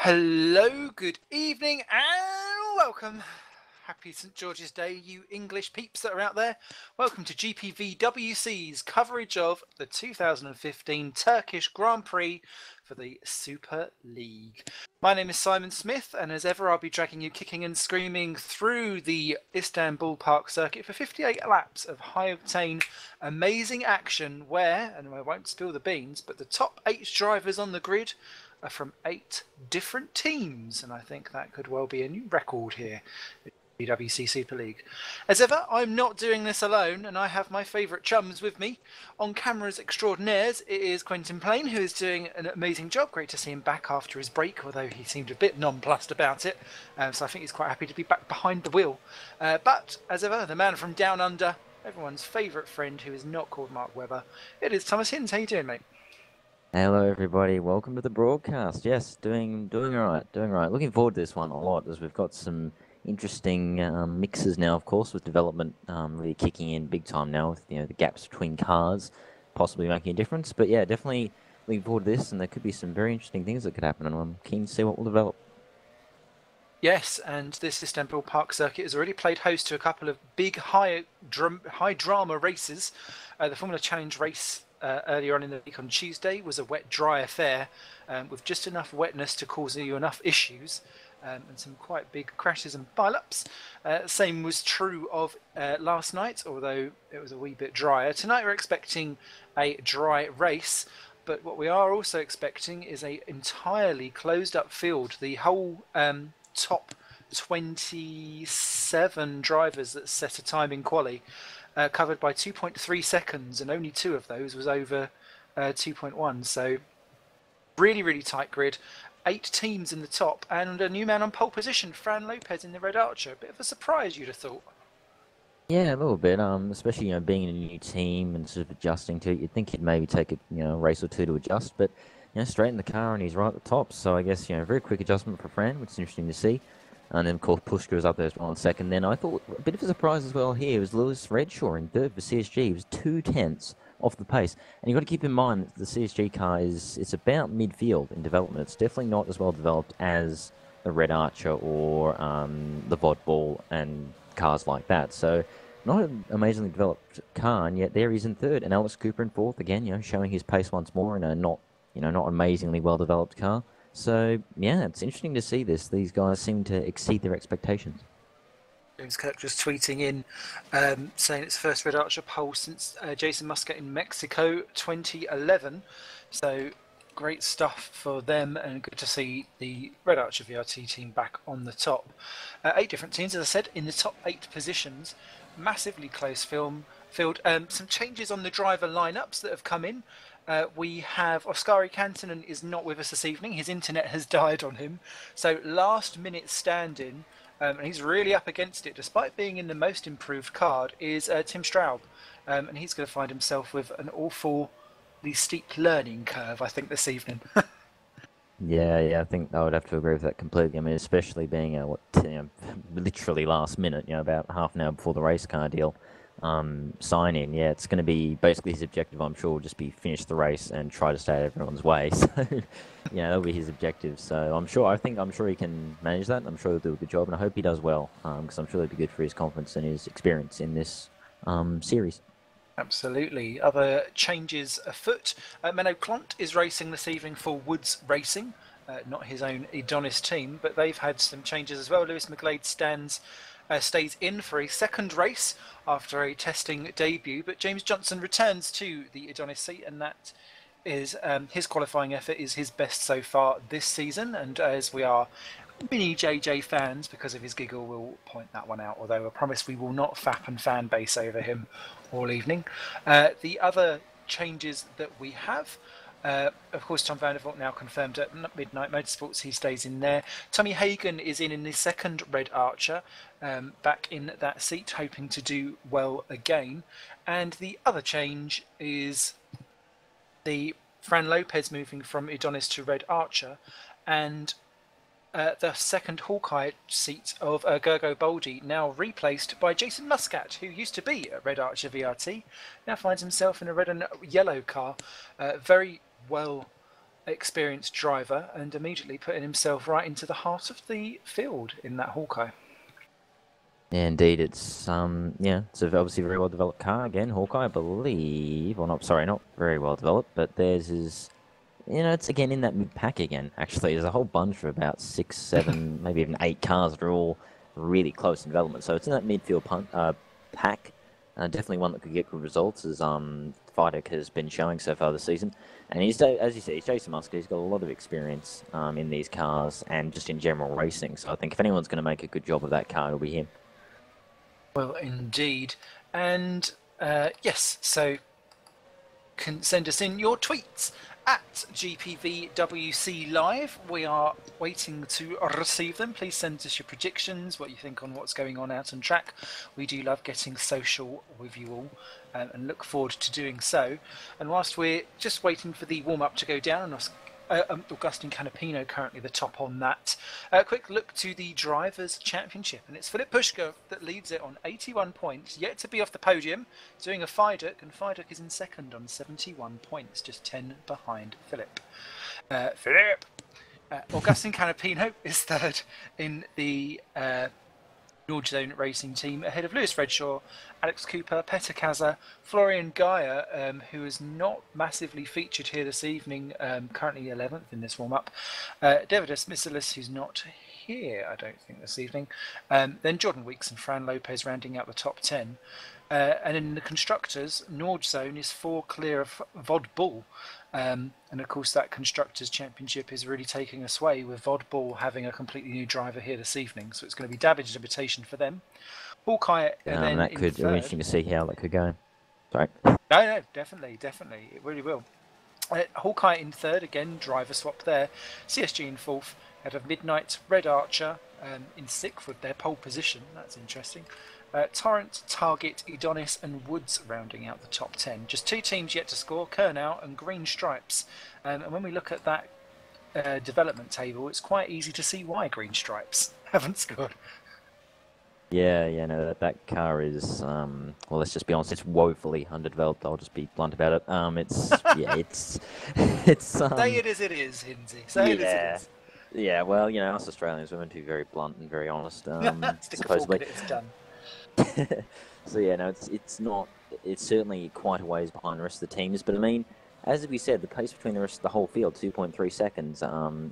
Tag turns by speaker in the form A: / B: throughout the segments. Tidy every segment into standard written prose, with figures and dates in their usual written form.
A: Hello, good evening, and welcome. Happy St George's Day, you English peeps that are out there. Welcome to GPVWC's coverage of the 2015 Turkish Grand Prix for the Super League. My name is Simon Smith, and as ever, I'll be dragging you kicking and screaming through the Istanbul Park circuit for 58 laps of high-octane, amazing action where, and I won't spill the beans, but the top 8 drivers on the grid are from 8 different teams, and I think that could well be a new record here at GPVWC Super League. As ever, I'm not doing this alone, and I have my favourite chums with me. On cameras extraordinaires, it is Quentin Plain, who is doing an amazing job. Great to see him back after his break, although he seemed a bit nonplussed about it, so I think he's quite happy to be back behind the wheel. But, as ever, the man from down under, everyone's favourite friend who is not called Mark Webber, it is Thomas Hinds. How you doing, mate?
B: Hello, everybody. Welcome to the broadcast. Yes, doing all right, doing all right. Looking forward to this one a lot, as we've got some interesting mixes now, of course, with development really kicking in big time now, with the gaps between cars possibly making a difference. But yeah, definitely looking forward to this, and there could be some very interesting things that could happen, and I'm keen to see what will develop.
A: Yes, and this Istanbul Park circuit has already played host to a couple of big high drama races. The Formula Challenge race earlier on in the week on Tuesday was a wet, dry affair with just enough wetness to cause you enough issues and some quite big crashes and pile-ups. Same was true of last night, although it was a wee bit drier. Tonight we're expecting a dry race, but what we are also expecting is a entirely closed-up field. The whole top 27 drivers that set a time in quali covered by 2.3 seconds, and only 2 of those was over 2.1. So really tight grid. 8 teams in the top, and a new man on pole position, Fran Lopez in the Red Archer. A bit of a surprise, you'd have thought.
B: Yeah, a little bit. Especially being in a new team and sort of adjusting to it. You'd think he'd maybe take a race or two to adjust, but straight in the car and he's right at the top. So I guess very quick adjustment for Fran, which is interesting to see. And then of course Pushka was up there as well in second. Then I thought a bit of a surprise as well here was Lewis Redshaw in third for CSG. He was 2/10 off the pace, and you've got to keep in mind that the CSG car it's about midfield in development. It's definitely not as well developed as the Red Archer or the VOD Ball and cars like that. So not an amazingly developed car, and yet there he's in third, and Alex Cooper in fourth again. Showing his pace once more in a not amazingly well developed car. So yeah, it's interesting to see this. These guys seem to exceed their expectations.
A: James Kirk just tweeting in, saying it's the first Red Archer pole since Jason Muscat in Mexico 2011. So great stuff for them, and good to see the Red Archer VRT team back on the top. 8 different teams, as I said, in the top 8 positions. Massively close field. Some changes on the driver lineups that have come in. We have Oskari Kantonen is not with us this evening. His internet has died on him. So last minute stand-in, and he's really up against it, despite being in the most improved card, is Tim Straub. And he's going to find himself with an awfully steep learning curve, I think, this evening.
B: Yeah, I think I would have to agree with that completely. I mean, especially being literally last minute, about half an hour before the race car deal sign in. Yeah, it's going to be basically his objective. I'm sure will just be finish the race and try to stay out of everyone's way. So yeah, that'll be his objective. So I'm sure he can manage that. I'm sure he'll do a good job, and I hope he does well because I'm sure that'll be good for his confidence and his experience in this series.
A: Absolutely. Other changes afoot. Menno Klont is racing this evening for Woods Racing, not his own Adonis team, but they've had some changes as well. Lewis McGlade stays in for a second race after a testing debut, but James Johnson returns to the Adonis seat, and that is his qualifying effort is his best so far this season. And as we are mini JJ fans, because of his giggle, we'll point that one out, although I promise we will not fap and fan base over him all evening. The other changes that we have, of course, Tom Vandervoort now confirmed at Midnight Motorsports. He stays in there. Tommy Hagen is in the second Red Archer, back in that seat, hoping to do well again. And the other change is the Fran Lopez moving from Adonis to Red Archer, and the second Hawkeye seat of Gergo Boldi now replaced by Jason Muscat, who used to be at Red Archer VRT, now finds himself in a red and yellow car. Very well experienced driver and immediately putting himself right into the heart of the field in that Hawkeye.
B: Yeah, indeed, it's it's obviously a very well developed car again. Hawkeye, I believe, or not? Sorry, not very well developed, but theirs is, it's again in that mid pack again. Actually, there's a whole bunch of about 6, 7, maybe even 8 cars that are all really close in development. So it's in that midfield pack. Definitely one that could get good results, as Vitek has been showing so far this season. And he's, as you say, he's Jason Musker. He's got a lot of experience in these cars and just in general racing. So I think if anyone's going to make a good job of that car, it'll be him.
A: Well, indeed. And yes, so can send us in your tweets at GPVWC Live. We are waiting to receive them. Please send us your predictions, what you think on what's going on out on track. We do love getting social with you all and look forward to doing so. And whilst we're just waiting for the warm-up to go down, Augustin Canapino currently the top on that. A quick look to the Drivers' Championship, and it's Filip Pushkov that leads it on 81 points, yet to be off the podium, doing a Fiduk, and Fiduk is in second on 71 points, just 10 behind Filip. Augustin Canapino is third in the Nord Zone Racing team, ahead of Lewis Redshaw, Alex Cooper, Petter Kaza, Florian Gaia, who is not massively featured here this evening, currently 11th in this warm-up. Davidas Missilis, who's not here, I don't think, this evening. Then Jordan Weeks and Fran Lopez rounding out the top 10. And in the Constructors, Nord Zone is 4 clear of Vod Bull. And of course, that Constructors' Championship is really taking a sway, with Vod Bull having a completely new driver here this evening. So it's going to be damage limitation for them. Hawkeye then
B: that could be interesting to see how that could go. Sorry.
A: No, definitely. It really will. Hawkeye in third, again, driver swap there. CSG in fourth, out of Midnight, Red Archer in sixth with their pole position. That's interesting. Torrent, Target, Edonis and Woods rounding out the top 10. Just 2 teams yet to score, Kernow and Green Stripes. And when we look at that development table, it's quite easy to see why Green Stripes haven't scored.
B: Yeah, no, that car is, well, let's just be honest, it's woefully underdeveloped. I'll just be blunt about it. It's...
A: Say it as it is, Hinsey. Say it as it is.
B: Yeah, well, us Australians, we're meant to be very blunt and very honest,
A: supposedly. It's done.
B: So yeah, no, it's certainly quite a ways behind the rest of the teams, but I mean, as we said, the pace between the rest of the whole field, 2.3 seconds, and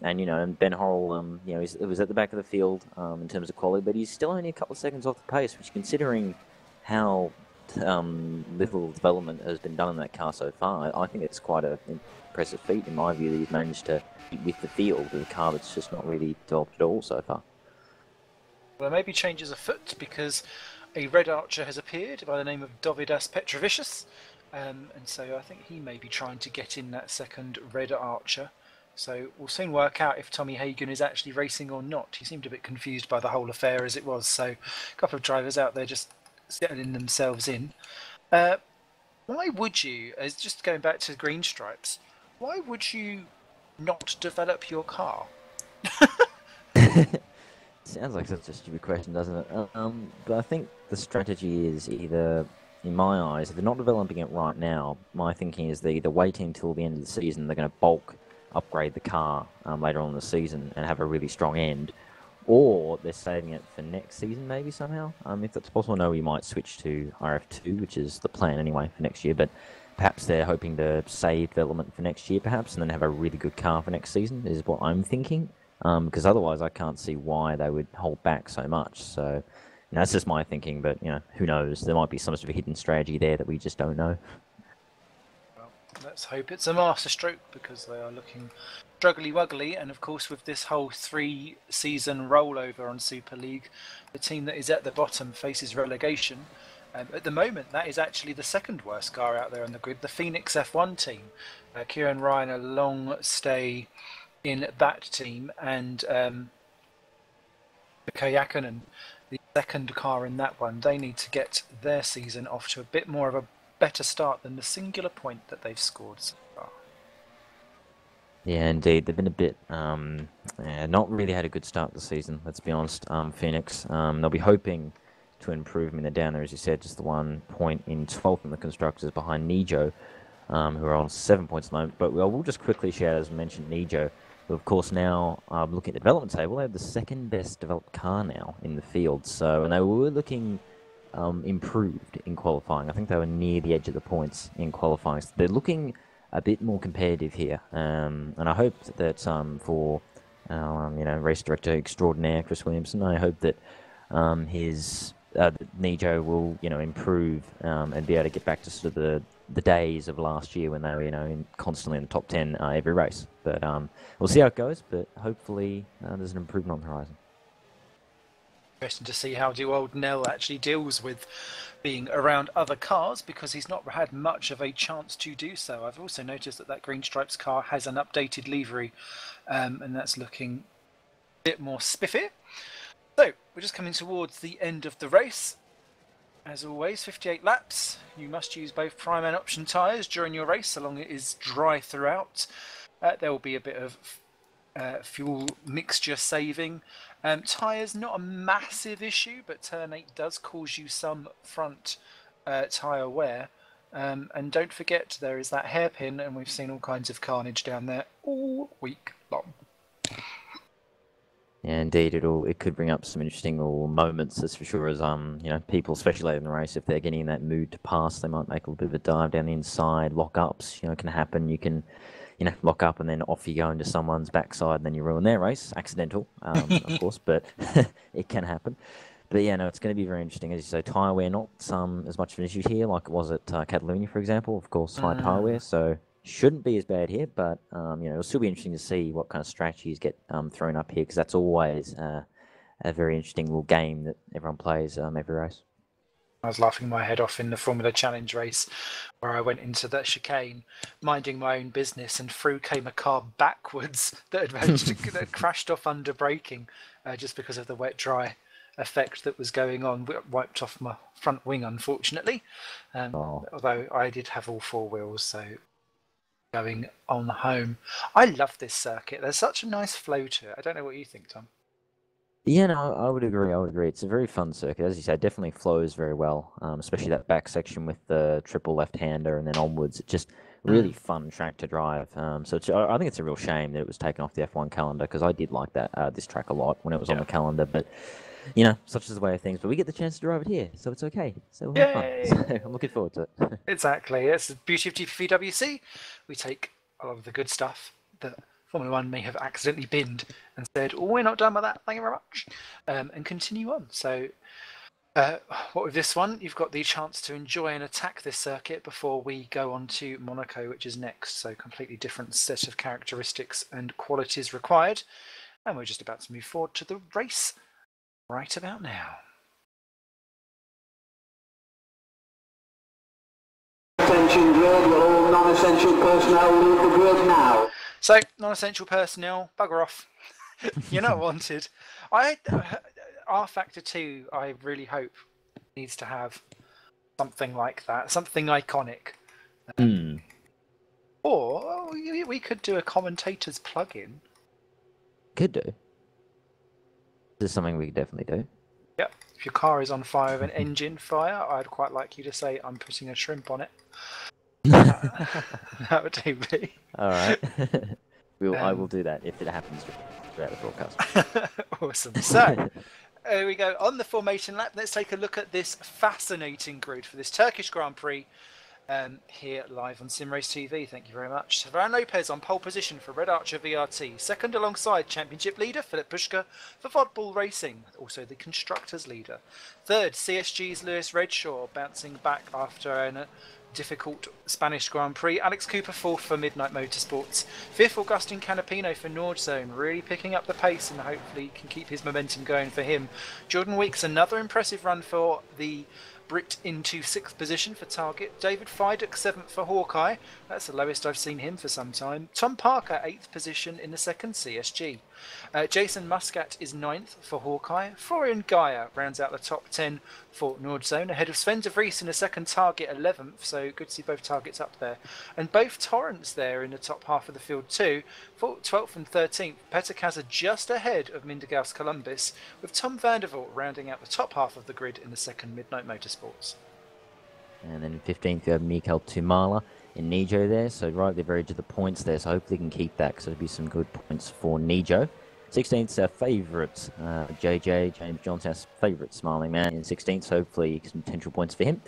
B: Ben Horrell, it was at the back of the field in terms of quality, but he's still only a couple of seconds off the pace, which, considering how little development has been done in that car so far, I think it's quite an impressive feat in my view that he's managed to keep with the field with a car that's just not really developed at all so far.
A: Well, there may be changes afoot because a Red Archer has appeared by the name of Dovidas Petrovicius, and so I think he may be trying to get in that second Red Archer. So we'll soon work out if Tommy Hagen is actually racing or not. He seemed a bit confused by the whole affair as it was, so a couple of drivers out there just settling themselves in. Why would you, as just going back to Green Stripes, why would you not develop your car?
B: Sounds like such a stupid question, doesn't it? But I think the strategy is either, in my eyes, if they're not developing it right now, my thinking is they're either waiting until the end of the season, they're going to bulk upgrade the car later on in the season and have a really strong end, or they're saving it for next season maybe somehow. If that's possible, no, we might switch to RF2, which is the plan anyway for next year, but perhaps they're hoping to save development for next year perhaps, and then have a really good car for next season, is what I'm thinking. Because otherwise I can't see why they would hold back so much. So, that's just my thinking, but, who knows? There might be some sort of hidden strategy there that we just don't know.
A: Well, let's hope it's a masterstroke, because they are looking struggly-wuggly, and of course with this whole 3-season rollover on Super League, the team that is at the bottom faces relegation. At the moment, that is actually the second worst car out there on the grid, the Phoenix F1 team. Kieran Ryan, a long stay in that team, and Kayakin, the second car in that one, they need to get their season off to a bit more of a better start than the singular point that they've scored so far.
B: Yeah, indeed. They've been a bit, not really had a good start this season, let's be honest, Phoenix. They'll be hoping to improve. I mean, they're down there, as you said, just the 1 point in 12th in the Constructors behind Nijo. who are on 7 points at the moment. But I will just quickly shout, as mentioned, Nijo, who of course now, looking at the development table, they have the second best developed car now in the field. So, and they were looking improved in qualifying. I think they were near the edge of the points in qualifying. So they're looking a bit more competitive here. And I hope that for race director extraordinaire Chris Williamson, I hope that his Nijo will improve and be able to get back to sort of the days of last year when they were constantly in the top 10 every race. But we'll see how it goes. But hopefully there's an improvement on the horizon.
A: Interesting to see how old Nell actually deals with being around other cars, because he's not had much of a chance to do so. I've also noticed that Green Stripes car has an updated livery, and that's looking a bit more spiffy. So we're just coming towards the end of the race. As always, 58 laps. You must use both prime and option tyres during your race, so long as it is dry throughout. There will be a bit of fuel mixture saving. Tyres, not a massive issue, but turn 8 does cause you some front tyre wear. And don't forget, there is that hairpin, and we've seen all kinds of carnage down there all week long.
B: Yeah, indeed, it could bring up some interesting little moments, that's for sure. As people, especially late in the race, if they're getting in that mood to pass, they might make a little bit of a dive down the inside. Lock-ups, can happen. You can, lock up and then off you go into someone's backside, and then you ruin their race. Accidental, of course, but it can happen. But yeah, no, it's going to be very interesting. As you say, tyre wear not as much of an issue here, like it was at Catalonia, for example. Of course, high tyre wear, so shouldn't be as bad here. But it'll still be interesting to see what kind of strategies get thrown up here, because that's always a very interesting little game that everyone plays every race.
A: I was laughing my head off in the Formula Challenge race where I went into that chicane minding my own business, and through came a car backwards that had crashed off under braking just because of the wet dry effect that was going on. Wiped off my front wing, unfortunately, although I did have all 4 wheels, so going on home. I love this circuit. There's such a nice flow to it. I don't know what you think, Tom.
B: Yeah, no, I would agree. It's a very fun circuit. As you say, it definitely flows very well, especially that back section with the triple left-hander and then onwards. It's just really fun track to drive. So I think it's a real shame that it was taken off the F1 calendar, because I did like this track a lot when it was on the calendar. But, such is the way of things. But we get the chance to drive it here, so it's okay. So we'll have fun. So I'm looking forward to it.
A: Exactly. That's the beauty of GPVWC. We take a lot of the good stuff that Formula One may have accidentally binned and said, "Oh, we're not done with that, thank you very much," and continue on. So what with this one, you've got the chance to enjoy and attack this circuit before we go on to Monaco, which is next. So completely different set of characteristics and qualities required. And we're just about to move forward to the race right about now.
C: Attention grid, will all non-essential personnel leave the grid now?
A: So, non-essential personnel, bugger off. You're not wanted. R Factor 2, I really hope, needs to have something like that, something iconic. Or we could do a commentator's plug-in.
B: Could do. This is something we could definitely do.
A: Yep. If your car is on fire with an engine fire, I'd quite like you to say, "I'm putting a shrimp on it." That would do me.
B: All right. I will do that if it happens throughout the broadcast.
A: Awesome. So, here we go. On the formation lap, let's take a look at this fascinating grid for this Turkish Grand Prix here live on SimRace TV. Thank you very much. Ferran Lopez on pole position for Red Archer VRT. Second alongside championship leader Philip Pushka for Vodball Racing, also the constructors leader. Third, CSG's Lewis Redshaw, bouncing back after a difficult Spanish Grand Prix. Alex Cooper fourth for Midnight Motorsports. Fifth, Augustin Canapino for Nordzone, really picking up the pace and hopefully can keep his momentum going for him. Jordan Weeks, another impressive run for the Brit into 6th position for Target. David Fidek 7th for Hawkeye. That's the lowest I've seen him for some time. Tom Parker 8th position in the 2nd CSG. Jason Muscat is 9th for Hawkeye. Florian Geyer rounds out the top 10 for Nordzone, ahead of Sven de Vries in the 2nd Target 11th, so good to see both Targets up there. And both Torrents there in the top half of the field too, for 12th and 13th. Peter Kaza just ahead of Mindergaus Columbus, with Tom Vandervoort rounding out the top half of the grid in the 2nd Midnight Motorsports.
B: And then 15th, you have Mikael Tumala. in Nijo there. So right at the very edge of the points there. So hopefully he can keep that because there'll be some good points for Nijo. 16th, our favourite, JJ, James Johnson, our favourite smiling man in 16th. So hopefully some potential points for him.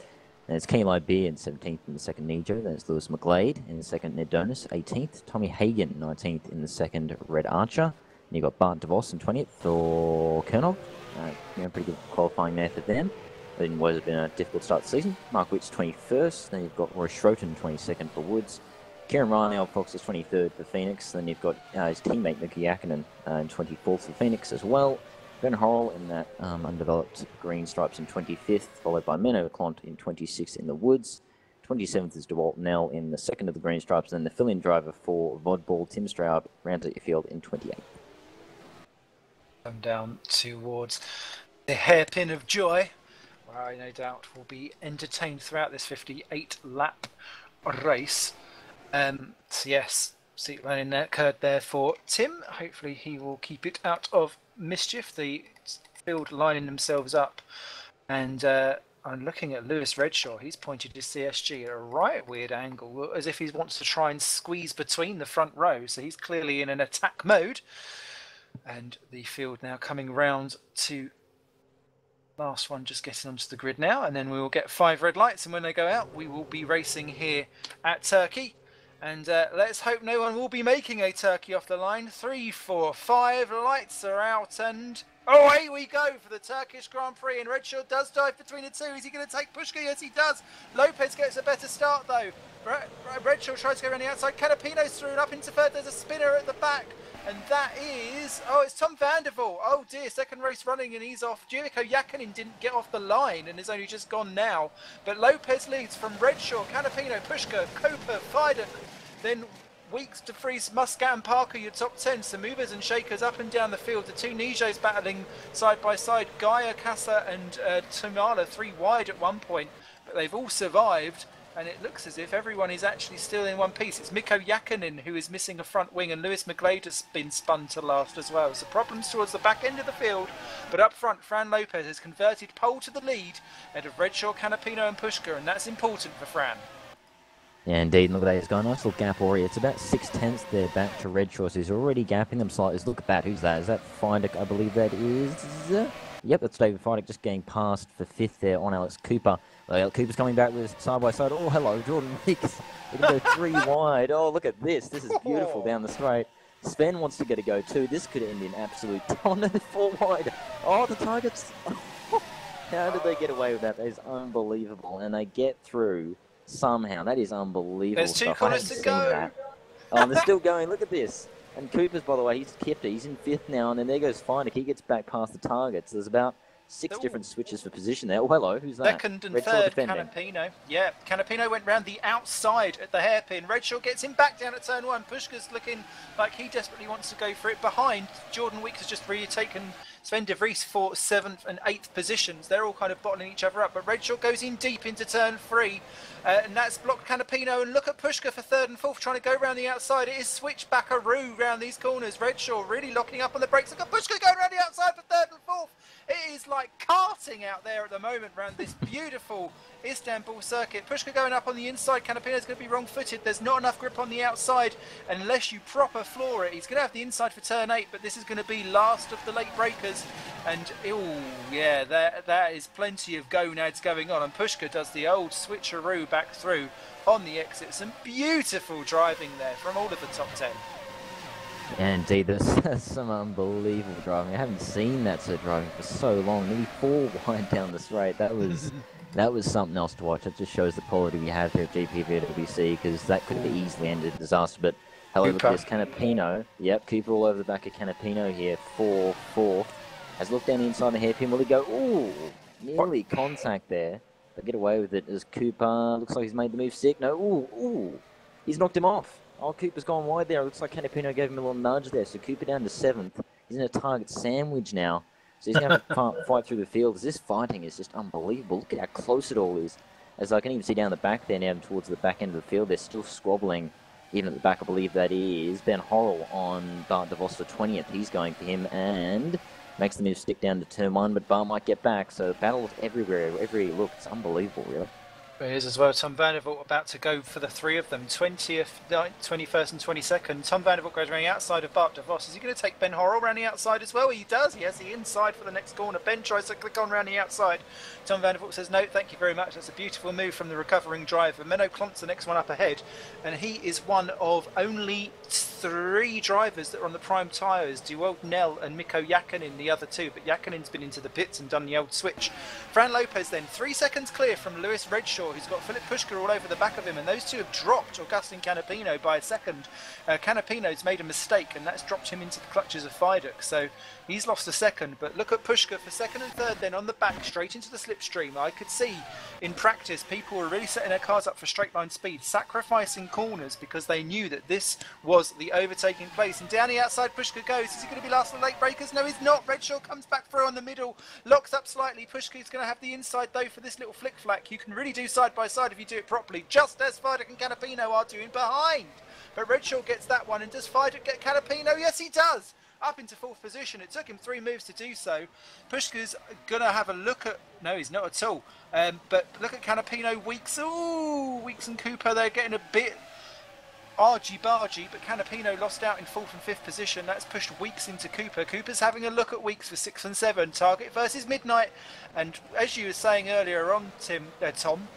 B: And it's Kenny Beer in 17th in the second Nijo. Then it's Lewis McGlade in the second Ned Donis, 18th. Tommy Hagen, 19th in the second Red Archer. And you've got Bart DeVos in 20th for Kernog. Pretty good qualifying there for them. It was been a difficult start to the season. Mark Witt's 21st. Then you've got Roy Schroten, 22nd for Woods. Kieran Ryan, Al Fox is 23rd for Phoenix. Then you've got his teammate Nicky Yakinen in 24th for Phoenix as well. Ben Horrell in that undeveloped green stripes in 25th, followed by Menno Clont in 26th in the Woods. 27th is DeWalt Nell in the second of the green stripes. Then the fill-in driver for Vodball, Tim Straub, rounds out your field in 28th.
A: Come down towards the hairpin of joy, where I no doubt will be entertained throughout this 58-lap race. So yes, seat lining there, occurred there for Tim. Hopefully he will keep it out of mischief. The field lining themselves up, and I'm looking at Lewis Redshaw. He's pointed his CSG at a right weird angle, as if he wants to try and squeeze between the front row. So he's clearly in an attack mode. And the field now coming round to last one, just getting onto the grid now, and then we will get 5 red lights, and when they go out we will be racing here at Turkey, and let's hope no one will be making a Turkey off the line. 3, 4, 5 lights are out, and away we go for the Turkish Grand Prix, and Redshaw does dive between the two. Is he going to take Pushka? Yes, he does. Lopez gets a better start though. Redshaw tries to go around the outside. Canapino's through and up into third. There's a spinner at the back. And that is, it's Tom Vandervoort. Oh dear, second race running and he's off. Jericho Yakinin didn't get off the line and is only just gone now. But Lopez leads from Redshaw, Canapino, Pushka, Coper, Fidek. Then Weeks, De Vries, Muscat and Parker, your top 10. Some movers and shakers up and down the field. The two Nijos battling side by side. Gaia, Casa and Tumala 3 wide at one point. But they've all survived. And it looks as if everyone is actually still in one piece. It's Mikko Yakinen who is missing a front wing, and Lewis McGlade has been spun to last as well. So problems towards the back end of the field, but up front, Fran Lopez has converted pole to the lead ahead of Redshaw, Canapino and Pushka, and that's important for Fran.
B: Yeah, indeed. Look at that. He's got a nice little gap already. It's about 6/10 there back to Redshaw. So he's already gapping them slightly. Look at that. Who's that? Is that Fidek? I believe that is... Yep, that's David Fidek just getting past for 5th there on Alex Cooper. Cooper's coming back with side by side. Oh, hello, Jordan Weeks. We're going to go 3 wide. Oh, look at this. This is beautiful down the straight. Sven wants to get a go too. This could end in absolute... Oh, no, 4 wide. Oh, the targets. How did they get away with that? That is unbelievable. And they get through somehow. That is unbelievable.
A: There's 2 corners to go.
B: That. Oh, they're still going. Look at this. And Cooper's, by the way, he's kept it. He's in 5th now, and then there goes Fidek. He gets back past the targets. There's about 6 different switches for position there. Oh, hello, who's that?
A: Second and third, Canapino. Yeah, Canapino went round the outside at the hairpin. Redshaw gets him back down at turn 1. Pushka's looking like he desperately wants to go for it behind. Jordan Weeks has just retaken Sven De Vries for 7th and 8th positions. They're all kind of bottling each other up, but Redshaw goes in deep into turn 3. And that's blocked Canapino, and look at Pushka for 3rd and 4th, trying to go around the outside. It is switchbackaroo round these corners. Redshaw really locking up on the brakes. Look at Pushka going around the outside for 3rd and 4th. It is like karting out there at the moment around this beautiful Istanbul circuit. Pushka going up on the inside. Canapino's going to be wrong-footed. There's not enough grip on the outside unless you proper floor it. He's going to have the inside for turn 8, but this is going to be last of the late breakers. And, oh, yeah, that is plenty of gonads going on. And Pushka does the old switcheroo back through on the exit. Some beautiful driving there from all of the top 10.
B: Yeah, indeed, there's some unbelievable driving. I haven't seen that sort of driving for so long. Nearly 4 wide down the straight. That was something else to watch. It just shows the quality we have here at GPVWC, because that could have easily ended in disaster. But hello, look at this, Canapino. Yep, Cooper all over the back of Canapino here for 4th. Has looked down the inside of the hairpin. Will he go? Ooh, nearly contact there. But get away with it as Cooper looks like he's made the move sick. No, ooh, he's knocked him off. Oh, Cooper's gone wide there. It looks like Canapino gave him a little nudge there. So Cooper down to 7th. He's in a target sandwich now. So he's going to have to fight through the field. This fighting is just unbelievable. Look at how close it all is. As I can even see down the back there now towards the back end of the field, they're still squabbling. Even at the back, I believe that is Ben Horrell on Bart DeVos for 20th. He's going for him and makes the move stick down to turn 1, but Bart might get back. So battles everywhere, every look. It's unbelievable, really.
A: Here's as well Tom Vandervoort about to go for the three of them, 20th, 21st and 22nd. Tom Vandervoort goes around the outside of Bart de Vos. Is he going to take Ben Horrell around the outside as well? He does. He has the inside for the next corner. Ben tries to click on around the outside. Tom Vandervoort says, no, thank you very much. That's a beautiful move from the recovering driver. Menno Klont's the next one up ahead. And he is one of only 3 drivers that are on the prime tyres. Duold Nell and Mikko Jakkonen, the other 2. But Jakkonen's been into the pits and done the old switch. Fran Lopez then, 3 seconds clear from Lewis Redshaw, who's got Philip Pushka all over the back of him, and those two have dropped Augustin Canapino by a second. Canapino's made a mistake, and that's dropped him into the clutches of Fiduk, so he's lost a second. But look at Pushka for second and third then on the back, straight into the slipstream. I could see in practice people were really setting their cars up for straight line speed, sacrificing corners because they knew that this was the overtaking place. And down the outside Pushka goes. Is he going to be last for late breakers? No, he's not. Redshaw comes back through on the middle, locks up slightly. Pushka's going to have the inside though for this little flick flack. You can really do side by side if you do it properly, just as Fiduk and Canapino are doing behind. But Redshaw gets that one, and does Fiduk get Canapino? Yes, he does. Up into 4th position. It took him 3 moves to do so. Pushka's going to have a look at... No, he's not at all. But look at Canapino, Weeks. Ooh, Weeks and Cooper, they're getting a bit argy-bargy, but Canapino lost out in 4th and 5th position. That's pushed Weeks into Cooper. Cooper's having a look at Weeks for 6 and 7. Target versus Midnight. And as you were saying earlier on, Tom,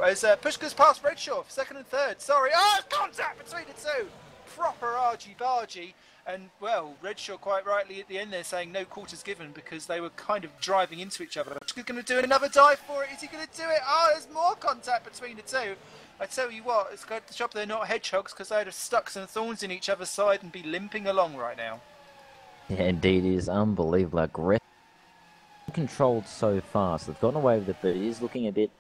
A: as Pushka's passed Redshaw for 2nd and 3rd. Sorry. Oh, contact between the two. Proper argy-bargy. And, well, Redshaw quite rightly at the end there saying no quarters given because they were kind of driving into each other. Pushka's going to do another dive for it. Is he going to do it? Oh, there's more contact between the two. I tell you what, it's got the job they're not hedgehogs because they'd have stuck some thorns in each other's side and be limping along right now.
B: Yeah, indeed, it is unbelievable. Aggressive, controlled so fast. They've gotten away with it, but it is looking a bit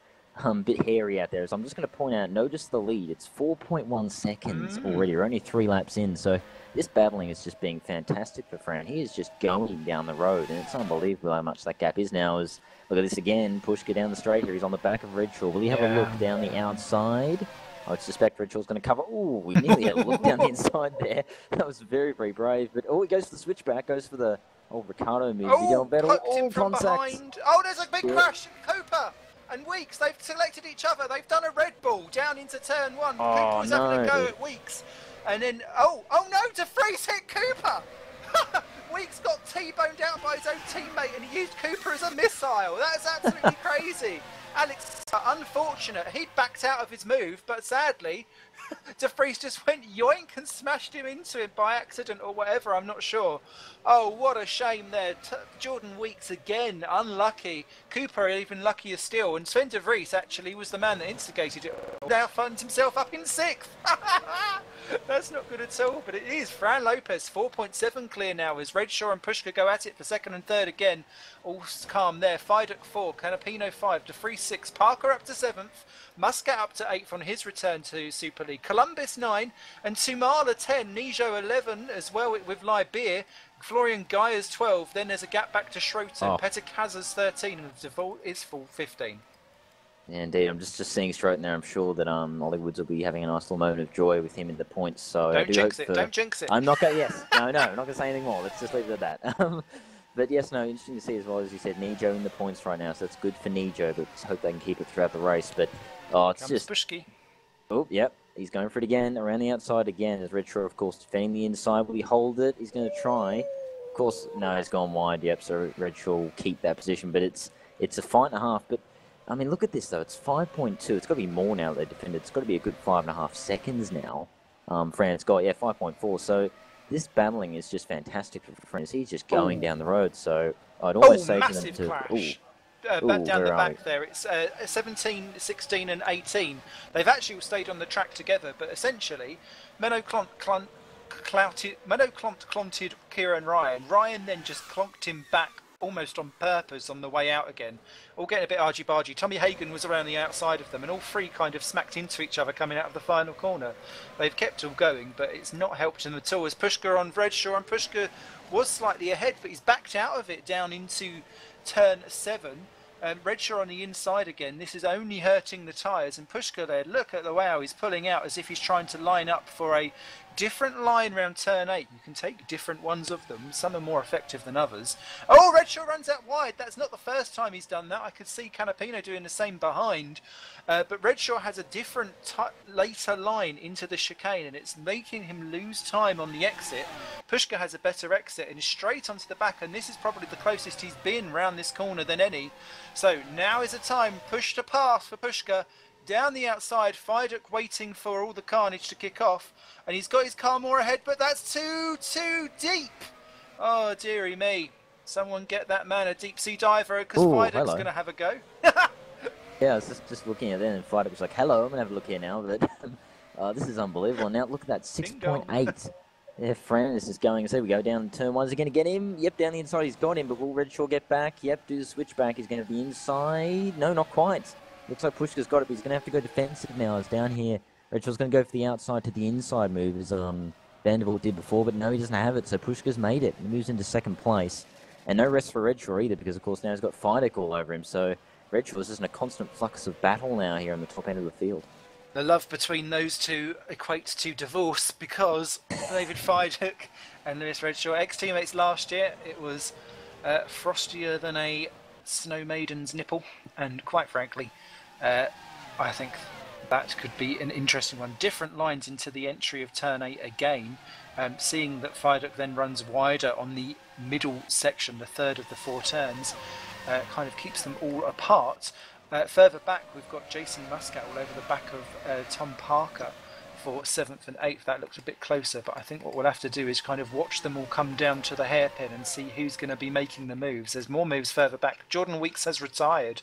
B: hairy out there. So I'm just going to point out, notice the lead. It's 4.1 seconds already. We're only 3 laps in, so this battling is just being fantastic for Fran. He is just going down the road, and it's unbelievable how much that gap is now. Look at this again, Pushka down the straight here. He's on the back of Redshaw. Will he have a look down the outside? I would suspect Redshaw's going to cover. Oh, we nearly had a look down the inside there. That was very, very brave. But he goes for the switchback, goes for the Ricardo move.
A: Poked him from behind. Oh, there's a big crash. Cooper and Weeks, they've selected each other. They've done a Red Bull down into turn 1. Cooper was having a go at Weeks. And then, oh no, De Vries hit Cooper. Weeks got T-boned out by his own teammate and he used Cooper as a missile. That's absolutely crazy. Alex, unfortunate. He'd backed out of his move, but sadly, De Vries just went yoink and smashed him into him by accident or whatever, I'm not sure. Oh, what a shame there. Jordan Weeks again, unlucky. Cooper even luckier still. And Sven De Vries actually was the man that instigated it. Now finds himself up in 6th. That's not good at all, but it is. Fran Lopez, 4.7 clear now as Redshaw and Pushka go at it for 2nd and 3rd again. All calm there. Fiduk 4, Canapino 5, De Vries 6, Parker up to 7th, Muscat up to 8th on his return to Super League, Columbus 9, and Tumala 10, Nijo 11 as well with Libeer, Florian Guyers 12, then there's a gap back to Schroeter, Peter Kazas 13, and Default is full 15.
B: Yeah, indeed. I'm just seeing straight in there. I'm sure that Ollie Woods will be having a nice little moment of joy with him in the points. So
A: don't jinx it. Don't jinx it.
B: I'm not going. Yes. No. I'm not going to say anything more. Let's just leave it at that. But yes, no. Interesting to see as well as you said, Nijo in the points right now. So that's good for Nijo. But let's hope they can keep it throughout the race. But it's just.
A: Bushki.
B: Oh, yep. He's going for it again around the outside again. As Redshaw, of course, defending the inside. Will he hold it? He's going to try. Of course, no. He's gone wide. Yep. So Redshaw will keep that position. But it's a fight and a half. But I mean, look at this, though. It's 5.2. It's got to be more now that they defended. It's got to be a good 5.5 seconds now. Fran's got, 5.4. So this battling is just fantastic for Franz. He's just going down the road. So I'd always say to them to...
A: Clash. Back down the back there. It's 17, 16 and 18. They've actually stayed on the track together, but essentially, Menno Klont clonted Kieran Ryan. Ryan then just clonked him back almost on purpose on the way out again. All getting a bit argy-bargy. Tommy Hagen was around the outside of them and all 3 kind of smacked into each other coming out of the final corner. They've kept all going, but it's not helped them at all as Pushka on Redshaw, and Pushka was slightly ahead, but he's backed out of it down into turn 7. Redshaw on the inside again. This is only hurting the tyres. And Pushka there, look at the way how he's pulling out as if he's trying to line up for a different line around turn 8. You can take different ones of them. Some are more effective than others. Oh, Redshaw runs out wide. That's not the first time he's done that. I could see Canapino doing the same behind. But Redshaw has a different later line into the chicane, and it's making him lose time on the exit. Pushka has a better exit and is straight onto the back, and this is probably the closest he's been round this corner than any. So now is the time. Push to pass for Pushka. Down the outside, Fiduk waiting for all the carnage to kick off. And he's got his car more ahead, but that's too deep. Oh, dearie me. Someone get that man a deep sea diver, because Fiduk's going to have a go.
B: Yeah, I was just looking at it, and Fiduk was like, hello, I'm going to have a look here now. But this is unbelievable. Now look at that, 6.8. Yeah, Francis is going. So we go down turn 1. Is he going to get him? Yep, down the inside. He's got him. But will Redshaw get back? Yep, do the switchback. He's going to be inside. No, not quite. Looks like Pushka's got it, but he's going to have to go defensive now. It's down here. Redshaw's going to go for the outside to the inside move, as Vanderbilt did before. But no, he doesn't have it. So Pushka's made it. He moves into second place. And no rest for Redshaw either, because, of course, now he's got Fiduk all over him. So Redshaw is just in a constant flux of battle now here on the top end of the field.
A: The love between those two equates to divorce, because David Fiduk and Lewis Redshaw, ex-teammates last year, it was frostier than a snow maiden's nipple, and quite frankly, I think that could be an interesting one. Different lines into the entry of turn 8 again, seeing that Fiduk then runs wider on the middle section, the third of the 4 turns, kind of keeps them all apart. Further back, we've got Jason Muscat all over the back of Tom Parker for 7th and 8th. That looks a bit closer, but I think what we'll have to do is kind of watch them all come down to the hairpin and see who's going to be making the moves. There's more moves further back. Jordan Weeks has retired,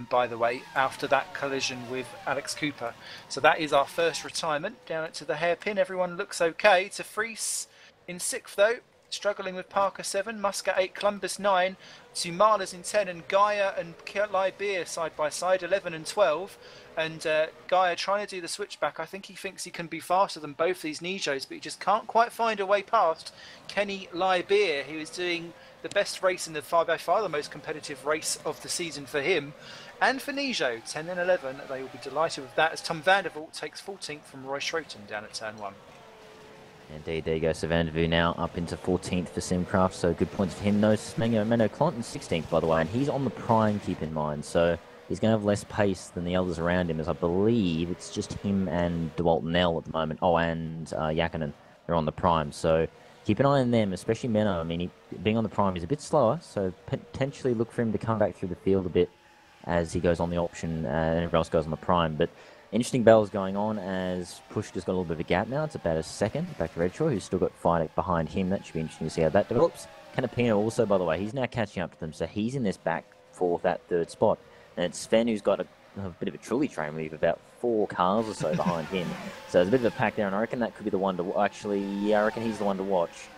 A: by the way, after that collision with Alex Cooper. So that is our first retirement down to the hairpin. Everyone looks okay. To Freese in 6th, though. Struggling with Parker 7, Muscat 8, Columbus 9, Sumala's in 10, and Gaia and Liberia side by side, 11 and 12. And Gaia trying to do the switchback. I think he thinks he can be faster than both these Nijos, but he just can't quite find a way past Kenny Liberia, who is doing the best race in the 5x5, the most competitive race of the season for him. And for Nijo, 10 and 11, they will be delighted with that, as Tom Vandervoort takes 14th from Roy Schroten down at turn 1.
B: Indeed, there you go. So Vandervoort now up into 14th for Simcraft, so good points for him. No, Menno Clonton 16th, by the way, and he's on the prime, keep in mind, so he's going to have less pace than the others around him, as I believe it's just him and DeWalt Nell at the moment. Oh, and Yakinen, they're on the prime, so keep an eye on them, especially Menno. I mean, being on the prime is a bit slower, so potentially look for him to come back through the field a bit as he goes on the option and everyone else goes on the prime. But interesting battles going on, as Pushka's got a little bit of a gap now. It's about a second back to Redshaw, who's still got Fiduk behind him. That should be interesting to see how that develops. Canapino also, by the way, he's now catching up to them, so he's in this back for that 3rd spot. And it's Sven who's got a bit of a truly train with about 4 cars or so behind him. So there's a bit of a pack there, and I reckon that could be the one to... Actually, yeah, I reckon he's the one to watch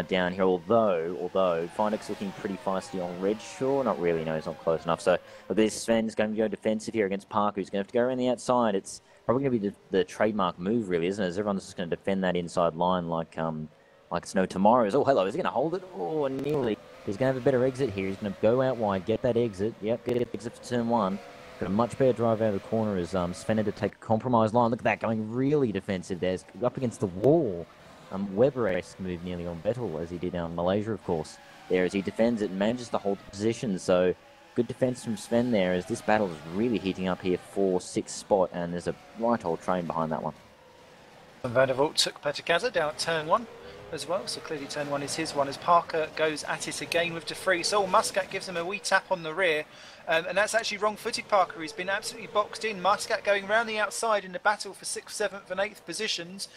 B: down here. Although Fiduk's looking pretty feisty on Redshaw. Not really, no, he's not close enough. So look, this Sven's going to go defensive here against Parker, who's going to have to go around the outside. It's probably going to be the trademark move, really, isn't it? As everyone's just going to defend that inside line like it's no tomorrow. Oh, hello, is he going to hold it? Oh, nearly. He's going to have a better exit here. He's going to go out wide, get that exit. Yep, get an exit for turn 1. Got a much better drive out of the corner as Sven had to take a compromise line. Look at that, going really defensive there. He's up against the wall. Weber-esque move nearly on Vettel, as he did down Malaysia, of course, there as he defends it and manages to hold the position. So good defense from Sven there, as this battle is really heating up here for 6th spot, and there's a right old train behind that one.
A: Vandervoort took Petikaza down at turn 1 as well, so clearly turn 1 is his one, as Parker goes at it again with De Vries. Oh, Muscat gives him a wee tap on the rear, and that's actually wrong-footed Parker, who's been absolutely boxed in. Muscat going round the outside in the battle for 6th, 7th and 8th positions.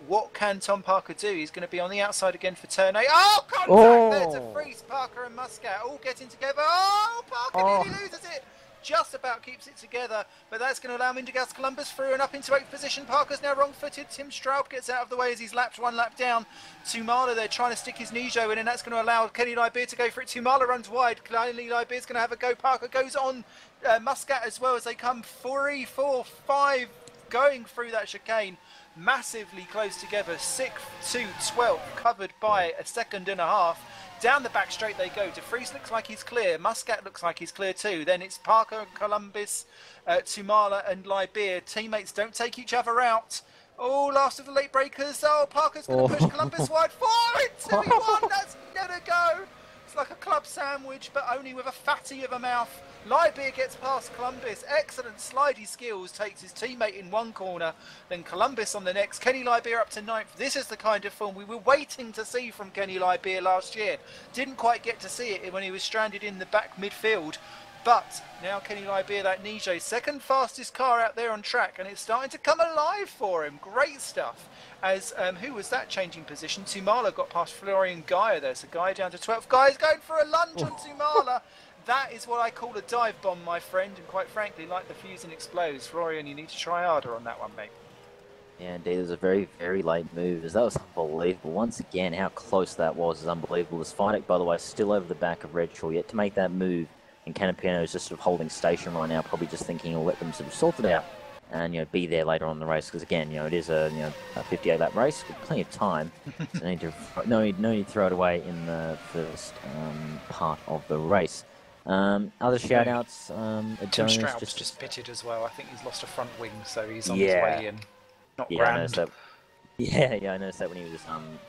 A: What can Tom Parker do? He's going to be on the outside again for turn 8. Oh, contact there to Vries, Parker and Muscat all getting together. Oh, Parker nearly loses it. Just about keeps it together, but that's going to allow him to gas Columbus through and up into 8th position. Parker's now wrong-footed. Tim Straub gets out of the way as he's lapped 1 lap down. Tumala there trying to stick his Nijo in, and that's going to allow Kenny Liberia to go for it. Tumala runs wide. Kenny Liberia's going to have a go. Parker goes on Muscat as well as they come 3, 4, 5 going through that chicane, massively close together, 6th to 12th, covered by a second and a half. Down the back straight they go. De Vries looks like he's clear. Muscat looks like he's clear too. Then it's Parker and Columbus, Tumala and Liberia. Teammates don't take each other out. Oh, last of the late breakers. Oh, Parker's going to push Columbus wide. 4-2-1. That's going to go. It's like a club sandwich, but only with a fatty of a mouth. Liberia gets past Columbus. Excellent slidey skills. Takes his teammate in one corner. Then Columbus on the next. Kenny Liberia up to 9th. This is the kind of form we were waiting to see from Kenny Liberia last year. Didn't quite get to see it when he was stranded in the back midfield. But now Kenny Liberia, that Nijo, second fastest car out there on track, and it's starting to come alive for him. Great stuff. As who was that changing position? Tumala got past Florian Gaia there. So Gaia down to 12th. Gaia's going for a lunge on Tumala. That is what I call a dive bomb, my friend. And quite frankly, like the fuse and explodes. Florian, you need to try harder on that one, mate.
B: Yeah, indeed, it was a very, very late move. That was unbelievable. Once again, how close that was is unbelievable. This Vitek, by the way, is still over the back of Redshaw, yet to make that move. And Canapiano is just sort of holding station right now, probably just thinking he'll let them sort of sort it out and, be there later on in the race. Because again, it is a 58-lap race with plenty of time. So no need to throw it away in the first part of the race. Other shout-outs,
A: Tim Straub's just pitted as well. I think he's lost a front wing, so he's on his way in. Not grand.
B: I noticed that when he was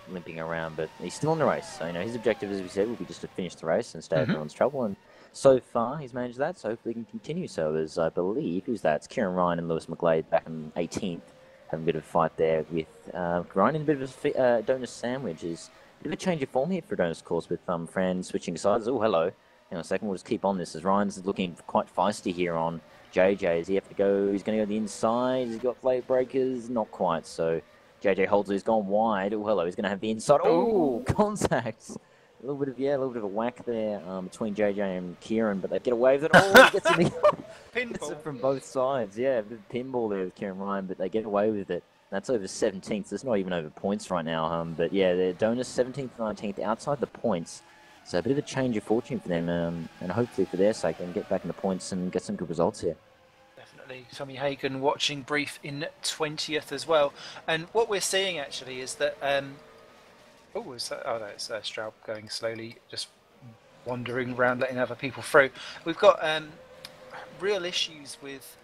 B: limping around, but he's still on the race. So, his objective, as we said, will be just to finish the race and stay out of everyone's trouble. And so far, he's managed that, so hopefully he can continue. So, as I believe, who's that? It's Kieran Ryan and Lewis McGlade back in 18th, having a bit of a fight there with Ryan in a bit of a donut sandwich. Is a bit of a change of form here for Adonis, of course, with Fran switching sides. Oh, hello. Hang on a second, we'll just keep on this as Ryan's looking quite feisty here on JJ. Does he have to go? He's going to go to the inside. He's got late breakers. Not quite. So JJ holds it. He's gone wide. Oh, hello. He's going to have the inside. Oh, contact. A little bit of a whack there between JJ and Kieran, but they get away with it. Oh, he gets it, gets it from both sides. Yeah, a bit of pinball there with Kieran Ryan, but they get away with it. That's over 17th. It's not even over points right now. But yeah, they're Donis 17th, 19th, outside the points. So a bit of a change of fortune for them, and hopefully for their sake, they can get back in the points and get some good results here.
A: Definitely. Tommy Hagen watching brief in 20th as well. And what we're seeing actually is that... that's Straub going slowly, just wandering around, letting other people through. We've got real issues with...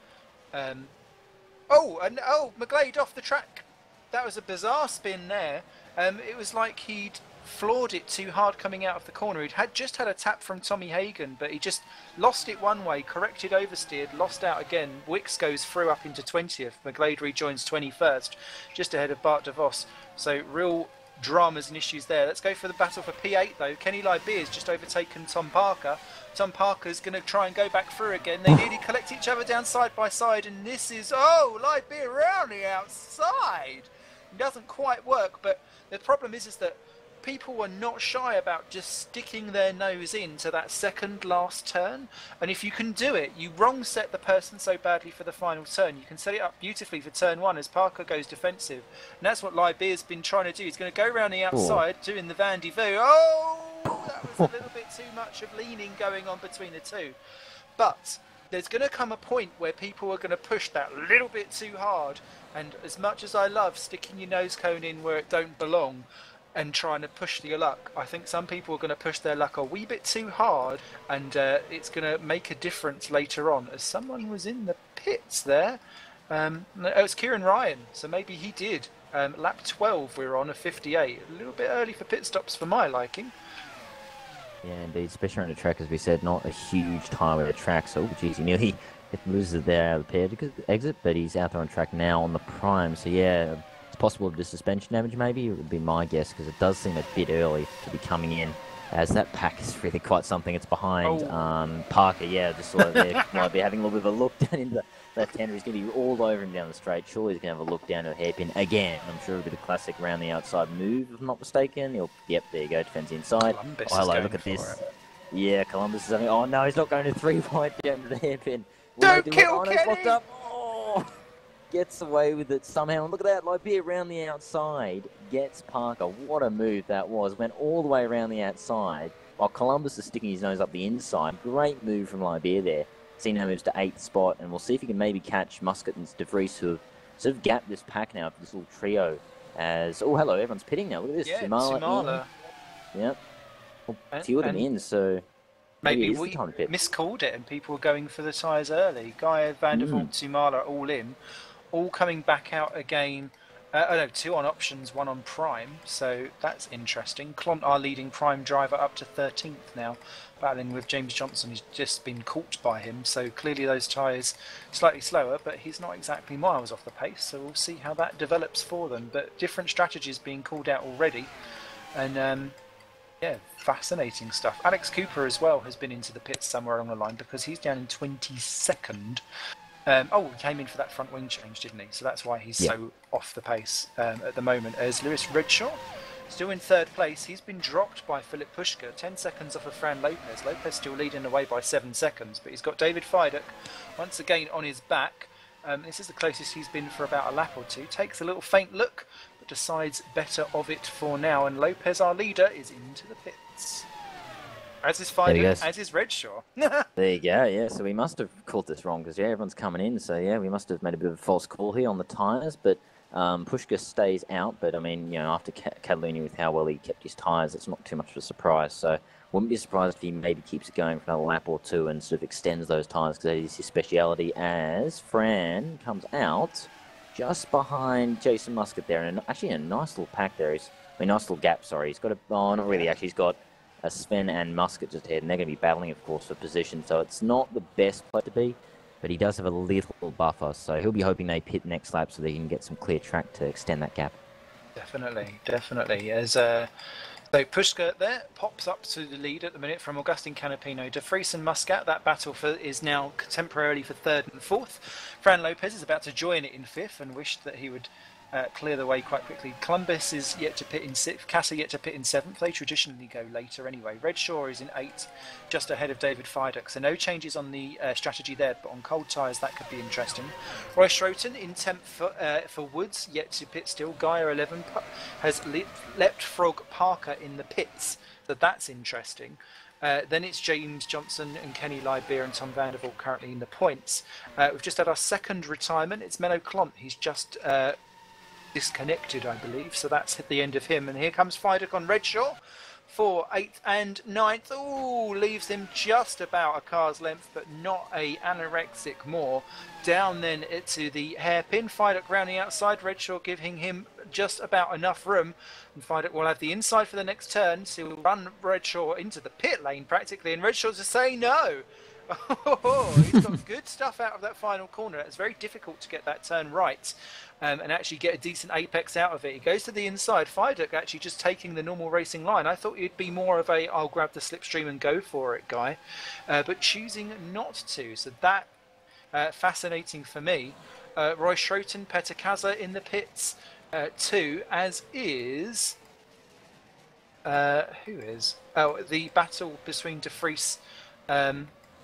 A: McGlade off the track. That was a bizarre spin there. It was like he'd floored it too hard coming out of the corner. He'd just had a tap from Tommy Hagen, but he just lost it one way, corrected, oversteered, lost out again. Wicks goes through up into 20th. McGlade rejoins 21st, just ahead of Bart de Vos. So real dramas and issues there. Let's go for the battle for P8 though. Kenny Liberier's just overtaken Tom Parker. Tom Parker's going to try and go back through again. They nearly collect each other down side by side, and this is, Liberia around the outside. It doesn't quite work, but the problem is that people are not shy about just sticking their nose into that second last turn, and if you can do it, you wrong set the person so badly for the final turn. You can set it up beautifully for turn one as Parker goes defensive, and that's what Liberier's been trying to do. He's going to go around the outside doing the Van de Vue. That was a little bit too much of leaning going on between the two, but there's going to come a point where people are going to push that a little bit too hard, and as much as I love sticking your nose cone in where it don't belong and trying to push your luck, I think some people are going to push their luck a wee bit too hard, and it's going to make a difference later on. As someone was in the pits there, it's Kieran Ryan, so maybe he did. Lap 12 we were on, a 58. A little bit early for pit stops for my liking.
B: Yeah, indeed, especially on the track, as we said, not a huge highway track, so, geez, he nearly loses there out of the pair to exit, but he's out there on track now on the prime, so yeah, it's possible the suspension damage maybe, it would be my guess, because it does seem a bit early to be coming in, as that pack is really quite something. It's behind Parker, yeah, just saw it there, might be having a little bit of a look down into the left-hander. He's going to be all over him down the straight. Surely he's going to have a look down to a hairpin again. I'm sure a bit of classic around the outside move, if I'm not mistaken. Yep, there you go, defends inside.
A: Columbus
B: hello, look at this. Yeah, Columbus is having... Oh, no, he's not going to 3 wide down to the hairpin.
A: Don't kill Kenny!
B: Locked up. Oh, gets away with it somehow. And look at that, Liberia around the outside. Gets Parker. What a move that was. Went all the way around the outside, while Columbus is sticking his nose up the inside. Great move from Liberia there. Seen how moves to 8th spot, and we'll see if he can maybe catch Muscat and De Vries, who have sort of gap this pack now for this little trio. As hello, everyone's pitting now. Look at this,
A: Yeah,
B: Sumala in. Yep, a few of them in. So
A: maybe
B: it is
A: we
B: the time to pit.
A: miscalled it, and people were going for the tyres early. Guy, Vandervoort, Sumala, all in, all coming back out again. No, 2 on options, 1 on prime, so that's interesting. Clont, our leading prime driver, up to 13th now, battling with James Johnson. He's just been caught by him, so clearly those tyres slightly slower, but he's not exactly miles off the pace, so we'll see how that develops for them. But different strategies being called out already, and yeah, fascinating stuff. Alex Cooper as well has been into the pits somewhere along the line because he's down in 22nd. He came in for that front wing change, didn't he? So that's why he's so off the pace at the moment. As Lewis Redshaw, still in 3rd place, he's been dropped by Philip Pushka, 10 seconds off of Fran Lopez. Lopez still leading away by 7 seconds, but he's got David Fidek once again on his back. This is the closest he's been for about a lap or two. Takes a little faint look, but decides better of it for now. And Lopez, our leader, is into the pits. As is Fidek, as is Redshaw.
B: There you go, yeah. So we must have called this wrong because, everyone's coming in. So, we must have made a bit of a false call here on the tyres. But Pushka stays out. But, I mean, after Catalunya with how well he kept his tyres, it's not too much of a surprise. So, wouldn't be surprised if he maybe keeps it going for another lap or two and sort of extends those tyres because that is his speciality as Fran comes out just behind Jason Muscat there. And actually a nice little pack there. Nice little gap, sorry. He's got not really, actually. He's got Sven and Muscat just ahead, and they're going to be battling, of course, for position. So it's not the best place to be, but he does have a little buffer. So he'll be hoping they pit next lap so they can get some clear track to extend that gap.
A: Definitely. As so Pushka there pops up to the lead at the minute from Augustin Canapino. De Vries and Muscat, that battle is now temporarily for 3rd and 4th. Fran Lopez is about to join it in 5th and wished that he would clear the way quite quickly. Columbus is yet to pit in 6th. Casa yet to pit in 7th. They traditionally go later anyway. Redshaw is in 8th, just ahead of David Fidek. So no changes on the strategy there, but on cold tyres that could be interesting. Roy Schroten in 10th for Woods, yet to pit still. Gaia 11 has leapt Frog Parker in the pits, so that's interesting. Then it's James Johnson and Kenny Lybeer and Tom Vandervoort currently in the points. We've just had our 2nd retirement. It's Menno Clont. He's just disconnected, I believe, so that's hit the end of him. And here comes Fidek on Redshaw for 8th and 9th. Ooh, leaves him just about a car's length, but not a anorexic more. Down then to the hairpin. Fidek rounding outside, Redshaw giving him just about enough room, and Fidek will have the inside for the next turn, so he'll run Redshaw into the pit lane practically, and Redshaw's just saying no. He's got good stuff out of that final corner. It's very difficult to get that turn right and actually get a decent apex out of it. He goes to the inside. Fidek actually just taking the normal racing line. I thought he'd be more of a I'll grab the slipstream and go for it guy, but choosing not to. So that fascinating for me. Roy Schroten, Peter Kaza in the pits too, as is who is the battle between De Vries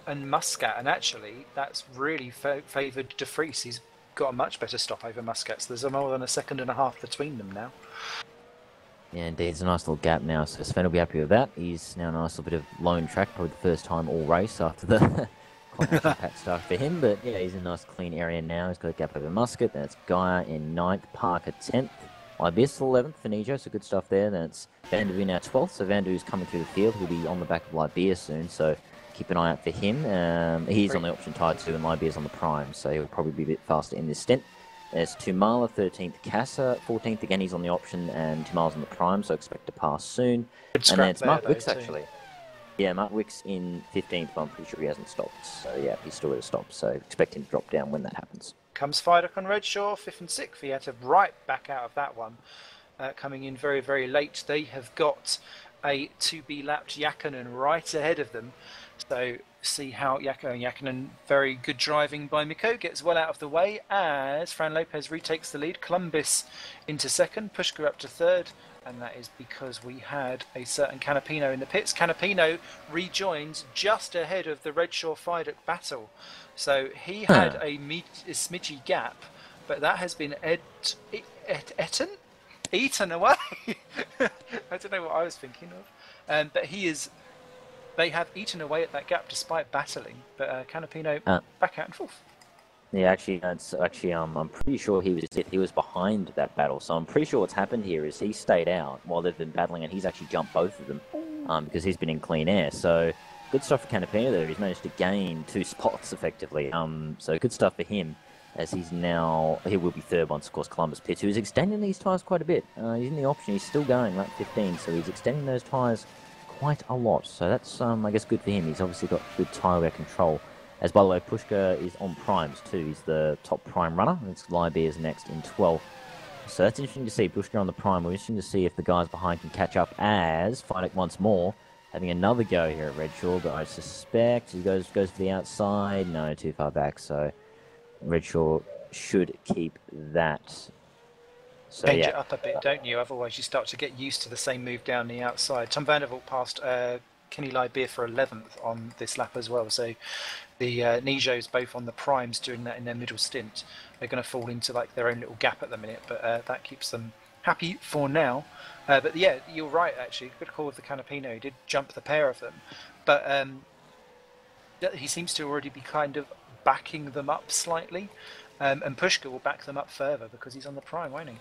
A: and Muscat, and actually that's really favoured De Vries. He's got a much better stop over Muscat, so there's more than a 2.5 seconds between them now.
B: Yeah, indeed, it's a nice little gap now, so Sven will be happy with that. He's now a nice little bit of lone track, probably the first time all race after the pack start for him, but yeah, he's in a nice clean area now. He's got a gap over Muscat. That's Gaia in 9th, Parker 10th, Lybeer 11th for Nijo, so good stuff there. Then it's Van Der Veen now 12th, so Van Der Veen's coming through the field. He'll be on the back of Lybeer soon, so keep an eye out for him. He's on the option tire too, and Lybeer's on the prime, so he'll probably be a bit faster in this stint. There's Tumala, 13th, Casa, 14th. Again, he's on the option, and Tumala's on the prime, so expect to pass soon. And then it's Mark Wicks, actually. Yeah, Mark Wicks in 15th, but I'm pretty sure he hasn't stopped. So yeah, he's still at a stop, so expect him to drop down when that happens.
A: Comes Fidek on Redshaw, 5th and 6th. He had to right back out of that one. Coming in very, very late. They have got a to-be-lapped Jakkonen right ahead of them. So see how Jakkonen, very good driving by Mikko, gets well out of the way as Fran Lopez retakes the lead. Columbus into 2nd, Pushka up to 3rd, and that is because we had a certain Canapino in the pits. Canapino rejoins just ahead of the Redshaw Fidek battle. So he had a smidgy gap, but that has been eaten away. I don't know what I was thinking of. But they have eaten away at that gap despite battling. But Canapino back out and forth.
B: Yeah, actually, I'm pretty sure he was behind that battle. So I'm pretty sure what's happened here is he stayed out while they've been battling, and he's actually jumped both of them, because he's been in clean air. So good stuff for Canapino there. He's managed to gain 2 spots effectively. So good stuff for him, as he will be third once, of course, Columbus pits, who's extending these tyres quite a bit. He's in the option. He's still going lap 15, so he's extending those tyres quite a lot. So that's I guess good for him. He's obviously got good tyre wear control. As, by the way, Pushka is on primes too. He's the top prime runner. It's Libya is next in 12th. So that's interesting to see. Pushka on the prime. We're interesting to see if the guys behind can catch up, as Fidek once more having another go here at Redshaw, but I suspect he goes for the outside. No, too far back. So Redshaw should keep that. So,
A: Change it up a bit, don't you? Otherwise you start to get used to the same move down the outside. Tom Vandervoort passed Kenny Libya for 11th on this lap as well. So the Nijos both on the primes doing that in their middle stint. They're going to fall into like their own little gap at the minute, but that keeps them happy for now. But yeah, you're right actually. Good call with the Canapino. He did jump the pair of them, but he seems to already be kind of backing them up slightly, and Pushka will back them up further because he's on the prime, won't he?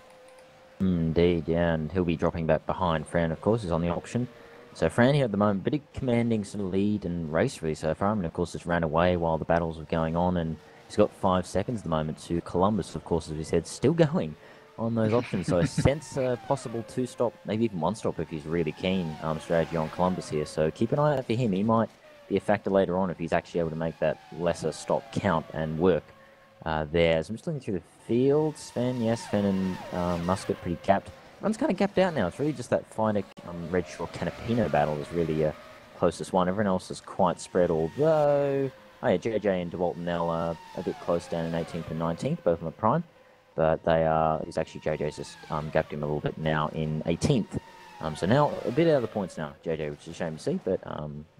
B: Indeed, yeah, and he'll be dropping back behind. Fran, of course, is on the option. So Fran here at the moment, pretty commanding sort of lead and race really so far. I mean, of course, just ran away while the battles were going on, and he's got 5 seconds at the moment to Columbus, of course, as we said, still going on those options. So I sense a possible 2-stop, maybe even 1-stop if he's really keen strategy on Columbus here. So keep an eye out for him. He might be a factor later on if he's actually able to make that lesser stop count and work there. So I'm just looking through the field. Sven and Muscat pretty capped. Everyone's kind of gapped out now. It's really just that Fidek Redshaw Canapino battle is really closest one. Everyone else is quite spread, although JJ and DeWalt and Nell are a bit close down in 18th and 19th, both on the prime. But they are, he's actually JJ's just gapped him a little bit now in 18th. So now a bit out of the points now, JJ, which is a shame to see. But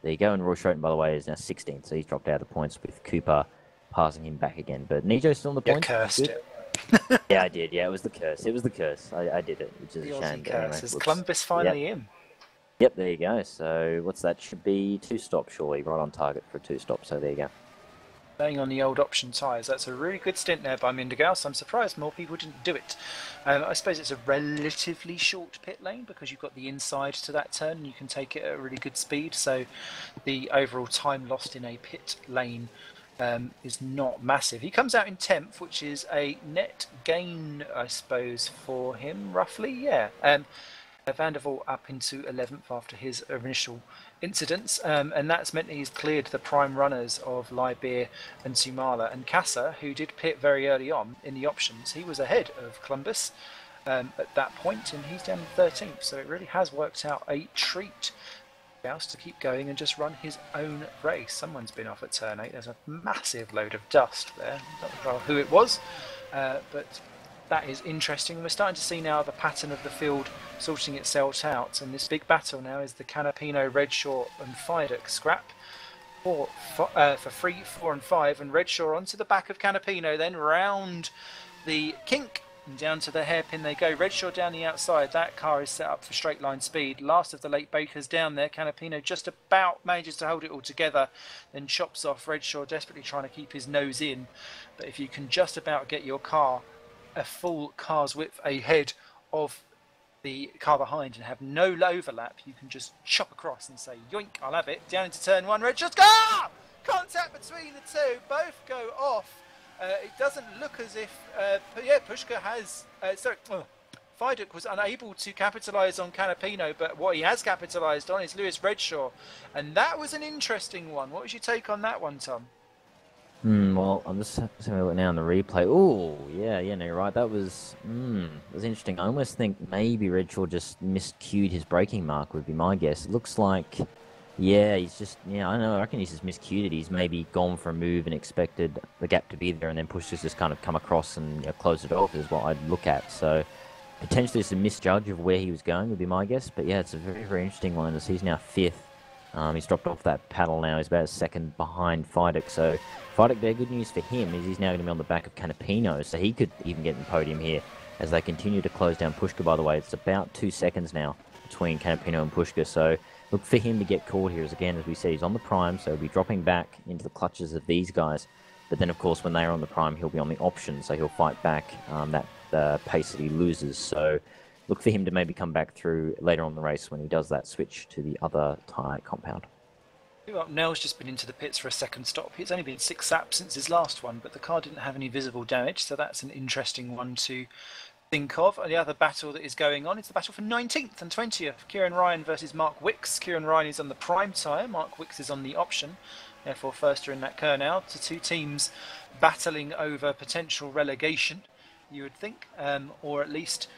B: there you go. And Roy Schroten, by the way, is now 16th, so he's dropped out of the points with Cooper passing him back again. But Nijo's still on the points.
A: You cursed it.
B: Yeah, I did. Yeah, it was the curse. It was the curse. I did it, which is
A: the
B: a shame.
A: Aussie curse.
B: Anyway,
A: Is Columbus finally in?
B: Yep, there you go. So what's that? Should be 2-stop, surely. Right on target for a 2-stop. So there you go.
A: Staying on the old option tyres. That's a really good stint there by Mindergaus. I'm surprised more people didn't do it. I suppose it's a relatively short pit lane because you've got the inside to that turn and you can take it at a really good speed. So the overall time lost in a pit lane is not massive. He comes out in 10th, which is a net gain, I suppose, for him, roughly. Yeah. Vandervoort up into 11th after his initial incidents, and that's meant he's cleared the prime runners of Libya and Sumala. And Casa, who did pit very early on in the options, he was ahead of Columbus at that point, and he's down in 13th. So it really has worked out a treat to keep going and just run his own race. Someone's been off at turn 8. There's a massive load of dust there. Don't know who it was, but that is interesting. We're starting to see now the pattern of the field sorting itself out, and this big battle now is the Canapino, Redshaw and Fidek scrap for 3, 4 and 5, and Redshaw onto the back of Canapino, then round the kink and down to the hairpin they go. Redshaw down the outside. That car is set up for straight line speed. Last of the late bakers down there. Canapino just about manages to hold it all together, then chops off. Redshaw desperately trying to keep his nose in, but if you can just about get your car a full car's width ahead of the car behind and have no overlap, you can just chop across and say, yoink, I'll have it. Down into turn 1, Redshaw's car! Contact between the two, both go off. It doesn't look as if, Pushka has, Fidek was unable to capitalise on Canapino, but what he has capitalised on is Lewis Redshaw. And that was an interesting one. What was your take on that one, Tom?
B: Well, I'm just having a look now on the replay. Oh, yeah, no, you're right. That was interesting. I almost think maybe Redshaw just miscued his braking mark, would be my guess. It looks like, he's just, I don't know, I reckon he's just miscued it. He's maybe gone for a move and expected the gap to be there, and then Pushka's just kind of come across and closed it off is what I'd look at. So potentially it's a misjudge of where he was going, would be my guess. But yeah, it's a very, very interesting one, as he's now 5th. He's dropped off that paddle now. He's about a second behind Fidek. So Fidek there, good news for him is he's now going to be on the back of Canapino. So he could even get in the podium here as they continue to close down Pushka, by the way. It's about 2 seconds now between Canapino and Pushka. So look for him to get caught here, as again, as we said, he's on the prime. So he'll be dropping back into the clutches of these guys. But then, of course, when they are on the prime, he'll be on the option, so he'll fight back that pace that he loses. So look for him to maybe come back through later on in the race when he does that switch to the other tyre compound.
A: Well, Nell's just been into the pits for a second stop. It's only been 6 laps since his last one, but the car didn't have any visible damage, so that's an interesting one to think of. And the other battle that is going on is the battle for 19th and 20th. Kieran Ryan versus Mark Wicks. Kieran Ryan is on the prime tyre, Mark Wicks is on the option. Therefore, first are in that Kerr now. To two teams battling over potential relegation, you would think, or at least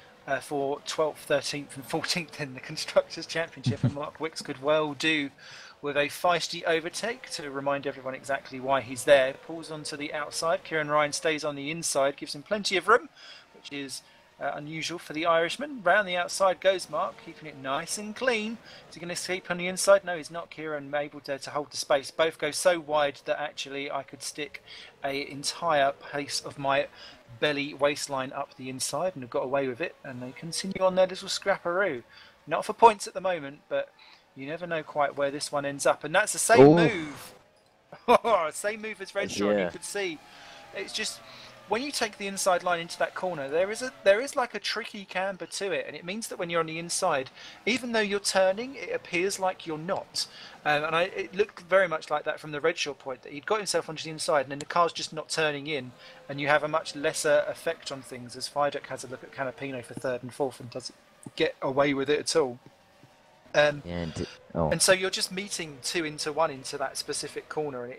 A: for 12th, 13th and 14th in the Constructors' Championship. And Mark Wicks could well do with a feisty overtake to remind everyone exactly why he's there. Pulls onto the outside. Kieran Ryan stays on the inside, gives him plenty of room, which is unusual for the Irishman. Round the outside goes Mark, keeping it nice and clean. Is he going to escape on the inside? No, he's not. Kieran able to hold the space. Both go so wide that actually I could stick an entire pace of my belly waistline up the inside and have got away with it. And they continue on their little scrapperoo. Not for points at the moment, but you never know quite where this one ends up. And that's the same move. Same move as Redshaw. Yeah. You could see it's just when you take the inside line into that corner, there is like a tricky camber to it, and it means that when you're on the inside, even though you're turning, it appears like you're not. It looked very much like that from the Redshaw point, that he'd got himself onto the inside, and then the car's just not turning in, and you have a much lesser effect on things. As Fidek has a look at Canapino for third and fourth and doesn't get away with it at all. And so you're just meeting 2 into 1 into that specific corner, and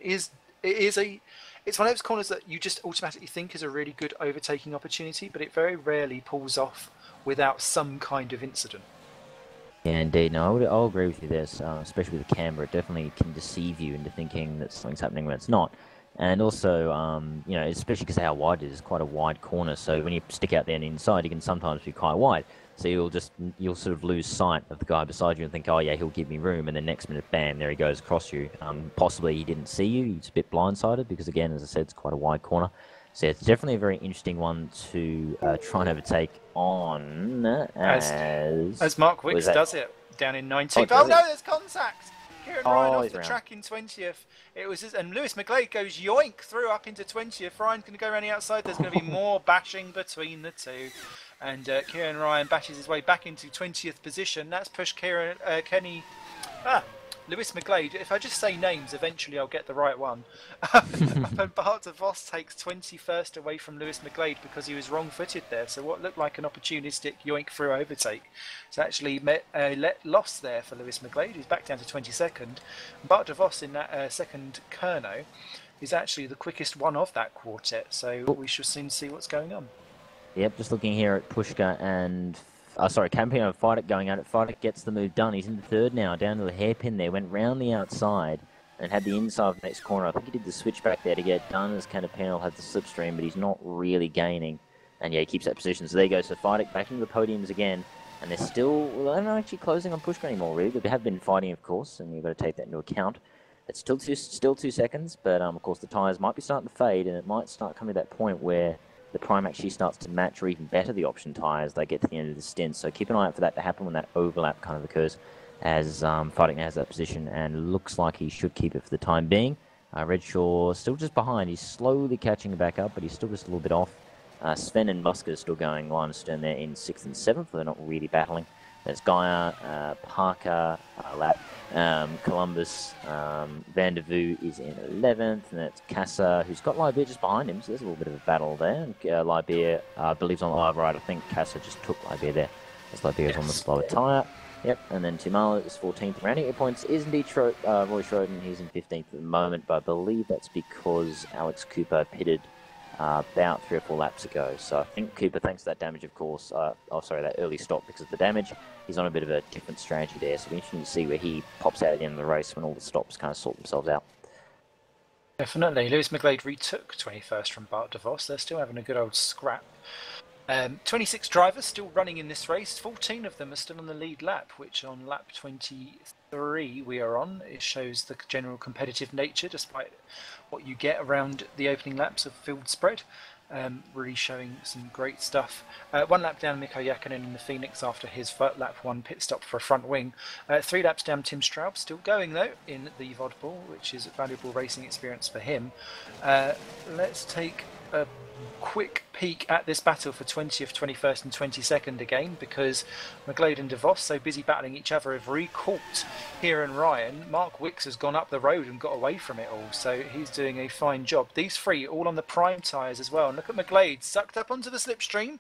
A: it's one of those corners that you just automatically think is a really good overtaking opportunity, but it very rarely pulls off without some kind of incident.
B: Yeah, indeed. No, I'll agree with you there, especially with the camber. It definitely can deceive you into thinking that something's happening when it's not. And also, especially because how wide it is, quite a wide corner, so when you stick out there on the inside, you can sometimes be quite wide. So you'll sort of lose sight of the guy beside you and think, oh yeah, he'll give me room, and then next minute, bam, there he goes across you. Possibly he didn't see you, he's a bit blindsided because, again, as I said, it's quite a wide corner. So it's definitely a very interesting one to try and overtake on
A: as Mark Wicks does it down in 19th. Oh no, there's contact. Kieran Ryan off the track in 20th. And Lewis McGlade goes yoink through up into 20th. Ryan's going to go around the outside. There's going to be more bashing between the two. And Kieran Ryan bashes his way back into 20th position. That's pushed Lewis McGlade. If I just say names, eventually I'll get the right one. And Bart de Vos takes 21st away from Lewis McGlade because he was wrong-footed there. So what looked like an opportunistic yoink through overtake, it's actually loss there for Lewis McGlade. He's back down to 22nd. Bart de Vos in that second Kerno is actually the quickest one of that quartet. So we shall soon see what's going on.
B: Yep, just looking here at Pushka and Campino and Fidek going at it. Fidek gets the move done. He's in the third now, down to the hairpin there. Went round the outside and had the inside of the next corner. I think he did the switch back there to get done as Campino had the slipstream, but he's not really gaining. And yeah, he keeps that position. So there you go. So Fidek back into the podiums again. And they're still, they're not actually closing on Pushka anymore, really. But they have been fighting, of course, and you've got to take that into account. It's still 2 seconds, but of course the tyres might be starting to fade, and it might start coming to that point where the prime actually starts to match or even better the option tyres. They get to the end of the stint, so keep an eye out for that to happen when that overlap kind of occurs, as Fidek now has that position and looks like he should keep it for the time being. Redshaw still just behind. He's slowly catching back up, but he's still just a little bit off. Sven and Musker are still going line and stern there in 6th and 7th, they're not really battling. There's Gaia, Parker, lap. Columbus, Van der Vue is in 11th, and that's Casa, who's got Libeer just behind him, so there's a little bit of a battle there. And Libeer, I believe, on the live right. I think Casa just took Libeer there, as Libeer is on the slower tyre. Yep, and then Timala is 14th. Rounding 8 points is indeed Roy Schroden. He's in 15th at the moment, but I believe that's because Alex Cooper pitted about 3 or 4 laps ago. So I think Cooper, thanks to that damage, of course, that early stop because of the damage, he's on a bit of a different strategy there. So it'll be interesting to see where he pops out at the end of the race when all the stops kind of sort themselves out.
A: Definitely. Lewis McGlade retook 21st from Bart de Vos. They're still having a good old scrap. 26 drivers still running in this race. 14 of them are still on the lead lap, which on lap 23 we are on. It shows the general competitive nature despite what you get around the opening laps of field spread. really showing some great stuff. 1 lap down Mikko Räikkönen in the Phoenix after his lap 1 pit stop for a front wing. 3 laps down Tim Straub, still going though in the Vodball, which is a valuable racing experience for him. Let's take a quick peek at this battle for 20th, 21st and 22nd again, because McGlade and DeVos, so busy battling each other, have recaught Kieran Ryan. Mark Wicks has gone up the road and got away from it all, so he's doing a fine job. These three all on the prime tyres as well, and look at McGlade sucked up onto the slipstream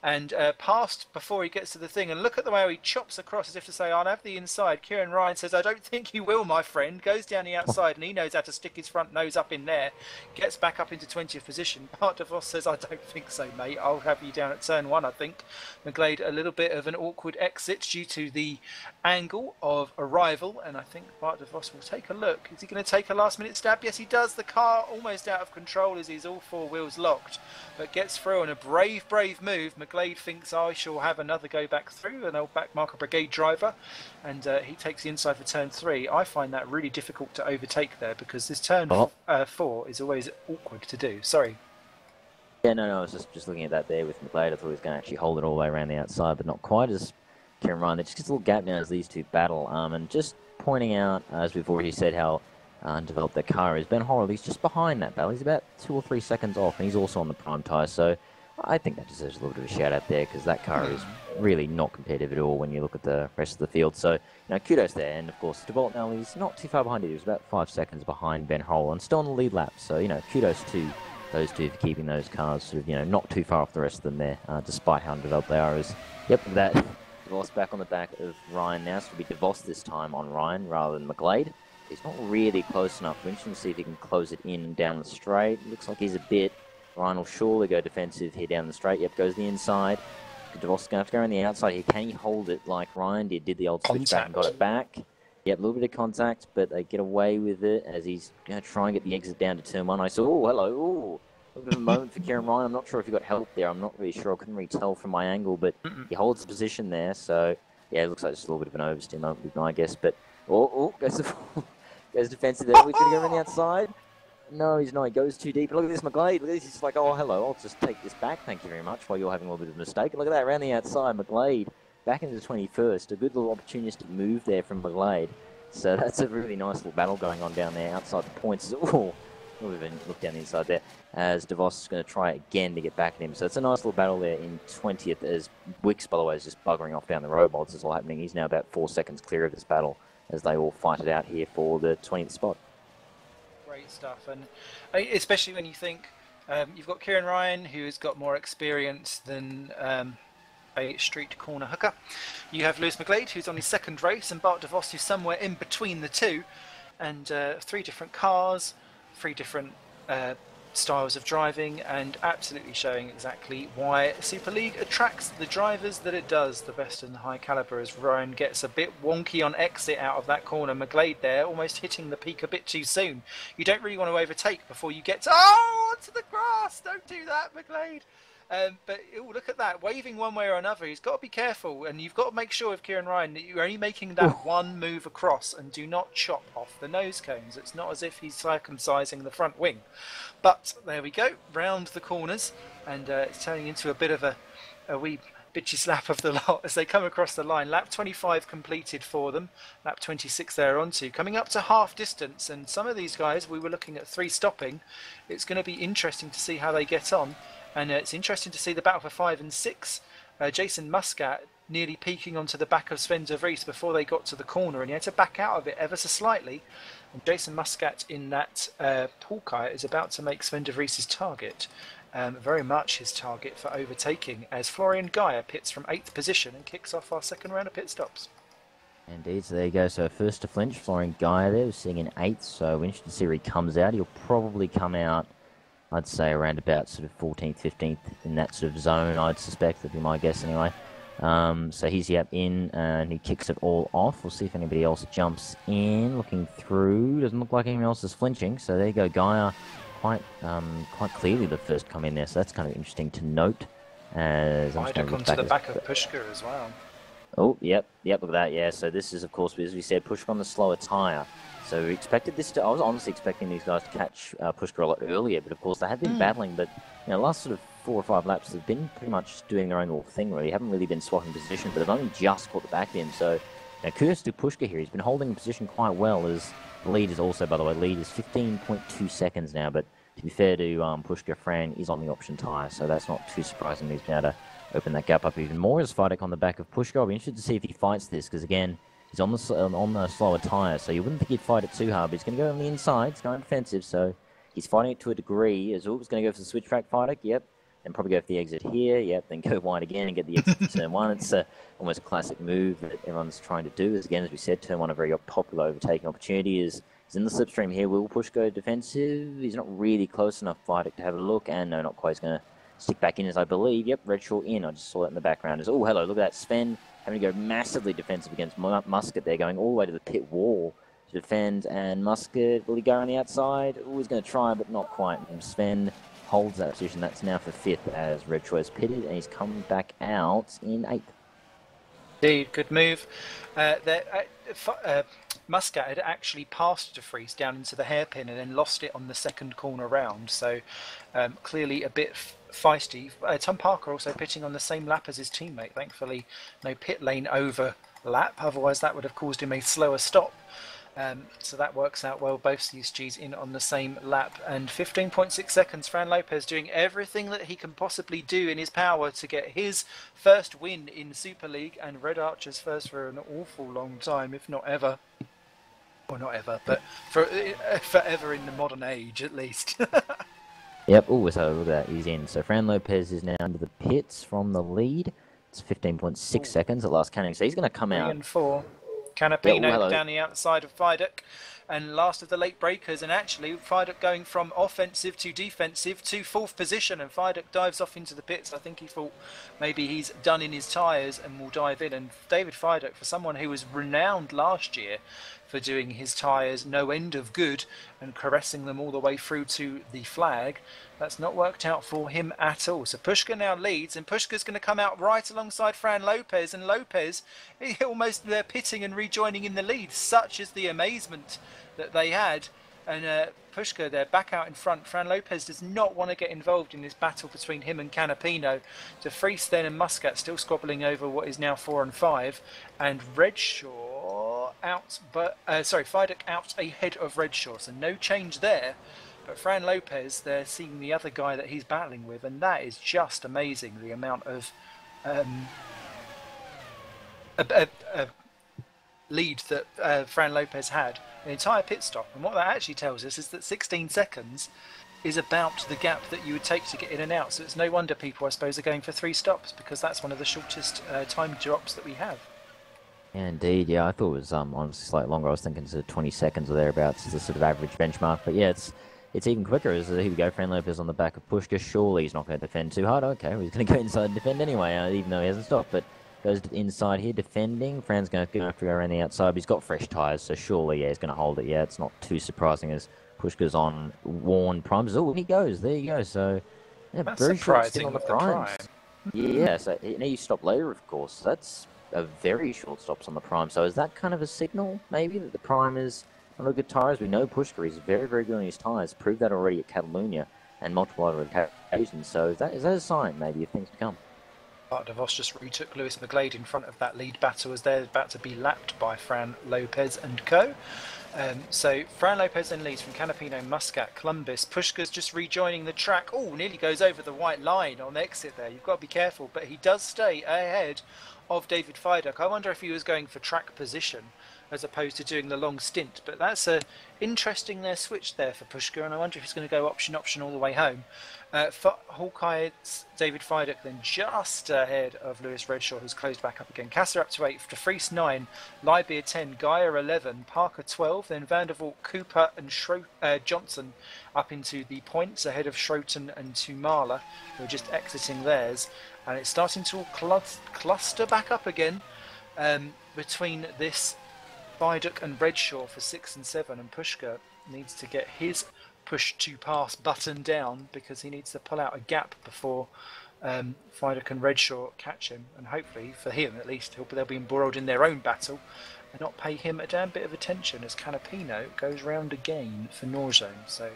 A: and passed before he gets to the thing, and look at the way he chops across as if to say, I'll have the inside. Kieran Ryan says, I don't think you will, my friend. Goes down the outside and he knows how to stick his front nose up in there, gets back up into 20th position. Bart DeVos says, I don't think so, mate. I'll have you down at turn 1, I think. McGlade a little bit of an awkward exit due to the angle of arrival, and I think Bart DeVos will take a look. Is he going to take a last minute stab? Yes, he does. The car almost out of control as he's all 4 wheels locked, but gets through on a brave move. McGlade thinks I shall have another go back through, an old back marker brigade driver, and he takes the inside for turn 3. I find that really difficult to overtake there, because this turn 4 is always awkward to do. Sorry.
B: Yeah, no, I was just looking at that there with McGlade. I thought he was going to actually hold it all the way around the outside, but not quite as Kieran Ryan. There just gets a little gap now as these two battle. And just pointing out, as we've already said, how undeveloped their car is. Ben Horrell, he's just behind that battle. He's about 2 or 3 seconds off, and he's also on the prime tyre. So I think that deserves a little bit of a shout out there, because that car is really not competitive at all when you look at the rest of the field. So, kudos there. And of course, DeVault now, he's not too far behind it. He was about 5 seconds behind Ben Horrell and still on the lead lap. So, kudos to those two for keeping those cars sort of, not too far off the rest of them there, despite how undeveloped they are. Yep, that DeVos back on the back of Ryan now, so it'll be DeVos this time on Ryan rather than McGlade. He's not really close enough. We're interested to see if he can close it in down the straight. Looks like he's a bit. Ryan will surely go defensive here down the straight. Yep, goes the inside. DeVos is going to have to go around the outside here. Can he hold it like Ryan did the old switch back and got it back? Yep, a little bit of contact, but they get away with it as he's going to try and get the exit down to turn 1. I saw, oh, hello, oh. A little bit of a moment for Kieran Ryan. I'm not sure if he got help there. I'm not really sure. I couldn't really tell from my angle, but he holds the position there. So, yeah, it looks like just a little bit of an oversteer moment, I guess. But, goes defensive there. We're going to go around the outside. No, he's not. He goes too deep. Look at this, McGlade. Look at this. He's like, oh, hello. I'll just take this back. Thank you very much, while you're having a little bit of a mistake. Look at that. Around the outside, McGlade back into the 21st. A good little opportunistic move there from McGlade. So that's a really nice little battle going on down there outside the points. Oh, we'll even look down the inside there as DeVos is going to try again to get back at him. So it's a nice little battle there in 20th as Wicks, by the way, is just buggering off down the road while this is all happening. He's now about 4 seconds clear of this battle as they all fight it out here for the 20th spot.
A: Great stuff, and especially when you think you've got Kieran Ryan, who has got more experience than a street corner hooker. You have Lewis McGlade, who's on his 2nd race, and Bart DeVos, who's somewhere in between the two, and 3 different cars, 3 different styles of driving, and absolutely showing exactly why Super League attracts the drivers that it does, the best and the high caliber, as Ryan gets a bit wonky on exit out of that corner. McGlade there, almost hitting the peak a bit too soon. You don't really want to overtake before you get to, onto the grass. Don't do that, McGlade. But look at that, waving one way or another. He's got to be careful, and you've got to make sure with Kieran Ryan that you're only making that one move across and do not chop off the nose cones. It's not as if he's circumcising the front wing. But there we go, round the corners, and it's turning into a bit of a wee bitchy slap of the lot as they come across the line. Lap 25 completed for them, lap 26 they're onto, coming up to half distance, and some of these guys, we were looking at 3 stopping. It's going to be interesting to see how they get on. And it's interesting to see the battle for 5 and 6. Jason Muscat nearly peeking onto the back of Sven de Vries before they got to the corner, and he had to back out of it ever so slightly. And Jason Muscat in that Hawkeye is about to make Sven de Vries' target. Very much his target for overtaking, as Florian Geyer pits from 8th position and kicks off our 2nd round of pit stops.
B: Indeed, so there you go. So first to flinch, Florian Geyer there, sitting in 8th. So we're interested to see where he comes out. He'll probably come out, I'd say, around about sort of 14th, 15th, in that sort of zone, I'd suspect. That'd be my guess anyway. So he's in, and he kicks it all off. We'll see if anybody else jumps in. Looking through, doesn't look like anyone else is flinching. So there you go, Geyer, quite clearly the first come in there. So that's kind of interesting to note. As
A: I'd have come to the back of Pushka as well.
B: Oh, yep, look at that, yeah. So this is, of course, as we said, Pushka on the slower tyre. So we expected this to, I was honestly expecting these guys to catch Pushka a lot earlier, but of course they have been battling, but, you know, last sort of 4 or 5 laps have been pretty much doing their own little thing, really. Haven't really been swapping position, but they've only just caught the back of him. So, now, kudos to Pushka here. He's been holding position quite well, as the lead is also, by the way, lead is 15.2 seconds now, but to be fair to Pushka, Fran is on the option tyre, so that's not too surprising. He's been able to open that gap up even more as Fidek on the back of Pushka. I'll be interested to see if he fights this, because again, he's on the slower tyre, so you wouldn't think he'd fight it too hard, but he's going to go on the inside. He's going defensive, so he's fighting it to a degree. As he's going to go for the switch track Fidek, yep. Then probably go for the exit here, yep. Then go wide again and get the exit to turn 1. It's almost a classic move that everyone's trying to do. As again, as we said, turn 1 a very popular overtaking opportunity. He's in the slipstream here. Will Push go defensive? He's not really close enough, Fidek, to have a look, and no, not quite. He's going to stick back in, as I believe. Yep, Redshaw in. I just saw that in the background. Oh, hello, look at that. Sven having to go massively defensive against Musket there, going all the way to the pit wall to defend. And Musket, will he go on the outside? Oh, he's going to try, but not quite. And Sven holds that position. That's now for 5th as Redshaw is pitted, and he's come back out in 8th.
A: Indeed, good move. Muscat had actually passed De Vries down into the hairpin and then lost it on the second corner round, so clearly a bit feisty. Tom Parker also pitting on the same lap as his teammate. Thankfully, no pit lane overlap, otherwise that would have caused him a slower stop. So that works out well. Both CSGs in on the same lap, and 15.6 seconds. Fran Lopez doing everything that he can possibly do in his power to get his first win in Super League, and Red Archer's first for an awful long time, if not ever. Or not ever, but forever in the modern age, at least.
B: Yep, oh, so look at that, he's in. So Fran Lopez is now under the pits from the lead. It's 15.6 seconds at last counting, so he's going to come
A: 3
B: out.
A: and 4. Canapino
B: Yeah,
A: down the outside of Fidek, and last of the late breakers, and actually Fidek going from offensive to defensive to 4th position, and Fidek dives off into the pits. I think he thought maybe he's done in his tyres and will dive in, and David Fidek, for someone who was renowned last year for doing his tyres no end of good and caressing them all the way through to the flag, that's not worked out for him at all. So Pushka now leads, and Pushka's going to come out right alongside Fran Lopez, and Lopez almost they're pitting and rejoining in the lead. Such is the amazement that they had. And Pushka there back out in front. Fran Lopez does not want to get involved in this battle between him and Canapino. De Vries then and Muscat still squabbling over what is now 4 and 5, and Redshaw out, but Fidek out ahead of Redshaw, so no change there. But Fran Lopez, they're seeing the other guy that he's battling with, and that is just amazing, the amount of lead that Fran Lopez had, an entire pit stop. And what that actually tells us is that 16 seconds is about the gap that you would take to get in and out. So it's no wonder people, I suppose, are going for 3 stops, because that's one of the shortest time drops that we have.
B: Yeah, indeed, yeah, I thought it was honestly slightly longer. I was thinking sort of 20 seconds or thereabouts is the sort of average benchmark, but yeah, it's even quicker. As here we go, Fran Lopez on the back of Pushka. Surely he's not going to defend too hard. Okay, well, he's going to go inside and defend anyway, even though he hasn't stopped. But goes inside here defending. Fran's going to have to go around the outside, but he's got fresh tyres, so surely, yeah, he's going to hold it. Yeah, it's not too surprising as Pushka's on worn primes. Oh, he goes. There you go. So, yeah,
A: that's
B: very short stint
A: surprising
B: on the primes. Yeah, so you stop later, of course. That's a very short stops on the prime. So is that kind of a signal, maybe, that the prime is on a good tyres? We know Pushka is very, very good on his tyres. Proved that already at Catalunya and multiple other occasions. So is that a sign, maybe, of things to come?
A: Bart de Vos just retook Lewis McGlade in front of that lead battle as they're about to be lapped by Fran Lopez and co. So Fran Lopez then leads from Canapino, Muscat, Columbus. Pushka's just rejoining the track. Oh, nearly goes over the white line on exit there. You've got to be careful, but he does stay ahead of David Fidek. I wonder if he was going for track position as opposed to doing the long stint, but that's a interesting switch there for Pushka, and I wonder if he's going to go option all the way home. For Hawkeye's David Fidek then just ahead of Lewis Redshaw, who's closed back up again. Kasser up to 8, De Vries 9, Liebia 10, Geyer 11, Parker 12, then Vandervoort, Cooper and Johnson up into the points ahead of Schroten and Tumala, who are just exiting theirs. And it's starting to all cluster back up again between this Fidek and Redshaw for 6 and 7, and Pushka needs to get his push to pass button down because he needs to pull out a gap before Fidek and Redshaw catch him, and hopefully, for him at least, they'll be embroiled in their own battle and not pay him a damn bit of attention as Canapino goes round again for Norzone. So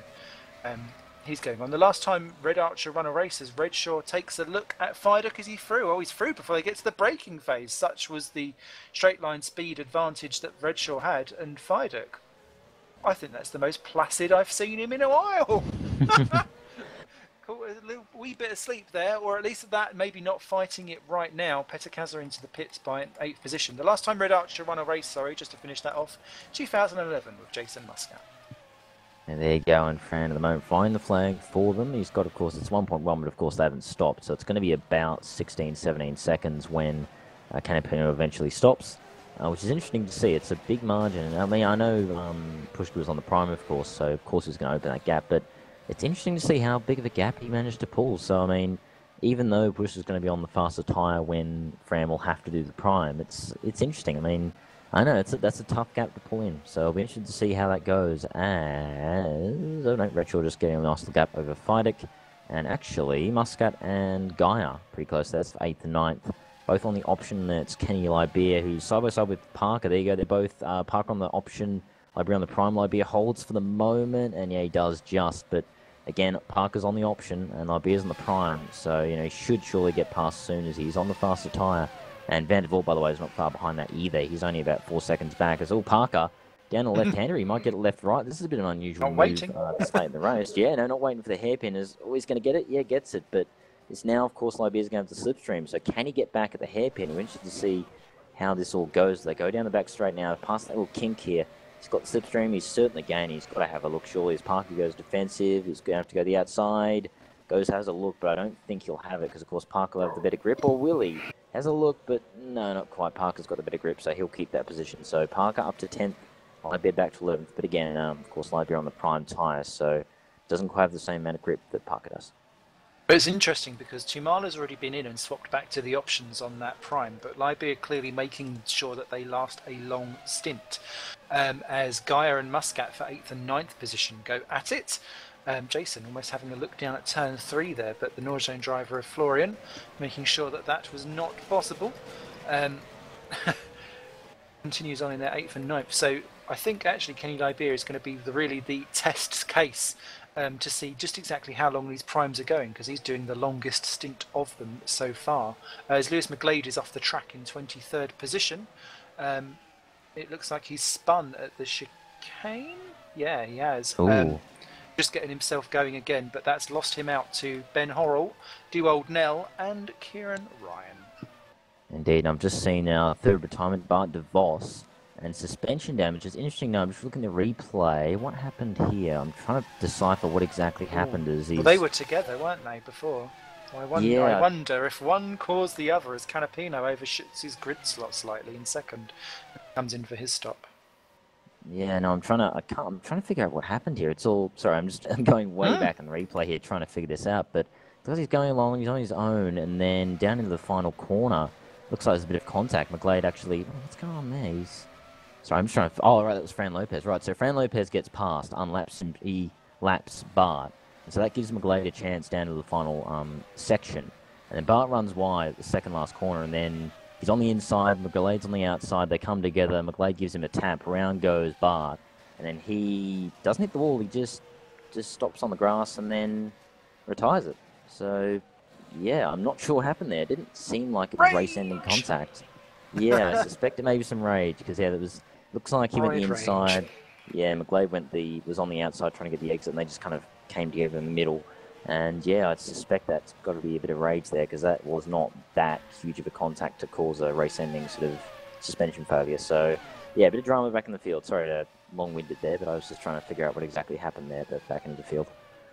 A: he's going on. The last time Red Archer run a race, as Redshaw takes a look at Fidek as he through. Oh, he's through before they get to the braking phase. Such was the straight line speed advantage that Redshaw had, and Fidek, I think that's the most placid I've seen him in a while. A little wee bit of sleep there, or at least that, maybe not fighting it right now. Petakaza into the pits by 8th position. The last time Red Archer won a race, just to finish that off, 2011 with Jason Muscat.
B: And there you go, and Fran at the moment flying the flag for them. He's got, of course, it's 1.1, but of course they haven't stopped. So it's going to be about 16, 17 seconds when Canapino eventually stops, which is interesting to see. It's a big margin. I mean, I know Pushka was on the prime, of course, so of course he's going to open that gap, but it's interesting to see how big of a gap he managed to pull. So, I mean, even though Push is going to be on the faster tyre when Fran will have to do the prime, it's interesting. I mean, I know that's a tough gap to pull in. So I'll be interested to see how that goes. As Redshaw just getting a nice little gap over Fidek. And actually, Muscat and Gaia pretty close. That's 8th and 9th. Both on the option. That's Kenny Libia, who's side by side with Parker. There you go. They're both Parker on the option, Libia on the prime. Libia holds for the moment, and yeah, he does just, but again, Parker's on the option and Libia's on the prime, so he should surely get past soon as he's on the faster tyre. And Van der Voort, by the way, is not far behind that either. He's only about 4 seconds back. As Parker down the left-hander, he might get it left-right. This is a bit of an unusual move to stay in the race. Yeah, no, not waiting for the hairpin. Is always going to get it. Yeah, gets it, but it's now, of course, Libia's going to have the slipstream. So can he get back at the hairpin? We're interested to see how this all goes. They go down the back straight now, past that little kink here. He's got the slipstream. He's certainly gaining. He's got to have a look, surely. As Parker goes defensive, he's going to have to go the outside. Has a look, but I don't think he'll have it because, of course, Parker will have the better grip. Or will he? Has a look, but no, not quite. Parker's got the better grip, so he'll keep that position. So Parker up to 10th. Libia back to 11th. But again, of course, Libia on the prime tyre, so doesn't quite have the same amount of grip that Parker does.
A: But it's interesting because Tumala's already been in and swapped back to the options on that prime, but Libia clearly making sure that they last a long stint. As Gaia and Muscat for 8th and 9th position go at it. Jason almost having a look down at turn 3 there, but the Norzone driver of Florian making sure that that was not possible. Continues on in their 8th and 9th. So I think actually Kenny Libia is going to be really the test case to see just exactly how long these primes are going, because he's doing the longest stint of them so far. As Lewis McGlade is off the track in 23rd position. It looks like he's spun at the chicane. Yeah, he has. Just getting himself going again, but that's lost him out to Ben Horrell, Duold Nell, and Kieran Ryan.
B: Indeed, I've just seen our third retirement, Bart DeVos, and suspension damage. It's interesting now, I'm just looking at the replay. What happened here? I'm trying to decipher what exactly happened. Well,
A: they were together, weren't they, before? I wonder if one caused the other as Canapino overshoots his grid slot slightly in second. Comes in for his stop.
B: Yeah, no, I'm trying to figure out what happened here. It's all, sorry, I'm going way back in the replay here trying to figure this out, but because he's going along, he's on his own, and then down into the final corner, looks like there's a bit of contact. McGlade actually, what's going on there? Sorry, I'm just trying to, right, that was Fran Lopez, right, so Fran Lopez gets past, unlaps, and he laps Bart, and so that gives McGlade a chance down to the final section, and then Bart runs wide at the second last corner, and then he's on the inside, McGlade's on the outside, they come together, McGlade gives him a tap, round goes Bart, and then he doesn't hit the wall, he just stops on the grass and then retires it. So, yeah, I'm not sure what happened there. It didn't seem like it was race-ending contact. Yeah, I suspect it may be some rage, because, yeah, looks like he went the inside. Yeah, McGlade was on the outside trying to get the exit, and they just kind of came together in the middle. And yeah, I suspect that's got to be a bit of rage there, because that was not that huge of a contact to cause a race-ending sort of suspension failure. So yeah, a bit of drama back in the field. Sorry to long-winded there, but I was just trying to figure out what exactly happened there, but back into the field.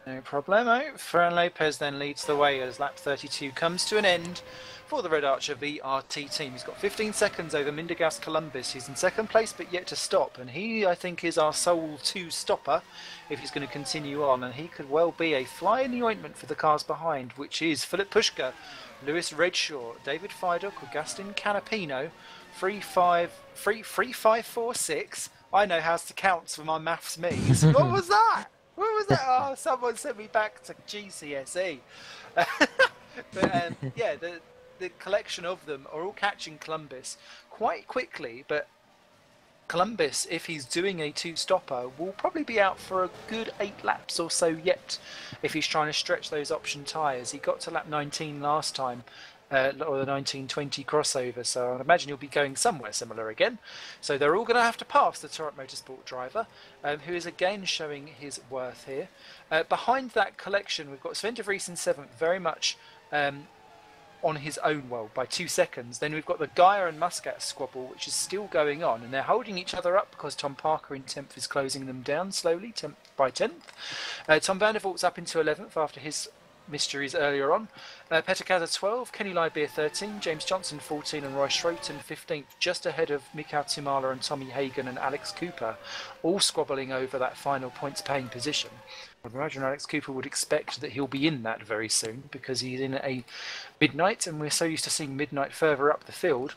A: No problemo. Fran Lopez then leads the way as lap 32 comes to an end for the Red Archer VRT team. He's got 15 seconds over Mindegas Columbus. He's in second place but yet to stop, and he, I think, is our sole two-stopper if he's going to continue on, and he could well be a fly in the ointment for the cars behind, which is Philip Pushka, Lewis Redshaw, David Fidek, Augustin Canapino, 3-5-4-6. I know how to count for my maths me's. What was that? What was that? Oh, someone sent me back to GCSE. But yeah, the collection of them are all catching Columbus quite quickly. But Columbus, if he's doing a two-stopper, will probably be out for a good 8 laps or so yet. If he's trying to stretch those option tyres, he got to lap 19 last time. Or the 1920 crossover, so I'd imagine he'll be going somewhere similar again. So they're all going to have to pass the Torrent Motorsport driver, who is again showing his worth here. Behind that collection, we've got Sven de Vries in 7th, very much on his own world by 2 seconds. Then we've got the Gaia and Muscat squabble, which is still going on, and they're holding each other up because Tom Parker in 10th is closing them down slowly, 10th by 10th. Tom Vandervalt's up into 11th after his mysteries earlier on. Peter Kaza 12, Kenny Liebeer 13, James Johnson 14 and Roy Schroten 15th, just ahead of Mikhail Timala and Tommy Hagen and Alex Cooper, all squabbling over that final points paying position. I imagine Alex Cooper would expect that he'll be in that very soon because he's in a midnight, and we're so used to seeing midnight further up the field.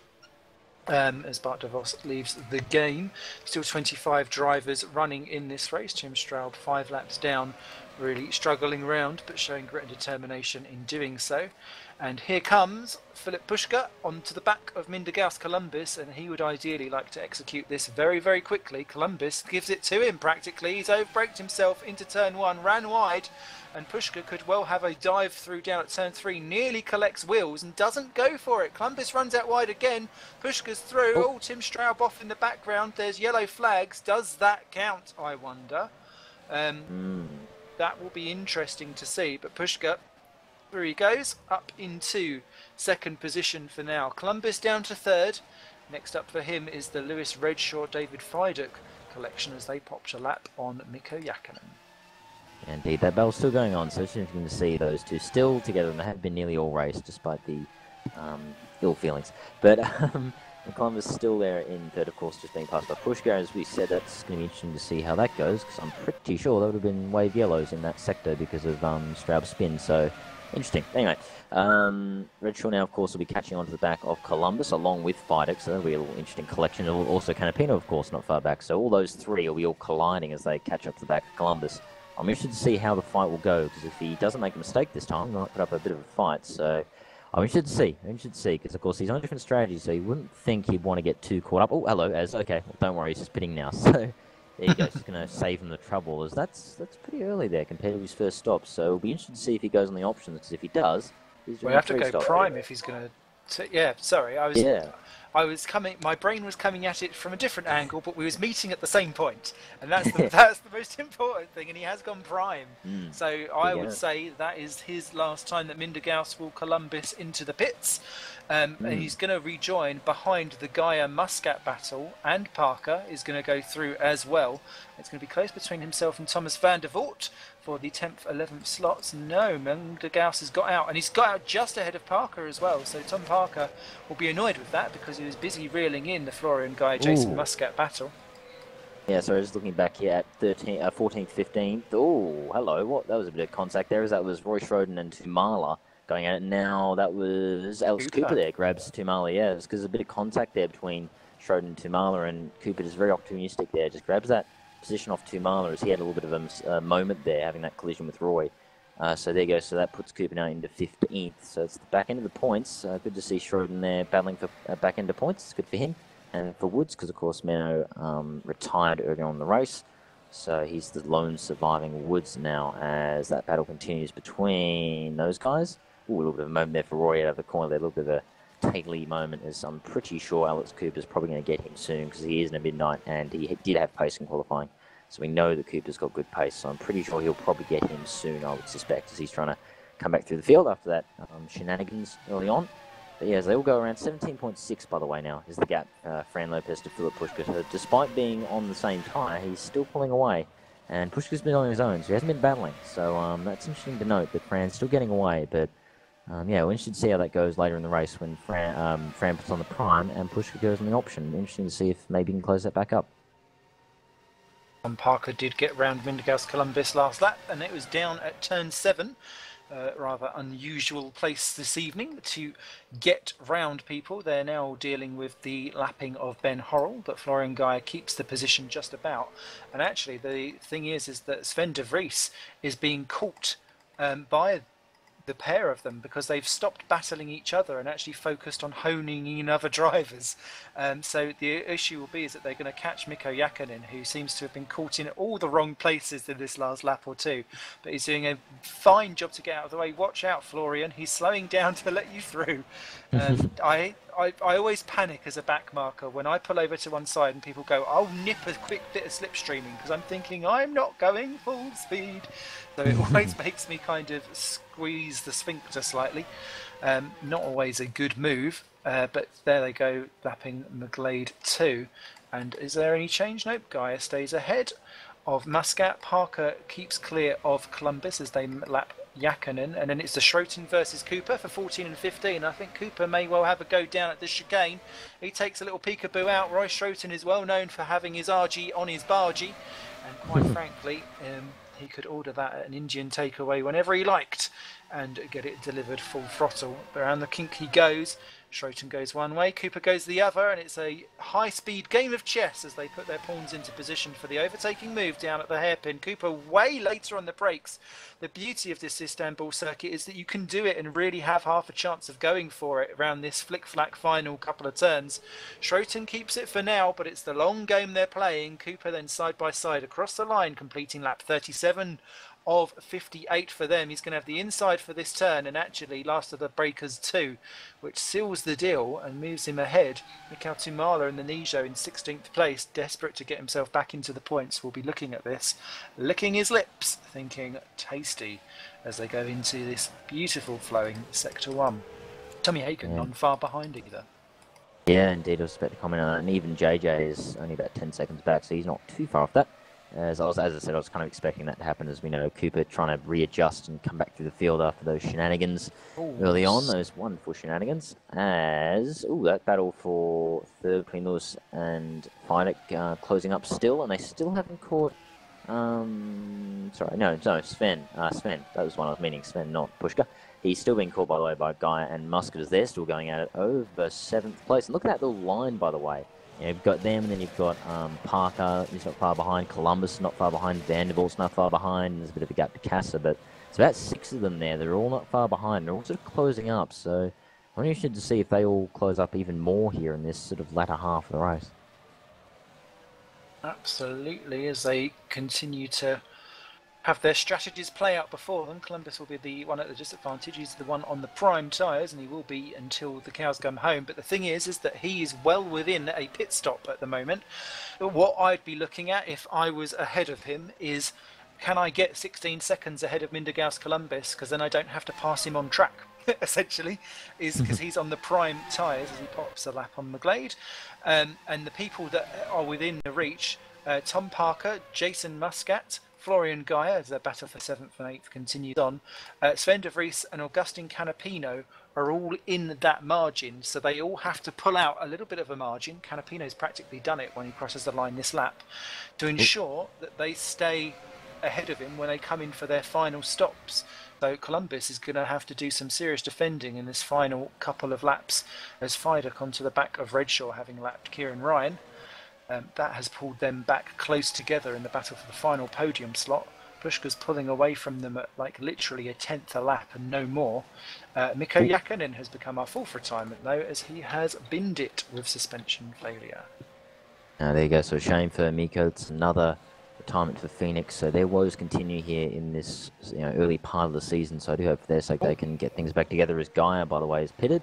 A: As Bart DeVos leaves the game. Still 25 drivers running in this race. Jim Straub 5 laps down, really struggling around, but showing grit and determination in doing so. And here comes Philip Pushka onto the back of Mindergaus Columbus, and he would ideally like to execute this very, very quickly. Columbus gives it to him practically. He's overbraked himself into turn 1, ran wide, and Pushka could well have a dive through down at turn 3, nearly collects wheels and doesn't go for it. Columbus runs out wide again. Pushka's through. Oh, Tim Straub off in the background. There's yellow flags. Does that count, I wonder? That will be interesting to see. But Pushka, there he goes, up into 2nd position for now. Columbus down to 3rd. Next up for him is the Lewis Redshaw David Fiduk collection as they popped a lap on Mikko Räikkönen.
B: Indeed, that battle's still going on, so it's interesting to see those two still together, and they have been nearly all race despite the ill feelings. But Columbus still there in 3rd, of course, just being passed by Pushka. As we said, that's going to be interesting to see how that goes, because I'm pretty sure there would have been wave yellows in that sector because of Straub's spin, so interesting. Anyway, Redshaw now, of course, will be catching onto the back of Columbus along with Fiduk, so that'll be a little interesting collection. Also Canapino, of course, not far back, so all those three will be all colliding as they catch up to the back of Columbus. I'm interested to see how the fight will go, because if he doesn't make a mistake this time, he might put up a bit of a fight. So I'm interested to see, because of course he's on a different strategy, so you wouldn't think he'd want to get too caught up. Oh, hello, Az. Okay, well, don't worry, he's just pitting now. So there you go, he's going to save him the trouble, as that's pretty early there compared to his first stop. So it'll be interesting to see if he goes on the options, because if he does, he's doing
A: we have to go prime if he's going to. Yeah, sorry, I was coming. My brain was coming at it from a different angle, but we was meeting at the same point, and that's the most important thing. And he has gone prime, so I would say that is his last time that Mindergaus will Columbus into the pits, and he's going to rejoin behind the Gaia Muscat battle, and Parker is going to go through as well. It's going to be close between himself and Thomas van der Voort for the 10th, 11th slots. No, Mindergaus has got out, and he's got out just ahead of Parker as well. So Tom Parker will be annoyed with that because he was busy reeling in the Florian Gaia Jason Muscat battle.
B: Yeah, so just looking back here at 14th, 15th. Oh, hello. What? That was a bit of contact there. That was Roy Schroden and Tumala going at it. Now that was Alex Cooper there grabs Tumala. Yeah, it's because there's a bit of contact there between Schroden and Tumala, and Cooper is very opportunistic there. Just grabs that position off Tumala as he had a little bit of a moment there, having that collision with Roy. So there you go. So that puts Cooper now into 15th. So it's the back end of the points. Good to see Schroden there battling for back end of points. It's good for him and for Woods, because of course Menno retired earlier on in the race. So he's the lone surviving Woods now as that battle continues between those guys. Ooh, a little bit of a moment there for Roy out of the corner there. A little bit of a Taylor moment, as I'm pretty sure Alex Cooper's probably going to get him soon, because he is in a midnight and he did have pace in qualifying. So we know that Cooper's got good pace, so I'm pretty sure he'll probably get him soon, I would suspect, as he's trying to come back through the field after that shenanigans early on. But yeah, as they all go around 17.6, by the way, now is the gap, Fran Lopez to Philip Pushka. So despite being on the same tyre, he's still pulling away, and Pushka's been on his own, so he hasn't been battling. So that's interesting to note that Fran's still getting away, but yeah, we're interested to see how that goes later in the race when Fran puts on the prime and Pushka goes on the option. Interesting to see if maybe he can close that back up.
A: Tom Parker did get round Mindergaus Columbus last lap, and it was down at turn 7. Rather unusual place this evening to get round people. They're now dealing with the lapping of Ben Horrell, but Florian Gaia keeps the position just about. And actually, the thing is that Sven de Vries is being caught by the pair of them, because they've stopped battling each other and actually focused on honing in other drivers. So the issue will be is that they're going to catch Mikko Räikkönen, who seems to have been caught in all the wrong places in this last lap or two, but he's doing a fine job to get out of the way. Watch out, Florian, he's slowing down to let you through. I always panic as a back marker when I pull over to one side and people go, I'll nip a quick bit of slipstreaming, because I'm thinking I'm not going full speed. So it always makes me kind of squeeze the sphincter slightly. Not always a good move, but there they go, lapping McGlade 2. And is there any change? Nope, Gaia stays ahead of Muscat. Parker keeps clear of Columbus as they lap Räikkönen, and then it's the Schroten versus Cooper for 14 and 15. I think Cooper may well have a go down at this chicane. He takes a little peekaboo out. Roy Schroten is well known for having his RG on his bargy, and quite frankly, he could order that at an Indian takeaway whenever he liked and get it delivered full throttle. Around the kink he goes. Schroten goes one way, Cooper goes the other, and it's a high-speed game of chess as they put their pawns into position for the overtaking move down at the hairpin. Cooper way later on the brakes. The beauty of this Istanbul circuit is that you can do it and really have half a chance of going for it around this flick-flack final couple of turns. Schroten keeps it for now, but it's the long game they're playing. Cooper then side by side across the line, completing lap 37 of 58 for them. He's going to have the inside for this turn, and actually last of the breakers too, which seals the deal and moves him ahead. Mikhail Tumala in the Nijo in 16th place, desperate to get himself back into the points, will be looking at this, licking his lips, thinking tasty as they go into this beautiful flowing Sector 1. Tommy Hagen not far behind either.
B: Yeah, indeed, I was about to comment on that, and even JJ is only about 10 seconds back, so he's not too far off that. As I said, I was kind of expecting that to happen, as we know Cooper trying to readjust and come back through the field after those shenanigans early on, those wonderful shenanigans. As that battle for third between Lewis and Feidek closing up still, and they still haven't caught. Sven. Sven. That was one I was meaning. Sven, not Pushka. He's still being caught, by the way, by Gaia and Muscat, as they're still going at it over 7th place. And look at that little line, by the way. You've got them, and then you've got Parker, who's not far behind, Columbus not far behind, Vanderbilt's not far behind, and there's a bit of a gap to Casa, but it's about 6 of them there. They're all not far behind. They're all sort of closing up, so I'm interested to see if they all close up even more here in this sort of latter half of the race.
A: Absolutely, as they continue to have their strategies play out before them. Columbus will be the one at the disadvantage. He's the one on the prime tyres, and he will be until the cows come home. But the thing is that he is well within a pit stop at the moment. But what I'd be looking at if I was ahead of him is, can I get 16 seconds ahead of Mindergaus Columbus? Because then I don't have to pass him on track, essentially, is because he's on the prime tyres as he pops a lap on McGlade. And the people that are within the reach, Tom Parker, Jason Muscat, Florian Gaia, as their battle for 7th and 8th continues on. Sven de Vries and Augustin Canapino are all in that margin, so they all have to pull out a little bit of a margin. Canapino's practically done it when he crosses the line this lap, to ensure that they stay ahead of him when they come in for their final stops. So Columbus is going to have to do some serious defending in this final couple of laps, as Feidek onto the back of Redshaw, having lapped Kieran Ryan. That has pulled them back close together in the battle for the final podium slot. Pushka's pulling away from them at like literally a 10th a lap and no more. Mikko Räikkönen has become our 4th retirement though, as he has binned it with suspension failure.
B: There you go. So a shame for Mikko. It's another retirement for Phoenix. So their woes continue here in this early part of the season. So I do hope for their sake they can get things back together, as Gaia, by the way, is pitted.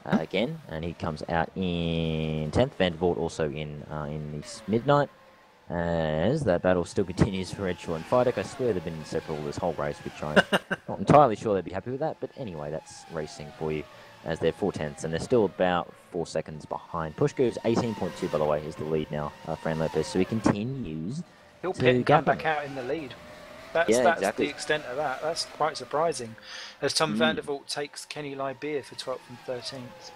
B: Again, and he comes out in 10th. Vanderbilt also in this midnight, as that battle still continues for Redshaw and Feidek. I swear they've been inseparable this whole race, which I'm not entirely sure they'd be happy with that, but anyway, that's racing for you, as they're 4/10ths, and they're still about 4 seconds behind. Pushka's 18.2, by the way, is the lead now, Fran Lopez, so he continues
A: He'll pit and come back out in the lead. That's exactly the extent of that. That's quite surprising. As Tom Vandervoort takes Kenny Lybeer for 12th and 13th.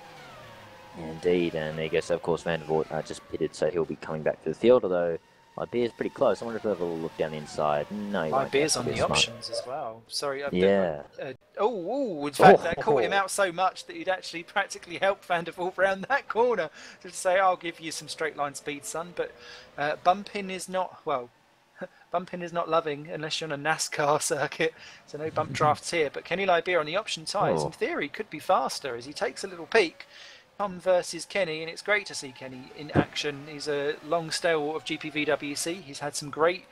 B: Indeed, and there you go. So, of course, Vandervoort just pitted, so he'll be coming back to the field, although Lybeer's pretty close. I wonder if they'll have a look down the inside. No,
A: Lybeer's on the options as well. Sorry. In fact, that caught him out so much that he'd actually practically helped Vandervoort round that corner to say, I'll give you some straight line speed, son. But bumping is not, bumping is not loving unless you're on a NASCAR circuit, so no bump drafts here. But Kenny Libera on the option tyres, in theory, could be faster as he takes a little peek. Tom versus Kenny, and it's great to see Kenny in action. He's a long stale of GPVWC. He's had some great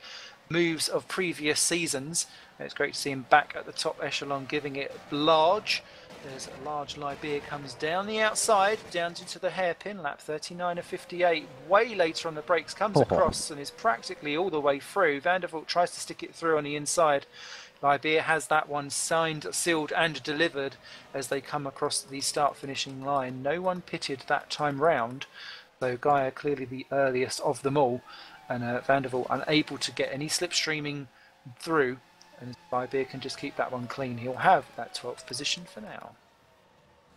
A: moves of previous seasons. And it's great to see him back at the top echelon, giving it large. There's a large Libera comes down the outside, down into the hairpin, lap 39 of 58. Way later on the brakes, comes across and is practically all the way through. Vandervoort tries to stick it through on the inside. Libera has that one signed, sealed and delivered as they come across the start-finishing line. No one pitted that time round, so Gaia clearly the earliest of them all, and Vandervoort unable to get any slipstreaming through, and Libera can just keep that one clean. He'll have that 12th position for now.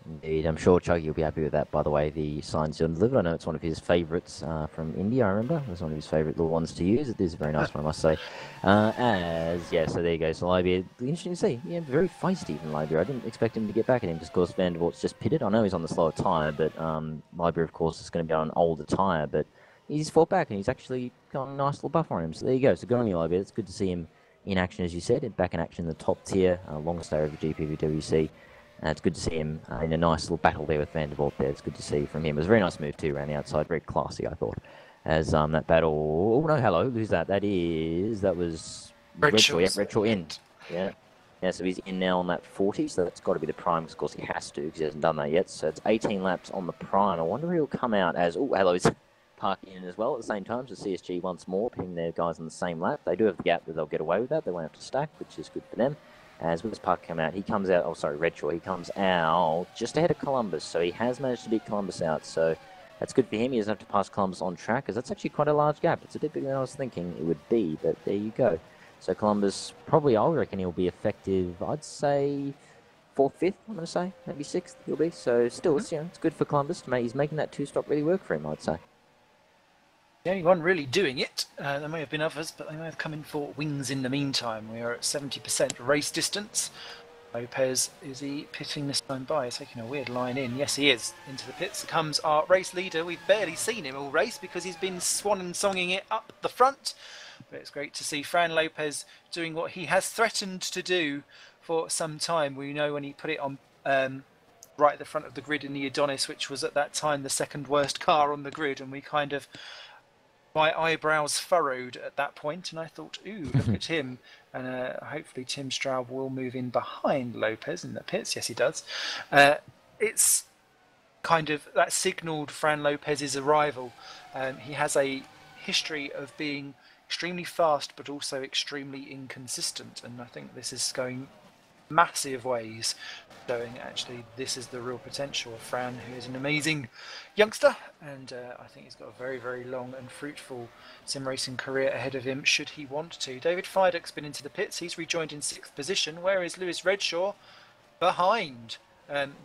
B: Indeed, I'm sure Chuggy will be happy with that, by the way, the signs you'll deliver. I know it's one of his favourites from India, I remember. It was one of his favourite little ones to use. It is a very nice one, I must say. So there you go. So Libera, interesting to see. Yeah, very feisty even Libera. I didn't expect him to get back at him just because Vandervoort's just pitted. I know he's on the slower tyre, but Libera, of course, is going to be on an older tyre, but he's fought back and he's actually got a nice little buffer on him. So there you go. So good on you, Libera. It's good to see him in action, as you said, back in action in the top tier, long stay over GPVWC. It's good to see him in a nice little battle there with Vandervoort there. It's good to see from him. It was a very nice move too around the outside, very classy, I thought. As that battle... Oh, no, hello. Who's that? That was... Redshaw. Yeah, Redshaw in. Yeah. Yeah, so he's in now on that 40, so that's got to be the prime, because of course he has to, because he hasn't done that yet. So it's 18 laps on the prime. I wonder if he'll come out as... Oh, hello, he's parking in as well at the same time. So CSG once more, pitting their guys on the same lap. They do have the gap that they'll get away with that. They won't have to stack, which is good for them. As Willis Park come out, he comes out, Redshaw, he comes out just ahead of Columbus, so he has managed to beat Columbus out, so that's good for him. He doesn't have to pass Columbus on track, because that's actually quite a large gap. It's a bit bigger than I was thinking it would be, but there you go. So Columbus, probably, I reckon he'll be effective, I'd say 4th, 5th, I'm going to say, maybe 6th he'll be, so still, it's, it's good for Columbus. He's making that 2-stop really work for him, I'd say.
A: The only one really doing it, there may have been others, but they may have come in for wings in the meantime. We are at 70% race distance. Lopez, is he pitting this time by? He's taking a weird line in. Yes, he is. Into the pits comes our race leader. We've barely seen him all race because he's been swan and songing it up the front. But it's great to see Fran Lopez doing what he has threatened to do for some time. We know when he put it on right at the front of the grid in the Adonis, which was at that time the second worst car on the grid, and we kind of... My eyebrows furrowed at that point, and I thought, ooh, look at him. And hopefully Tim Straub will move in behind Lopez in the pits. Yes, he does. It's kind of, that signalled Fran Lopez's arrival. He has a history of being extremely fast, but also extremely inconsistent. And I think this is going massive ways, showing actually this is the real potential of Fran, who is an amazing youngster, and I think he's got a very, very long and fruitful sim racing career ahead of him should he want to. David Fidek's been into the pits. He's rejoined in 6th position, where is Lewis Redshaw? Behind.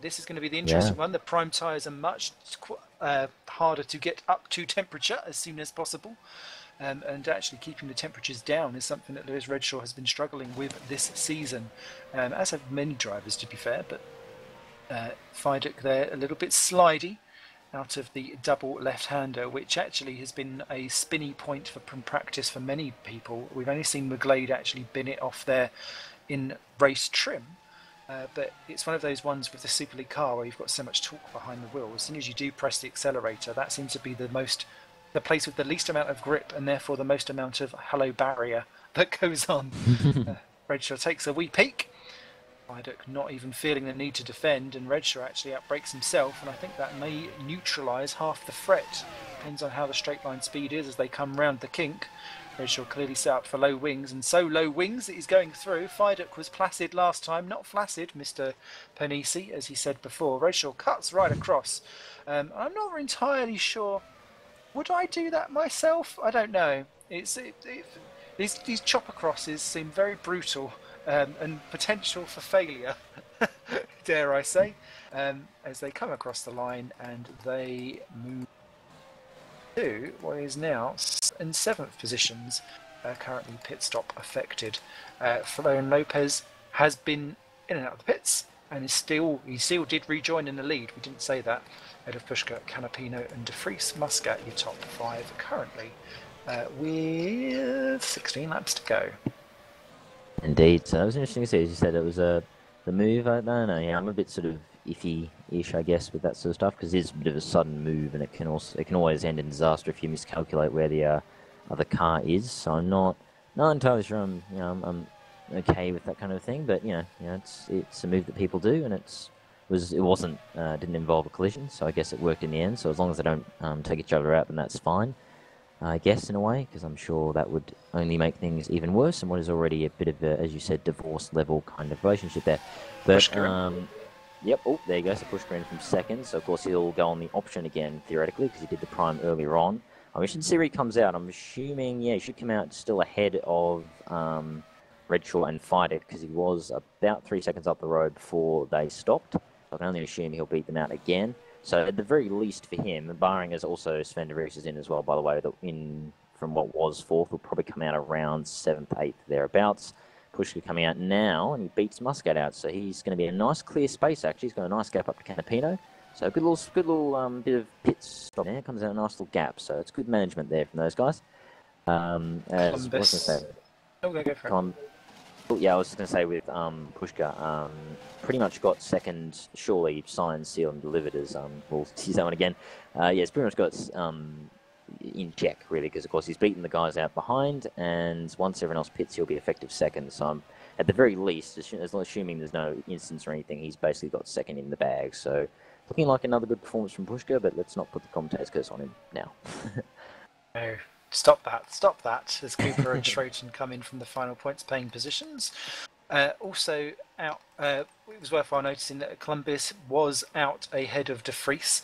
A: This is going to be the interesting one. The prime tyres are much harder to get up to temperature as soon as possible. And actually keeping the temperatures down is something that Lewis Redshaw has been struggling with this season, as have many drivers, to be fair. But Fidek there a little bit slidey out of the double left-hander, which actually has been a spinny point for practice for many people. We've only seen McGlade actually bin it off there in race trim. But it's one of those ones with the Super League car where you've got so much torque behind the wheel. As soon as you do press the accelerator, that seems to be the place with the least amount of grip, and therefore the most amount of hello barrier that goes on. Redshaw takes a wee peek. Fidek not even feeling the need to defend, and Redshaw actually outbrakes himself, and I think that may neutralise half the threat. Depends on how the straight line speed is as they come round the kink. Redshaw clearly set up for low wings, and so low wings that he's going through. Fidek was placid last time, not flaccid, Mr. Panisi, as he said before. Redshaw cuts right across. I'm not entirely sure. Would I do that myself? I don't know. These chopper crosses seem very brutal and potential for failure, dare I say, as they come across the line and they move to what is now in 7th positions, currently pit stop affected. Fran Lopez has been in and out of the pits, and he still did rejoin in the lead. We didn't say that. Ahead of Pushka, Canapino and De Vries. Muscat, your top 5 currently. with 16 laps to go.
B: Indeed. So it was interesting to see, as you said, it was the move. I don't know. Yeah, I'm a bit sort of iffy-ish, I guess, with that sort of stuff because it is a bit of a sudden move, and it can always end in disaster if you miscalculate where the other car is. So I'm not entirely sure. I'm okay with that kind of thing, but it's a move that people do, and it didn't involve a collision, so I guess it worked in the end. So as long as they don't take each other out, then that's fine. I guess, in a way, because I'm sure that would only make things even worse and what is already a bit of a, as you said, divorce-level kind of relationship there. But, yep, oh, there you go, so Pushkarin from second, so of course he'll go on the option again, theoretically, because he did the prime earlier on. We should see where he comes out. I'm assuming, he should come out still ahead of Redshaw and Fidek, because he was about 3 seconds up the road before they stopped. So I can only assume he'll beat them out again. So at the very least for him, barring as also Sven de Vries is in as well, by the way, from what was fourth, will probably come out around 7th, 8th, thereabouts. Pushka coming out now, and he beats Muscat out. So he's going to be a nice clear space, actually. He's got a nice gap up to Canapino. So good little bit of pit stop there. Comes out a nice little gap. So it's good management there from those guys. As what was I say?
A: Oh, go for it.
B: Yeah, I was just going to say with Pushka, pretty much got second, surely signed, sealed, and delivered as, we'll use that one again. It's pretty much got in check, really, because, of course, he's beaten the guys out behind, and once everyone else pits, he'll be effective second. So at the very least, assuming there's no instance or anything, he's basically got second in the bag. So looking like another good performance from Pushka, but let's not put the commentator's curse on him now.
A: No. Stop that, as Cooper and Schroten come in from the final points paying positions. Also out, it was worthwhile noticing that Columbus was out ahead of de Vries,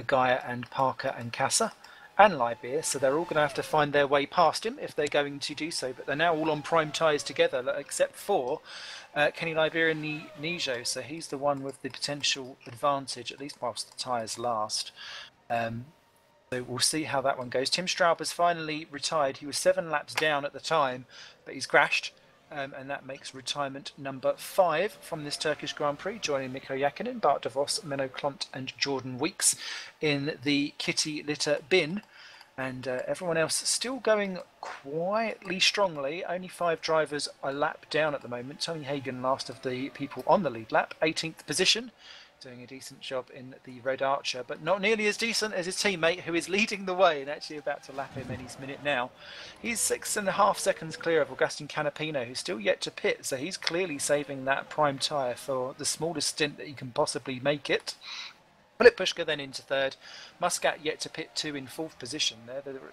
A: Gaia and Parker and Casa and Libeer, so they're all going to have to find their way past him if they're going to do so, but they're now all on prime tyres together, except for Kenny Libeer and Nijo, so he's the one with the potential advantage, at least whilst the tyres last. So we'll see how that one goes. Tim Straub has finally retired. He was 7 laps down at the time, but he's crashed, and that makes retirement number 5 from this Turkish Grand Prix, joining Mikko Häkkinen, Bart de Vos, Menno Klont and Jordan Weeks in the kitty litter bin. And everyone else still going quietly strongly. Only 5 drivers a lap down at the moment. Tony Hagen, last of the people on the lead lap, 18th position. Doing a decent job in the Red Archer, but not nearly as decent as his teammate, who is leading the way and actually about to lap him any minute now. He's 6.5 seconds clear of Augustin Canapino, who's still yet to pit, so he's clearly saving that prime tyre for the smallest stint that he can possibly make it. Philip Pushka then into third. Muscat yet to pit 2 in 4th position.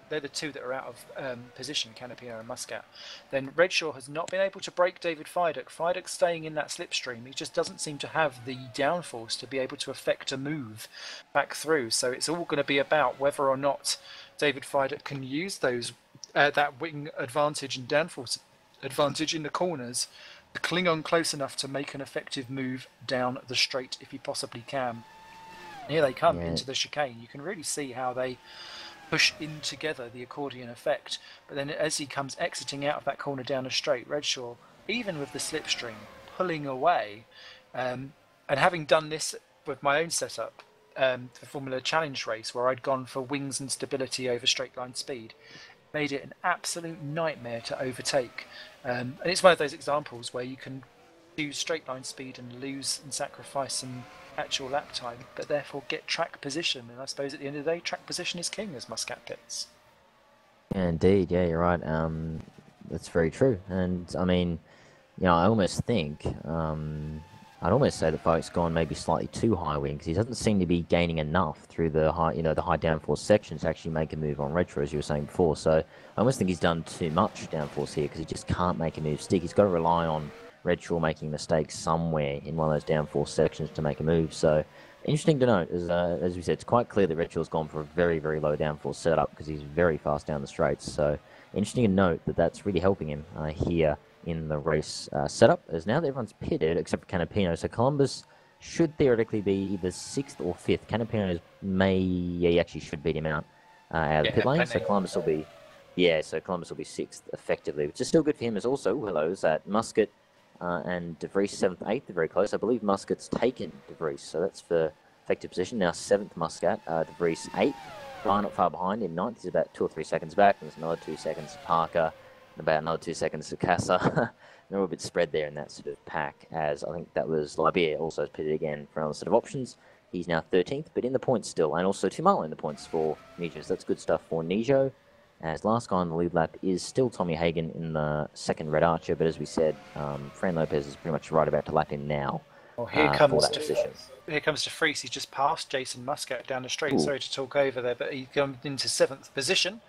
A: They're the 2 that are out of position, Canapino and Muscat. Then Redshaw has not been able to break David Fidek. Fidek's staying in that slipstream. He just doesn't seem to have the downforce to be able to effect a move back through. So it's all going to be about whether or not David Fidek can use those that wing advantage and downforce advantage in the corners to cling on close enough to make an effective move down the straight if he possibly can. Here they come into the chicane. You can really see how they push in together, the accordion effect. But then as he comes exiting out of that corner down a straight, Redshaw, even with the slipstream, pulling away. And having done this with my own setup, the Formula Challenge race, where I'd gone for wings and stability over straight line speed, made it an absolute nightmare to overtake. And it's one of those examples where you can do straight line speed and lose and sacrifice some actual lap time, but therefore get track position. And I suppose at the end of the day, track position is king as Muscat pits.
B: Yeah, indeed. Yeah, you're right. That's very true. And I mean, I almost think I'd almost say that Fidek's gone maybe slightly too high wing because he doesn't seem to be gaining enough through the high, the high downforce sections to actually make a move on retro, as you were saying before. So I almost think he's done too much downforce here because he just can't make a move stick. He's got to rely on Redshaw making mistakes somewhere in one of those downforce sections to make a move. So interesting to note, as we said, it's quite clear that Redshaw's gone for a very, very low downforce setup because he's very fast down the straights. So interesting to note that that's really helping him here in the race setup, as now that everyone's pitted except for Canapino. So Columbus should theoretically be either 6th or 5th. Canapino he actually should beat him out of the pit lane. So Columbus will be, so Columbus will be 6th effectively, which is still good for him as also. Hello, is that Muscat and de Vries 7th, 8th are very close. I believe Muscat's taken de Vries, so that's for effective position. Now 7th Muscat, de Vries 8th. not far behind in ninth. He's about 2 or 3 seconds back. There's another 2 seconds to Parker, and about another 2 seconds to Casa. They're all a bit spread there in that sort of pack, as I think that was Libia also pitted again for another set of options. He's now 13th, but in the points still, and also Tumala in the points for Nijo. So that's good stuff for Nijo. As last guy on the lead lap is still Tommy Hagen in the second Red Archer, but as we said, Fran Lopez is pretty much right about to lap in now.
A: Well, here comes De Vries. He's just passed Jason Muscat down the straight. Ooh. Sorry to talk over there, but he comes into 7th position.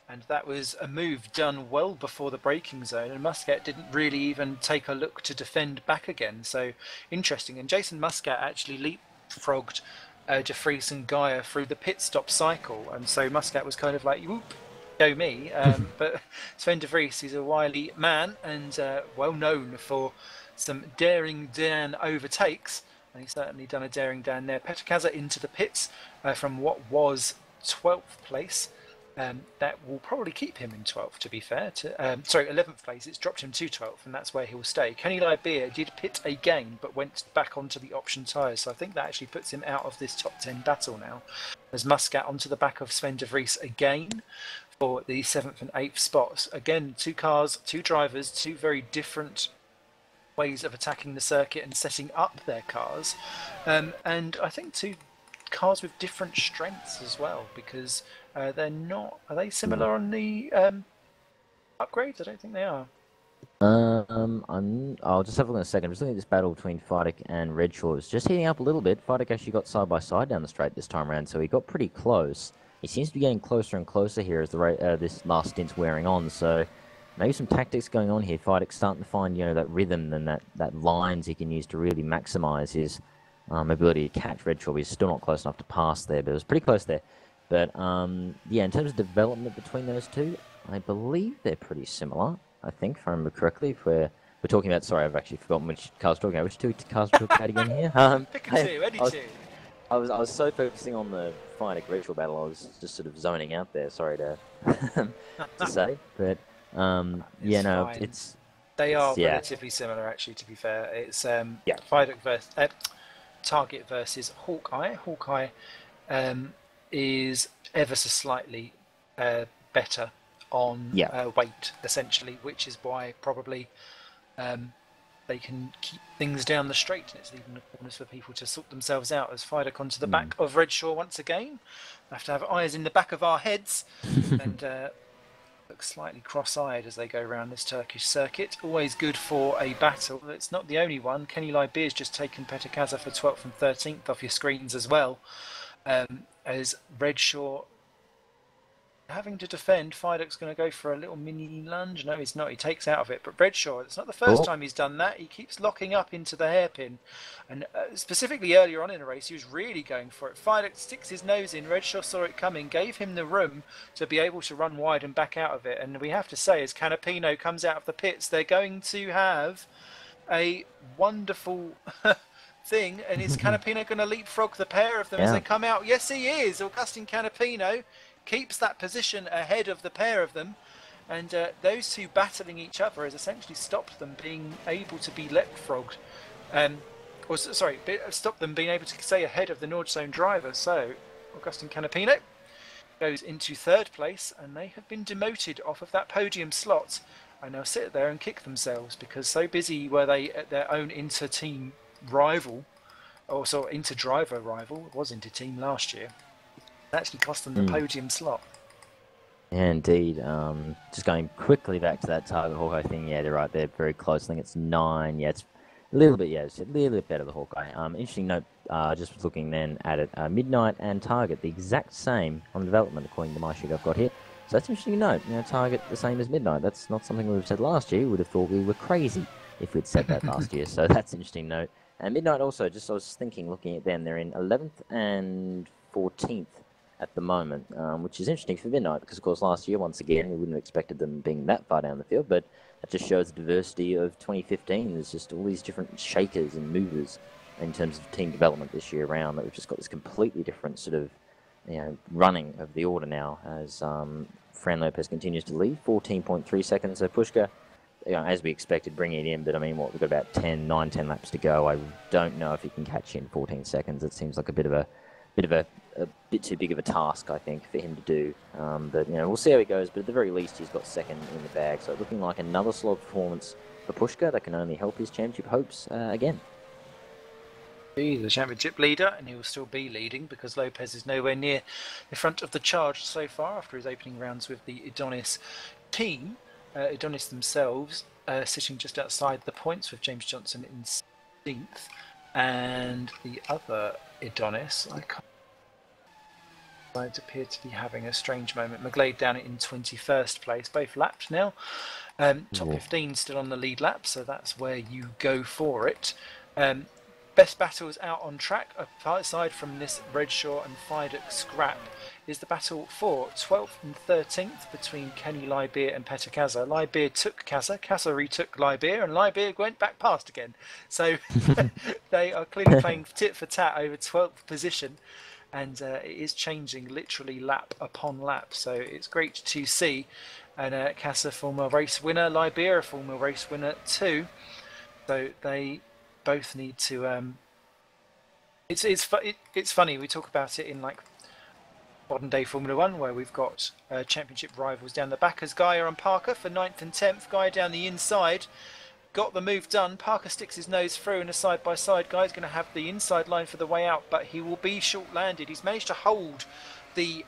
A: And that was a move done well before the braking zone, and Muscat didn't really even take a look to defend back again. So interesting. And Jason Muscat actually leapfrogged De Vries and Gaia through the pit stop cycle, and so Muscat was kind of like, whoop, go me. But Sven De Vries, he's a wily man and well known for some daring Dan overtakes, and he's certainly done a daring Dan there. Petakaza into the pits from what was 12th place. That will probably keep him in 12th, to be fair. 11th place. It's dropped him to 12th, and that's where he'll stay. Kenny Libia did pit again, but went back onto the option tyres, so I think that actually puts him out of this top 10 battle now. As Muscat onto the back of Sven De Vries again for the 7th and 8th spots. Again, 2 cars, 2 drivers, 2 very different ways of attacking the circuit and setting up their cars. And I think 2 cars with different strengths as well, because they're not. Are they similar on the upgrades? I don't think they are.
B: I'll just have a look in a second. I'm just looking at this battle between Fidek and Redshaw. It's just heating up a little bit. Fidek actually got side by side down the straight this time around, so he got pretty close. He seems to be getting closer and closer here as this last stint's wearing on. So maybe some tactics going on here. Fidek's starting to find that rhythm and that lines he can use to really maximise his ability to catch Redshaw. He's still not close enough to pass there, but it was pretty close there. But yeah, in terms of development between those two, I believe they're pretty similar. I think, if I remember correctly, if we're talking about. Sorry, I've actually forgotten which cars we're talking about. Which 2 cars we're talking about again here?
A: Pick a 2, any 2.
B: I was so focusing on the Fidek Redshaw battle, I was just sort of zoning out there. Sorry to to say, but yeah, no,
A: fine.
B: it's
A: they are relatively similar, actually. To be fair, it's Fidek versus Target versus Hawkeye. Hawkeye is ever so slightly better on weight, essentially, which is why probably they can keep things down the straight, and it's leaving the corners for people to sort themselves out. As Fidek onto the back of Redshaw once again. We have to have eyes in the back of our heads and look slightly cross-eyed as they go around this Turkish circuit. Always good for a battle. It's not the only one. Kenny Libier's just taken Petakaza for 12th and 13th off your screens as well. As Redshaw having to defend, Fidek's going to go for a little mini lunge. No, he's not. He takes out of it. But Redshaw, it's not the first time he's done that. He keeps locking up into the hairpin. And specifically earlier on in the race, he was really going for it. Fidek sticks his nose in. Redshaw saw it coming, gave him the room to be able to run wide and back out of it. And we have to say, as Canapino comes out of the pits, they're going to have a wonderful thing. And is Canapino going to leapfrog the pair of them as they come out? Yes, he is. Augustin Canapino keeps that position ahead of the pair of them, and those two battling each other has essentially stopped them being able to be leapfrogged, stopped them being able to stay ahead of the Nordzone driver. So Augustin Canapino goes into 3rd place, and they have been demoted off of that podium slot and now sit there and kick themselves, because so busy were they at their own inter-team rival, also inter-driver rival. It was inter-team last year. Actually cost them the podium slot.
B: Yeah, indeed. Just going quickly back to that Target Hawkeye thing. Yeah, they're right. They're very close. I think it's 9. Yeah, it's a little bit. Yeah, it's a little bit better the Hawkeye. Interesting note. Just looking then at it, Midnight and Target the exact same on development according to my sheet I've got here. So that's an interesting note. Target the same as Midnight. That's not something we would have said last year. We would have thought we were crazy if we'd said that last year. So that's an interesting note. And Midnight also. I was thinking, looking at them, they're in 11th and 14th. At the moment, which is interesting for Midnight, because of course last year, once again, we wouldn't have expected them being that far down the field, but that just shows the diversity of 2015. There's just all these different shakers and movers in terms of team development this year around, that we've just got this completely different sort of running of the order now, as Fran Lopez continues to lead, 14.3 seconds. So Pushka, as we expected, bringing it in, but I mean, we've got about 10 laps to go. I don't know if he can catch in 14 seconds. It seems like a bit of a a bit too big of a task, I think, for him to do. But, you know, we'll see how he goes. But at the very least, he's got second in the bag. So looking like another solid performance for Pushka that can only help his championship hopes again.
A: He's the championship leader, and he will still be leading because Lopez is nowhere near the front of the charge so far after his opening rounds with the Adonis team. Adonis themselves sitting just outside the points with James Johnson in 16th, and the other Adonis, appear to be having a strange moment. McGlade down in 21st place, both lapped now. Top 15 still on the lead lap, so that's where you go for it. Best battles out on track, aside from this Redshaw and Fidek scrap, is the battle for 12th and 13th between Kenny Libeer and Petr Kaza. Libeer took Kaza, Kaza retook Libeer, and Libeer went back past again. So they are clearly playing tit for tat over 12th position, and it is changing literally lap upon lap. So it's great to see. And Kaza, former race winner, Libeer, a former race winner too. So they both need to. It's funny, we talk about it in like modern day Formula 1 where we've got championship rivals down the back as Gaia and Parker for 9th and 10th. Gaia down the inside, got the move done. Parker sticks his nose through in a side by side. Guy's going to have the inside line for the way out, but he will be short landed. He's managed to hold the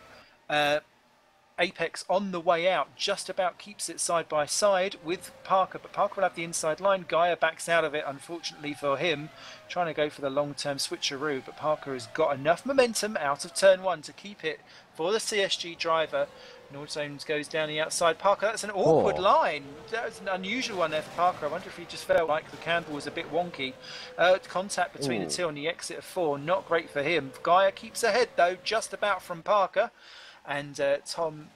A: apex on the way out, just about keeps it side by side with Parker, but Parker will have the inside line. Gaia backs out of it, unfortunately for him, trying to go for the long-term switcheroo, but Parker has got enough momentum out of turn 1 to keep it for the CSG driver. Nordzones goes down the outside. Parker, that's an awkward line. That was an unusual one there for Parker. I wonder if he just felt like the candle was a bit wonky. Contact between the two on the exit of 4, not great for him. Gaia keeps ahead though, just about from Parker. And Tom,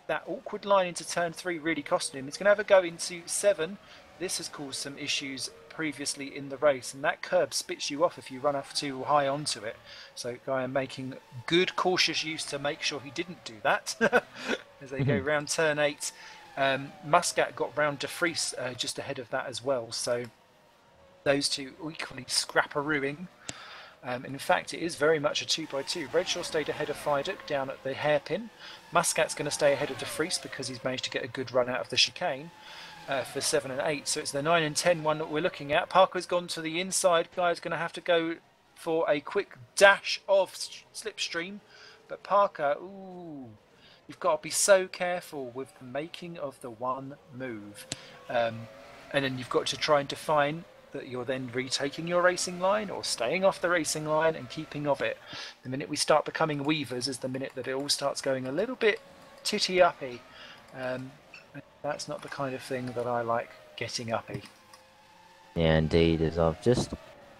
A: that awkward line into turn 3 really costing him. He's going to have a go into 7. This has caused some issues previously in the race, and that curb spits you off if you run off too high onto it. So Guy making good cautious use to make sure he didn't do that. As they go round turn 8. Muscat got round De Vries just ahead of that as well. So those two equally scrapperooing. In fact, it is very much a 2x2. Redshaw stayed ahead of Fidek down at the hairpin. Muscat's going to stay ahead of De Vries because he's managed to get a good run out of the chicane for 7 and 8. So it's the 9 and 10 one that we're looking at. Parker's gone to the inside. Guy's going to have to go for a quick dash of slipstream. But Parker, ooh, you've got to be so careful with the making of the one move. And then you've got to try and define that you're then retaking your racing line or staying off the racing line and keeping of it. The minute we start becoming weavers is the minute that it all starts going a little bit titty-uppy. That's not the kind of thing that I like getting uppy.
B: Yeah, indeed. As I've just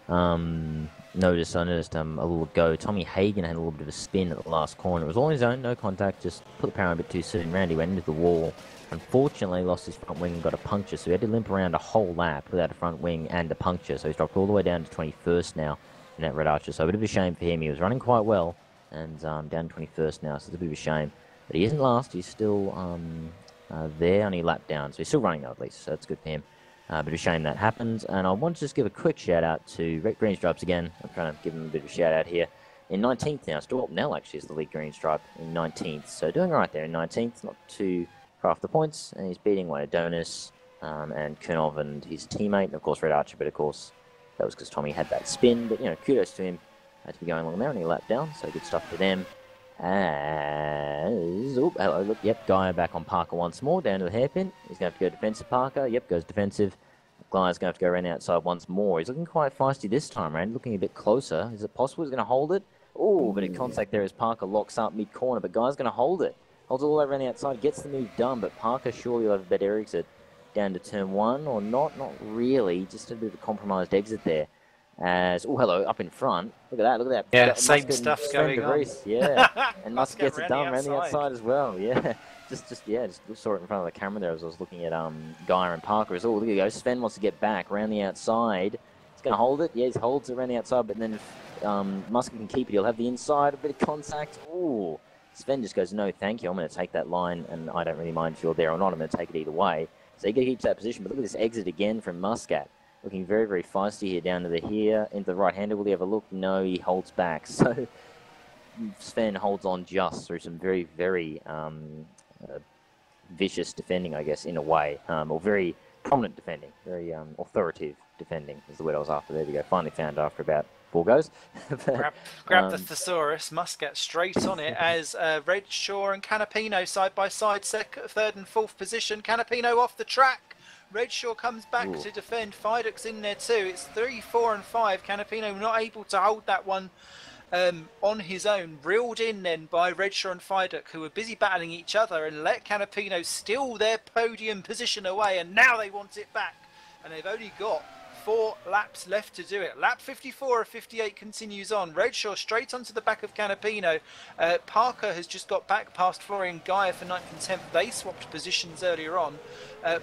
B: noticed a little ago, Tommy Hagen had a little bit of a spin at the last corner. It was all on his own, no contact, just put the power a bit too soon. Randy went into the wall. Unfortunately, lost his front wing and got a puncture, so he had to limp around a whole lap without a front wing and a puncture. So he's dropped all the way down to 21st now in that Red Archer. So a bit of a shame for him. He was running quite well and down to 21st now, so it's a bit of a shame. But he isn't last. He's still there, only lap down, so he's still running though at least, so that's good for him. Bit of a shame that happened. And I want to just give a quick shout out to Red Green Stripes again. I'm trying to give him a bit of a shout out here. In 19th now, Stuart Nell actually is the lead Green Stripe in 19th, so doing right there in 19th, not too far off the points, and he's beating one Adonis and Kernov and his teammate, and of course Red Archer, but of course that was because Tommy had that spin, but you know, kudos to him to be going along there, only a lap down, so good stuff for them. Hello, look, yep, Gaia back on Parker once more, down to the hairpin. He's going to have to go defensive, Parker, yep, goes defensive. Gaia's going to have to go around the outside once more. He's looking quite feisty this time around, looking a bit closer. Is it possible he's going to hold it? Oh, but in contact there as Parker locks up mid-corner, but Gaia's going to hold it. Holds it all over on the outside, gets the move done, but Parker surely will have a better exit down to turn 1, or not really, just a bit of a compromised exit there. As, oh, hello, up in front. Look at that.
A: Yeah, same stuff going on.
B: Yeah, and Musk gets it done around the outside as well, yeah. Just saw it in front of the camera there as I was looking at Gaia and Parker. Oh, look at go. Sven wants to get back around the outside. He's going to hold it. Yeah, he holds it around the outside, but then if Musk can keep it, he'll have the inside, a bit of contact. Oh, Sven just goes, no, thank you. I'm going to take that line, and I don't really mind if you're there or not. I'm going to take it either way. So he keeps that position, but look at this exit again from Muscat. Looking very, very feisty here, down to the here, into the right-hander. Will he have a look? No, he holds back. So Sven holds on just through some very, very vicious defending, I guess, in a way, or very prominent defending, very authoritative defending is the word I was after. There we go. Finally found after about 4 goes.
A: But, grab the thesaurus. Muscat straight on it as Redshaw and Canapino side by side, third and fourth position. Canapino off the track. Redshaw comes back to defend. Fiduk's in there too. It's 3, 4 and 5. Canapino not able to hold that one on his own. Reeled in then by Redshaw and Fiduk, who were busy battling each other, and let Canapino steal their podium position away, and now they want it back. And they've only got 4 laps left to do it. Lap 54 of 58 continues on. Redshaw straight onto the back of Canapino. Parker has just got back past Florian Gaia for 9th and 10th. They swapped positions earlier on.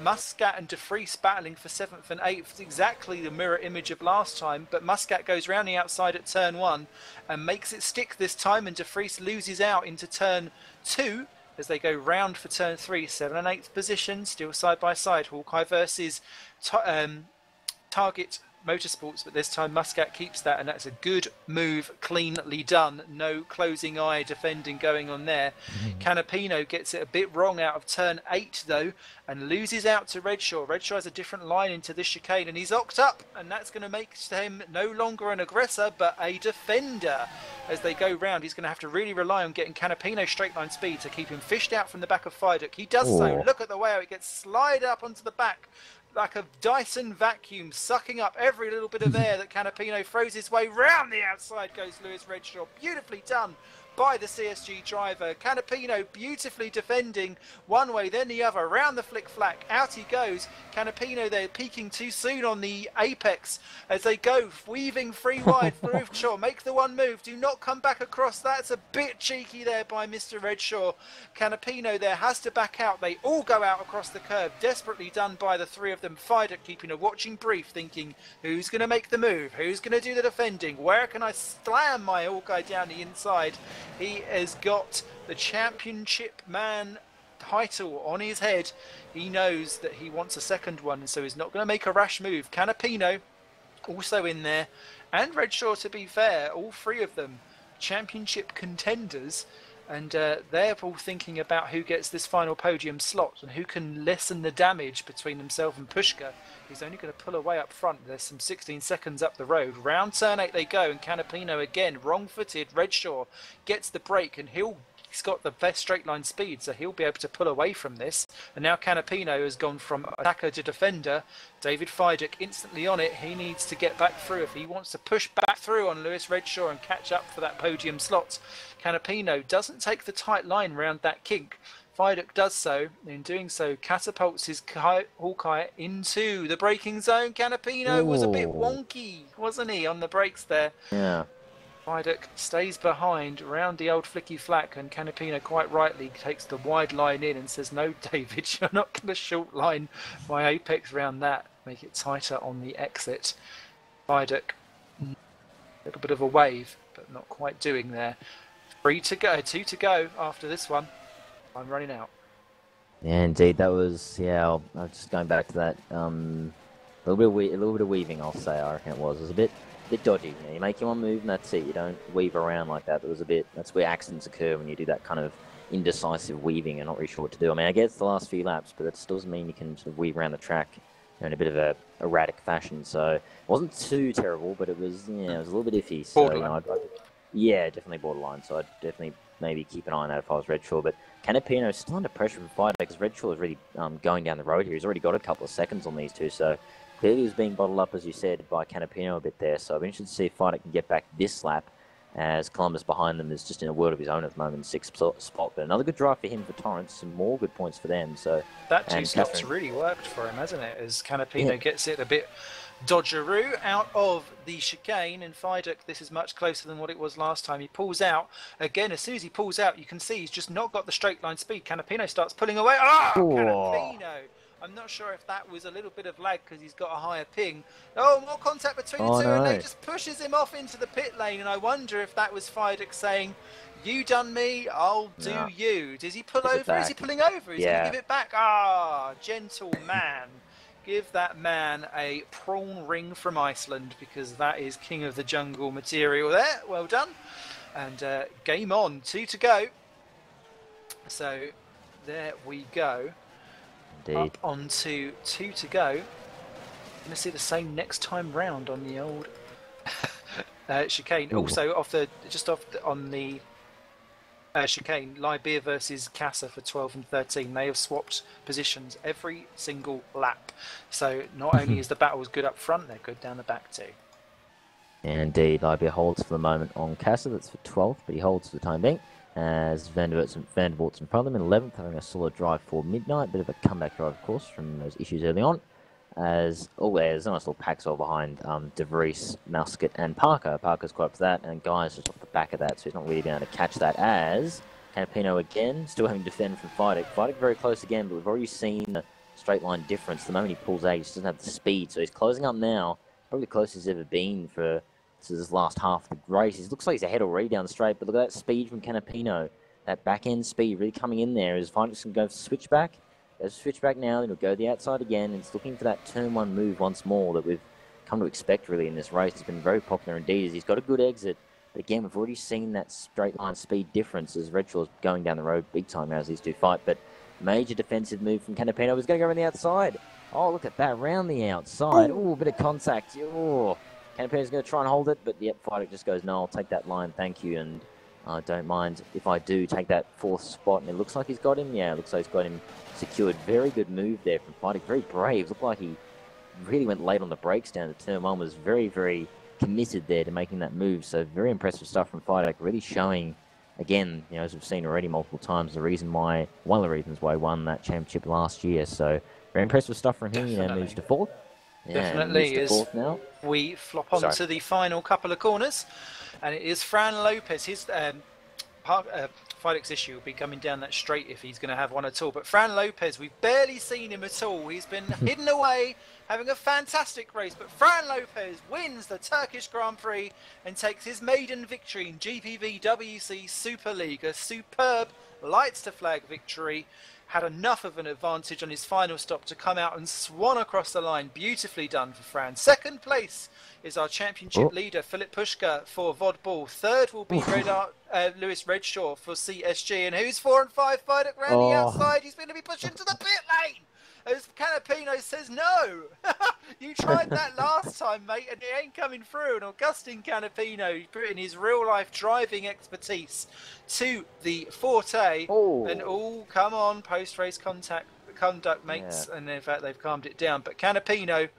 A: Muscat and De Vries battling for 7th and 8th. Exactly the mirror image of last time, but Muscat goes round the outside at turn 1 and makes it stick this time, and De Vries loses out into turn 2 as they go round for turn 3. 7th and 8th position, still side by side. Hawkeye versus Target Motorsports, but this time Muscat keeps that, and that's a good move, cleanly done. No closing eye defending going on there. Canapino gets it a bit wrong out of turn 8 though, and loses out to Redshaw. Redshaw has a different line into this chicane, and he's locked up, and that's going to make him no longer an aggressor but a defender. As they go round, he's going to have to really rely on getting Canapino straight line speed to keep him fished out from the back of Fiduk. He does so. Look at the way how it gets slide up onto the back like a Dyson vacuum, sucking up every little bit of air that Canapino throws his way. Round the outside goes Lewis Redshaw. Beautifully done by the CSG driver. Canapino beautifully defending one way, then the other, round the flick-flack. Out he goes. Canapino there peaking too soon on the apex as they go, weaving free wide. Redshaw, make the one move. Do not come back across. That's a bit cheeky there by Mr. Redshaw. Canapino there has to back out. They all go out across the curb. Desperately done by the 3 of them. Fiduk keeping a watching brief, thinking, who's going to make the move? Who's going to do the defending? Where can I slam my Hawkeye down the inside? He has got the championship man title on his head. He knows that he wants a second one, so he's not going to make a rash move. Canapino also in there, and Redshaw, to be fair, all 3 of them championship contenders, and they're all thinking about who gets this final podium slot and who can lessen the damage between himself and Pushka. He's only going to pull away up front. There's some 16 seconds up the road. Round turn 8 they go, and Canapino again, wrong-footed. Redshaw gets the break, and he's got the best straight line speed, so he'll be able to pull away from this. And now Canapino has gone from attacker to defender. David Fiduk instantly on it. He needs to get back through if he wants to push back through on Lewis Redshaw and catch up for that podium slot. Canapino doesn't take the tight line round that kink. Fiduk does so. In doing so, catapults his Hawkeye into the braking zone. Canapino was a bit wonky, wasn't he, on the brakes there?
B: Yeah.
A: Fiduk stays behind round the old flicky flack, and Canapino quite rightly takes the wide line in and says, no, David, you're not going to short line my apex round that. Make it tighter on the exit. Fiduk, a little bit of a wave, but not quite doing there. 3 to go, 2 to go after this one. I'm running out.
B: Yeah, indeed, that was, I'm just going back to that, a little bit of weaving, I'll say, I reckon it was. It was a bit dodgy. You know, you make your one move and that's it. You don't weave around like that. That's where accidents occur when you do that kind of indecisive weaving and not really sure what to do. I mean, I guess the last few laps, but that still doesn't mean you can sort of weave around the track in a bit of a erratic fashion. So it wasn't too terrible, but it was, it was a little bit iffy. So, definitely borderline. So I'd definitely maybe keep an eye on that if I was Redshaw. But Canapino is still under pressure from Fiduk because Redshaw is really going down the road here. He's already got a couple of seconds on these two. So clearly he was being bottled up, as you said, by Canapino a bit there. So I'm interested to see if Fiduk can get back this lap, as Columbus behind them is just in a world of his own at the moment, 6th spot. But another good drive for him for Torrance, some more good points for them. So
A: that 2 stops really worked for him, hasn't it? As Canapino gets it a bit dodgeroo out of the chicane, and Fiduk, this is much closer than what it was last time. He pulls out again. As soon as he pulls out, you can see he's just not got the straight line speed. Canapino starts pulling away. Canapino! I'm not sure if that was a little bit of lag because he's got a higher ping. Oh, more contact between the two, and they just pushes him off into the pit lane. And I wonder if that was Fiduk saying, you done me, I'll do you. Does he pull over? Is he pulling over? He's going to give it back. Gentle man. Give that man a prawn ring from Iceland, because that is king of the jungle material there. Well done. And game on, 2 to go. So there we go.
B: Indeed.
A: Up on to 2 to go. Going to see the same next time round on the old chicane.
B: Ooh.
A: Also on the chicane, Libya versus Casa for 12 and 13. They have swapped positions every single lap. So not only is the battles good up front, they're good down the back too.
B: Indeed, Libya holds for the moment on Casa. That's for 12th, but he holds for the time being. As Van der Voort's in front of him in 11th, having a solid drive for Midnight. Bit of a comeback drive, of course, from those issues early on. There's a nice little Paxol behind De Vries, Musket, and Parker. Parker's quite up to that, and Guy's just off the back of that, so he's not really being able to catch that. As Canapino again, still having to defend from Fidek. Fidek very close again, but we've already seen the straight line difference. The moment he pulls out, he just doesn't have the speed, so he's closing up now. Probably the closest he's ever been for this last half of the race. It looks like he's ahead already down the straight, but look at that speed from Canapino. That back-end speed really coming in there. Is Fidek's going to go for switchback? Goes switchback now, then he'll go the outside again. And it's looking for that turn one move once more that we've come to expect really in this race. It's been very popular indeed as he's got a good exit. But again, we've already seen that straight line speed difference as Redshaw's going down the road big time now as these two fight. But major defensive move from Canapino. He's going to go around the outside. Oh, look at that, round the outside. Oh, a bit of contact. Oh, Canapino's going to try and hold it, but yep, Fidek just goes, no, I'll take that line, thank you. And I don't mind if I do take that 4th spot. And it looks like he's got him. Yeah, it looks like he's got him secured. Very good move there from Fidek. Very brave. Looked like he really went late on the brakes down to turn 1. Was very, very committed there to making that move. So very impressive stuff from Fidek. Really showing, again, as we've seen already multiple times, one of the reasons why he won that championship last year. So very impressive stuff from him. He now moves to 4th.
A: Definitely is.
B: Now.
A: We flop on to the final couple of corners, and it is Fran Lopez. His Fidek's issue will be coming down that straight if he's going to have one at all. But Fran Lopez, we've barely seen him at all. He's been hidden away, having a fantastic race. But Fran Lopez wins the Turkish Grand Prix and takes his maiden victory in GPVWC Superleague. A superb lights to flag victory. Had enough of an advantage on his final stop to come out and swan across the line. Beautifully done for Fran. Second place is our championship leader, Philip Pushka for Vodball. Third will be Lewis Redshaw for CSG. And who's 4 and 5? Fidek round the outside. He's going to be pushed into the pit lane. As Canapino says, no, you tried that last time, mate, and it ain't coming through. And Augustine Canapino putting his real-life driving expertise to the forte. And, come on, post-race conduct, mates. Yeah. And, in fact, they've calmed it doing. But Canapino,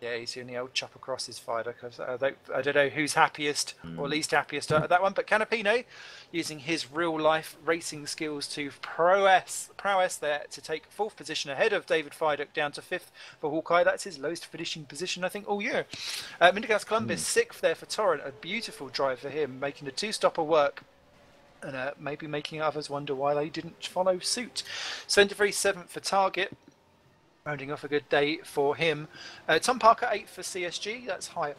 A: yeah, he's doing the old chop across his fighter. I don't know who's happiest or least happiest at that one. But Canapino, using his real-life racing skills to prowess there to take 4th position ahead of David Fidek down to 5th for Hawkeye. That's his lowest finishing position, I think, all year. Mindegas Columbus, 6th there for Torrent. A beautiful drive for him, making a 2-stopper work. And maybe making others wonder why they didn't follow suit. Sven de Vries, 7th for Target. Rounding off a good day for him. Tom Parker, 8th for CSG. That's higher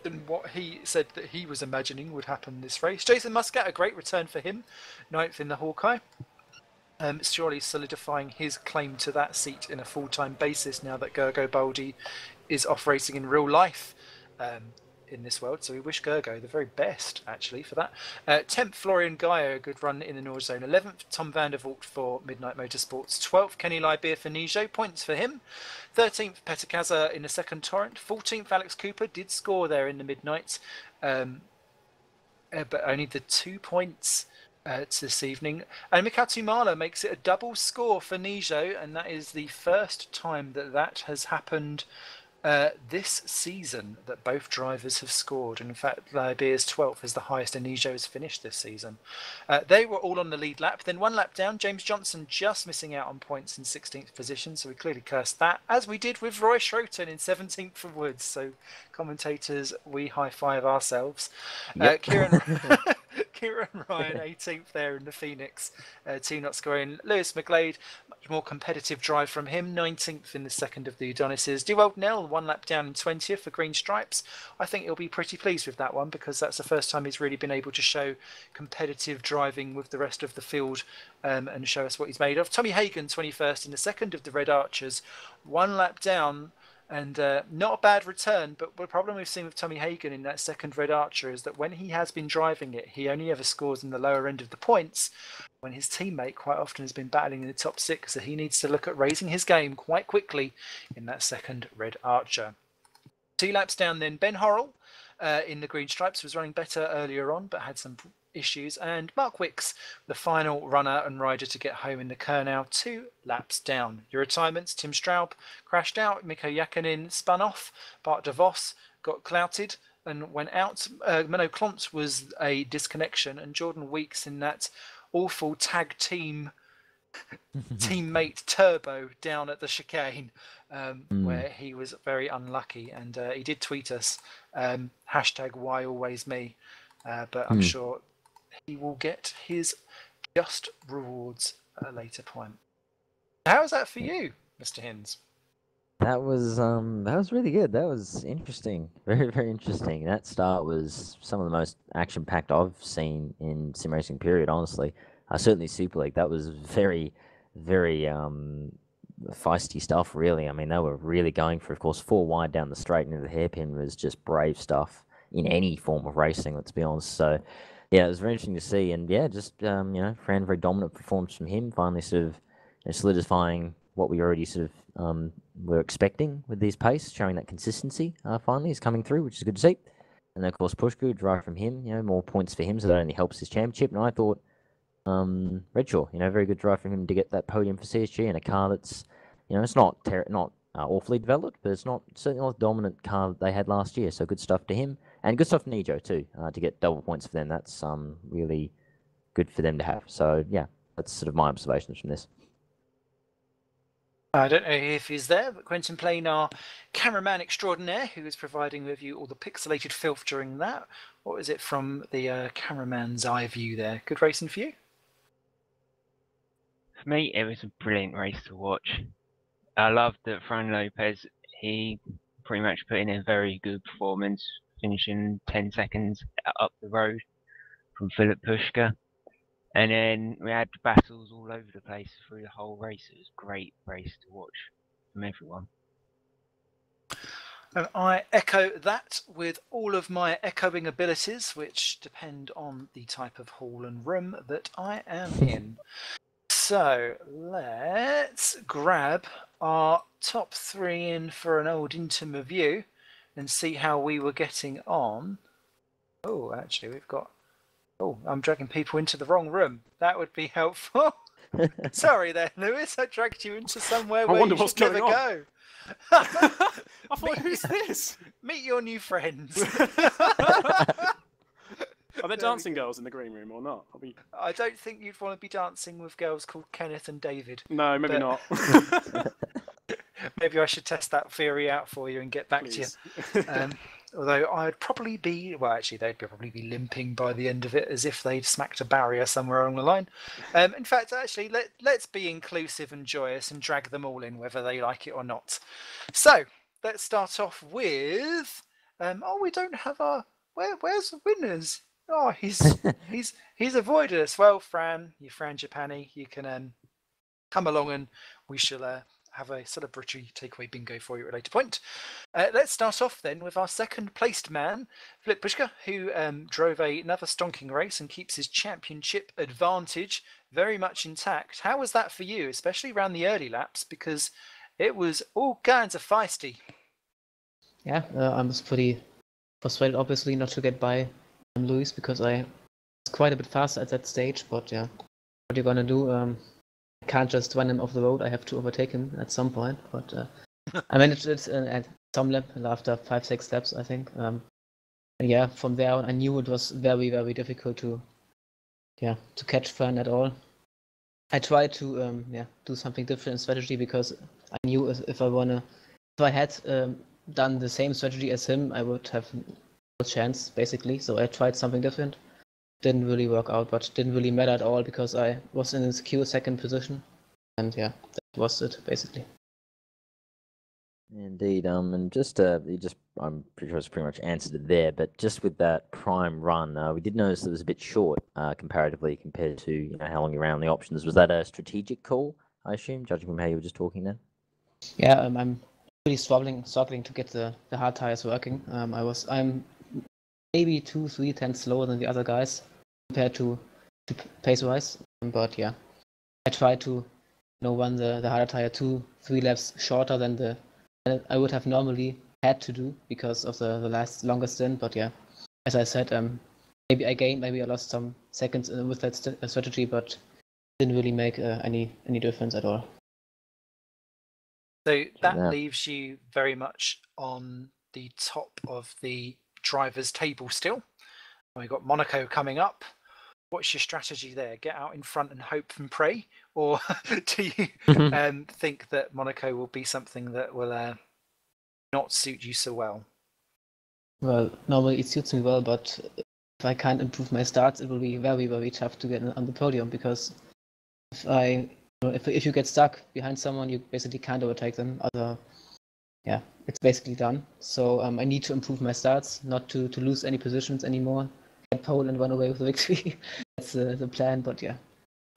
A: than what he said that he was imagining would happen this race. Jason Muscat, a great return for him. 9th in the Hawkeye. Surely solidifying his claim to that seat in a full-time basis now that Gergo Baldi is off racing in real life in this world. So we wish Gergo the very best, actually, for that. 10th, Florian Gaia, a good run in the North Zone. 11th, Tom van der Voort for Midnight Motorsports. 12th, Kenny Libia for Nijo, points for him. 13th, Peter Kaza in the second Torrent. 14th, Alex Cooper did score there in the Midnight, but only the 2 points this evening. And Mikatu Mala makes it a double score for Nijo, and that is the first time that has happened this season, that both drivers have scored. And in fact, Libia's 12th is the highest Anijo has finished this season. They were all on the lead lap. Then 1 lap down, James Johnson just missing out on points in 16th position, so we clearly cursed that, as we did with Roy Schroten in 17th for Woods. So commentators, we high-five ourselves. Yep. Kieran Ryan, 18th there in the Phoenix, 2 not scoring. Lewis McGlade, much more competitive drive from him, 19th in the second of the Adonises. Dewald Nell, 1 lap down in 20th for Green Stripes. I think he'll be pretty pleased with that one, because that's the first time he's really been able to show competitive driving with the rest of the field and show us what he's made of. Tommy Hagan, 21st in the second of the Red Archers, 1 lap down. And not a bad return, but the problem we've seen with Tommy Hagen in that second Red Archer is that when he has been driving it, he only ever scores in the lower end of the points, when his teammate quite often has been battling in the top 6, so he needs to look at raising his game quite quickly in that second Red Archer. 2 laps down then, Ben Horrell in the green stripes was running better earlier on, but had some issues, and Mark Wicks, the final runner and rider to get home in the Kernow, 2 laps down. Your retirements: Tim Straub crashed out, Mikko Jakinen spun off, Bart de Vos got clouted and went out, Menno Klont was a disconnection, and Jordan Weeks in that awful tag team teammate turbo down at the chicane, where he was very unlucky, and he did tweet us hashtag why always me, but I'm sure he will get his just rewards at a later point. How is that for you, Mr. Hinds?
B: That was really good. That was interesting. Very, very interesting. That start was some of the most action-packed I've seen in sim racing period, honestly. Certainly Super League. That was very, very feisty stuff, really. I mean, they were really going for, of course, 4 wide down the straight into the hairpin was just brave stuff in any form of racing, let's be honest. So, yeah, it was very interesting to see. And, yeah, just, Fran, very dominant performance from him, finally sort of solidifying what we already sort of were expecting with his pace, showing that consistency finally is coming through, which is good to see. And, of course, Pushku, drive from him, more points for him, so that only helps his championship. And I thought Redshaw, very good drive from him to get that podium for CSG in a car that's, it's not awfully developed, but it's certainly not the dominant car that they had last year. So good stuff to him, and good stuff for Nijo too, to get double points for them. That's really good for them to have. So yeah, that's sort of my observations from this.
A: I don't know if he's there, but Quentin Plain, our cameraman extraordinaire, who is providing with you all the pixelated filth during that. What is it from the cameraman's eye view there? Good racing for you?
D: For me, it was a brilliant race to watch. I loved that Fran Lopez, he pretty much put in a very good performance, finishing 10 seconds up the road from Philip Pushka. And then we had battles all over the place through the whole race. It was a great race to watch from everyone.
A: And I echo that with all of my echoing abilities, which depend on the type of hall and room that I am in. So let's grab our top 3 in for an old intimate review and see how we were getting on. Oh, actually, we've got... Oh, I'm dragging people into the wrong room. That would be helpful. Sorry there, Lewis. I dragged you into somewhere where you should never go.
E: I thought, who's this?
A: Meet your new friends.
E: Are there dancing girls in the green room or not?
A: I don't think you'd want to be dancing with girls called Kenneth and David.
E: No, maybe not.
A: Maybe I should test that theory out for you and get back to you. Although I'd probably be, well, actually, they'd probably be limping by the end of it, as if they'd smacked a barrier somewhere along the line. In fact, actually, let's be inclusive and joyous and drag them all in, whether they like it or not. So let's start off with. We don't have our. Where's the winners? Oh, he's avoided us. Well, Fran Japani, you can come along and we shall have a celebratory takeaway bingo for you at a later point. Let's start off then with our second placed man, Filip Pushka, who drove another stonking race and keeps his championship advantage very much intact. How was that for you, especially around the early laps, because it was all kinds of feisty?
F: Yeah, I was pretty frustrated, obviously, not to get by Luis, because I was quite a bit faster at that stage, but yeah, what are you gonna do? I can't just run him off the road. I have to overtake him at some point, but I managed it at some lap after 5-6 laps, I think. And yeah, from there on, I knew it was very, very difficult to catch Fran at all. I tried to do something different in strategy, because I knew if I had done the same strategy as him, I would have no chance, basically. So I tried something different. Didn't really work out, but didn't really matter at all, because I was in a secure second position. And yeah, that was it, basically.
B: Indeed, and I'm pretty sure it's pretty much answered it there, but just with that prime run, we did notice it was a bit short comparatively compared to how long you ran the options. Was that a strategic call, I assume, judging from how you were just talking then?
F: Yeah, I'm really struggling to get the hard tires working. I'm maybe 2-3 tenths slower than the other guys compared to pace wise. But yeah, I try to run the harder tire 2-3 laps shorter than I would have normally had to do because of the last longer stint. But yeah, as I said, maybe I gained, maybe I lost some seconds with that strategy, but didn't really make any difference at all.
A: So that leaves you very much on the top of the drivers' table still. We've got Monaco coming up. What's your strategy there? Get out in front and hope and pray? Or do you think that Monaco will be something that will not suit you so well?
F: Well, normally it suits me well, but if I can't improve my starts, it will be very, very tough to get on the podium, because if you get stuck behind someone, you basically can't overtake them. It's basically done. So I need to improve my starts, not to lose any positions anymore. Get pole and run away with the victory. That's the plan. But yeah,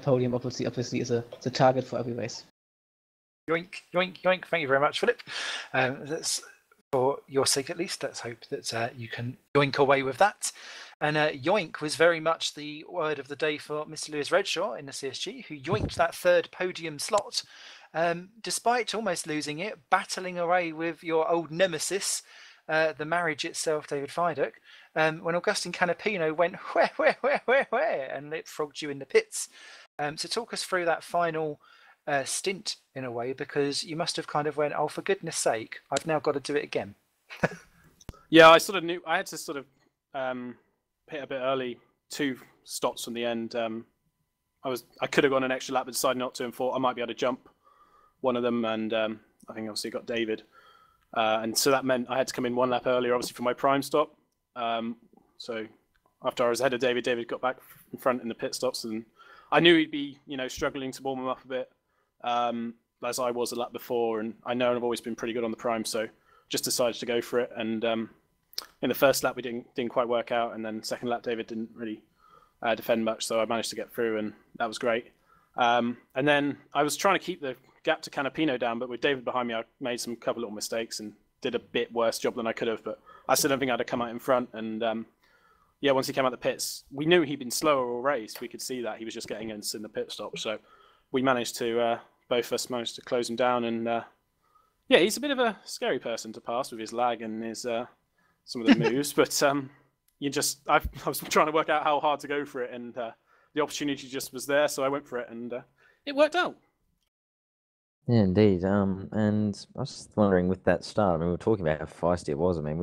F: podium obviously is a target for every race.
A: Yoink, yoink, yoink. Thank you very much, Philip. That's for your sake at least. Let's hope that you can yoink away with that. And yoink was very much the word of the day for Mr. Lewis Redshaw in the CSG, who yoinked that third podium slot, despite almost losing it, battling away with your old nemesis, the marriage itself, David Fiduk, when Augustin Canapino went where, and leapfrogged you in the pits. So talk us through that final stint in a way, because you must have kind of went, oh, for goodness sake, I've now got to do it again.
E: Yeah, I sort of knew I had to sort of hit a bit early, 2 stops from the end. I could have gone an extra lap, but decided not to, and thought I might be able to jump one of them, and I think obviously got David, and so that meant I had to come in 1 lap earlier, obviously for my prime stop. So after I was ahead of David got back in front in the pit stops, and I knew he'd be struggling to warm him up a bit, as I was a lap before, and I know I've always been pretty good on the prime, so just decided to go for it. And in the first lap we didn't quite work out, and then second lap David didn't really defend much, so I managed to get through, and that was great. And then I was trying to keep the gap to Canapino down, but with David behind me I made some couple little mistakes and did a bit worse job than I could have, but I still don't think I'd have come out in front. And once he came out the pits, we knew he'd been slower all race. We could see that he was just getting us in the pit stop, so we managed to both of us managed to close him down. And he's a bit of a scary person to pass with his lag and his some of the moves, but I was trying to work out how hard to go for it, and the opportunity just was there, so I went for it, and it worked out.
B: Yeah, indeed. And I was just wondering with that start, I mean, we were talking about how feisty it was. I mean,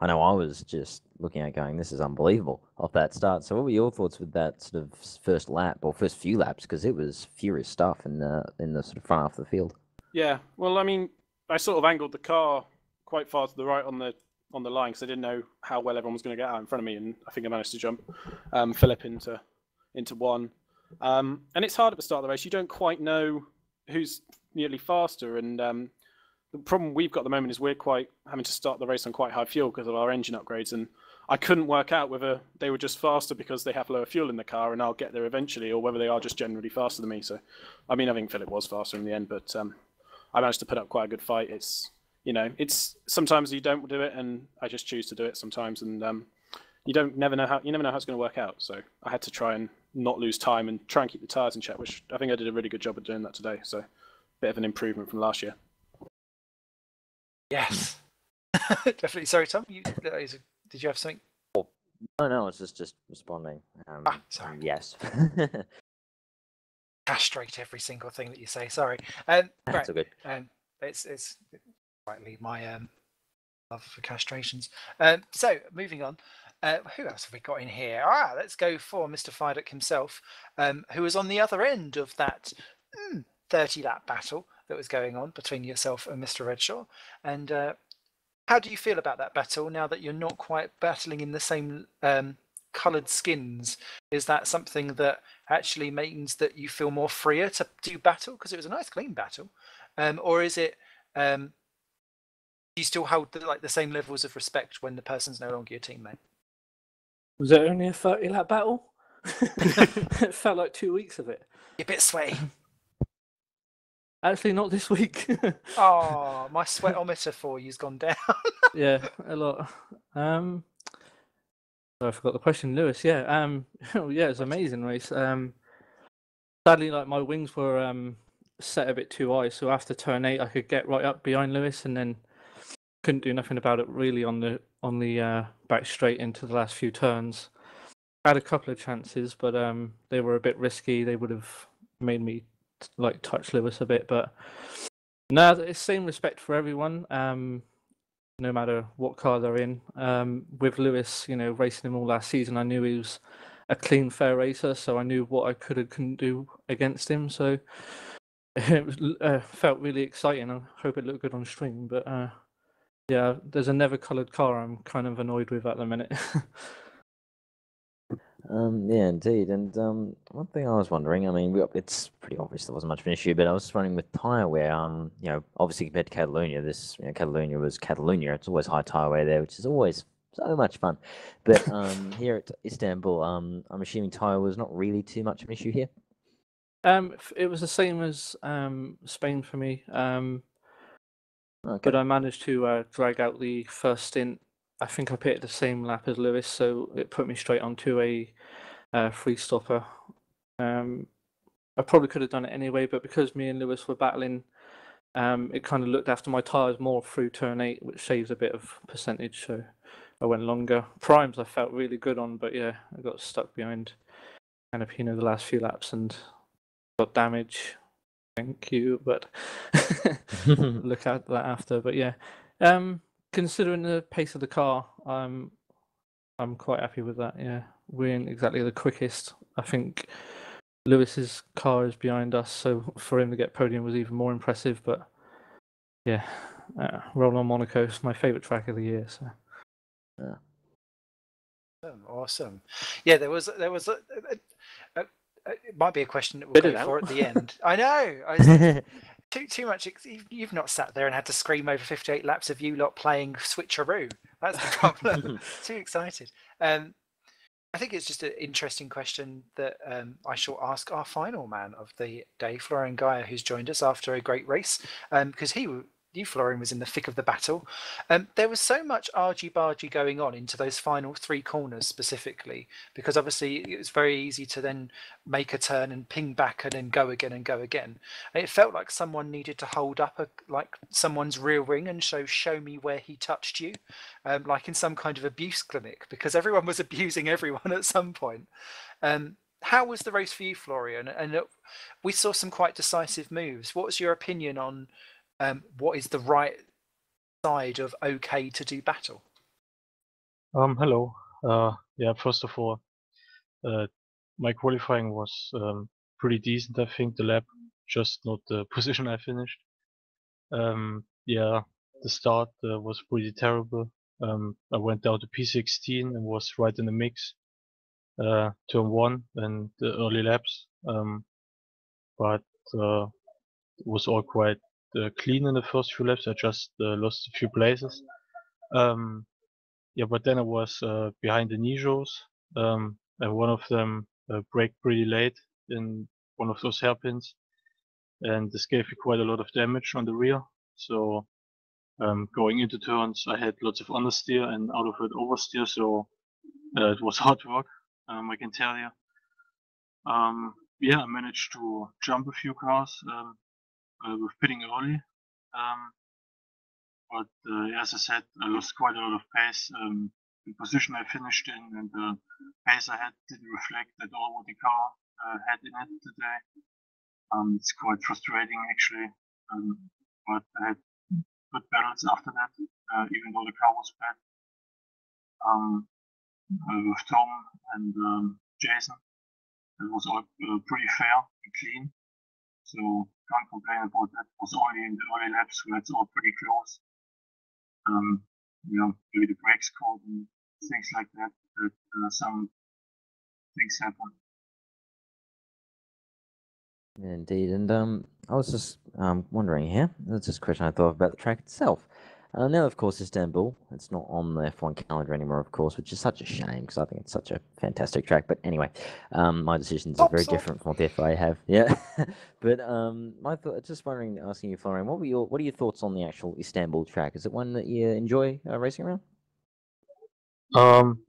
B: I know I was just looking at going, this is unbelievable off that start. So what were your thoughts with that sort of first lap or first few laps? Because it was furious stuff in the sort of front half of the field. Yeah,
E: well, I mean, I sort of angled the car quite far to the right on the line, because I didn't know how well everyone was going to get out in front of me, and I think I managed to jump Philip into one. And it's hard at the start of the race. You don't quite know who's nearly faster, and the problem we've got at the moment is we're quite having to start the race on quite high fuel because of our engine upgrades, and I couldn't work out whether they were just faster because they have lower fuel in the car and I'll get there eventually, or whether they are just generally faster than me. So, I mean, I think Philip was faster in the end, but I managed to put up quite a good fight. It's sometimes you don't do it, and I just choose to do it sometimes, and you never know how it's going to work out. So I had to try and not lose time and try and keep the tyres in check, which I think I did a really good job of doing that today. So, bit of an improvement from last year.
A: Yes, definitely. Sorry, Tom, did you have something?
B: Oh, no, it's just responding.
A: Sorry.
B: Yes.
A: Castrate every single thing that you say. Sorry.
B: That's
A: right.
B: all good.
A: It's slightly my love for castrations. So moving on. Who else have we got in here? Let's go for Mr. Fiduk himself, who was on the other end of that 30-lap battle that was going on between yourself and Mr. Redshaw. And how do you feel about that battle now that you're not quite battling in the same coloured skins? Is that something that actually means that you feel more freer to do battle? Because it was a nice clean battle. Or is it do you still hold the same levels of respect when the person's no longer your teammate?
G: Was it only a 30-lap battle? It felt like 2 weeks of it.
A: You're a bit sweaty.
G: Actually, not this week.
A: Oh, my sweatometer for you's gone down.
G: Yeah, a lot. I forgot the question, Lewis. Yeah, yeah, it's an amazing race. Sadly, like my wings were set a bit too high, so after turn 8, I could get right up behind Lewis, and then couldn't do nothing about it really on the back straight into the last few turns. I had a couple of chances, but they were a bit risky. They would have made me like touch Lewis a bit, but no, it's same respect for everyone. No matter what car they're in. With Lewis, racing him all last season, I knew he was a clean, fair racer, so I knew what I could and couldn't do against him. So it was, felt really exciting. I hope it looked good on stream, but yeah, there's a never coloured car I'm kind of annoyed with at the minute.
B: Yeah, indeed. And one thing I was wondering, I mean, it's pretty obvious there wasn't much of an issue, but I was wondering with tyre wear, obviously compared to Catalonia, Catalonia was Catalonia. It's always high tyre wear there, which is always so much fun. But here at Istanbul, I'm assuming tyre was not really too much of an issue here.
G: It was the same as Spain for me.
B: Okay.
G: But I managed to drag out the first stint. I think I pitted the same lap as Lewis, so it put me straight onto a free stopper. I probably could have done it anyway, but because me and Lewis were battling, it kind of looked after my tyres more through turn 8, which saves a bit of percentage, so I went longer. Primes I felt really good on, but yeah, I got stuck behind Canapino the last few laps and got damage. Thank you, but look at that after. But yeah, considering the pace of the car, I'm quite happy with that. Yeah, we ain't exactly the quickest. I think Lewis's car is behind us, so for him to get podium was even more impressive. But yeah, Roll on Monaco is my favourite track of the year. So
B: yeah.
A: Awesome. Yeah, there was it might be a question that we'll go for at the end. I know. Too much. You've not sat there and had to scream over 58 laps of you lot playing switcheroo. That's the problem. Too excited. I think it's just an interesting question that I shall ask our final man of the day, Florian Gaia, who's joined us after a great race, because Florian was in the thick of the battle. There was so much argy-bargy going on into those final 3 corners specifically, because obviously it was very easy to then make a turn and ping back and then go again and go again. And it felt like someone needed to hold up someone's rear wing and show me where he touched you, like in some kind of abuse clinic, because everyone was abusing everyone at some point. How was the race for you, Florian? And we saw some quite decisive moves. What was your opinion on what is the right side of okay to do battle?
H: Hello. Yeah, first of all, my qualifying was pretty decent, I think, the lap, just not the position I finished. Yeah, the start was pretty terrible. I went down to P16 and was right in the mix, turn 1 and the early laps. But it was all quite clean in the first few laps. I just lost a few places. Yeah, but then I was behind the Nijos, and one of them braked pretty late in one of those hairpins, and this gave me quite a lot of damage on the rear. So going into turns, I had lots of understeer and out of it oversteer, so it was hard work, I can tell you. Yeah, I managed to jump a few cars with pitting early. But as I said, I lost quite a lot of pace. The position I finished in and the pace I had didn't reflect at all what the car had in it today. It's quite frustrating actually, but I had good battles after that, even though the car was bad. With Tom and Jason, it was all pretty fair and clean, so can't complain about that. It was only in the early laps where it's all pretty close. Maybe the brakes code and things like that, some things happen.
B: Indeed, and I was just wondering here. That's just a question I thought about the track itself. Now, of course, Istanbul. It's not on the F1 calendar anymore, of course, which is such a shame because I think it's such a fantastic track. But anyway, my decisions are very different from what the FIA have. Yeah, but my thought, just wondering, asking you, Florian, what are your thoughts on the actual Istanbul track? Is it one that you enjoy racing around?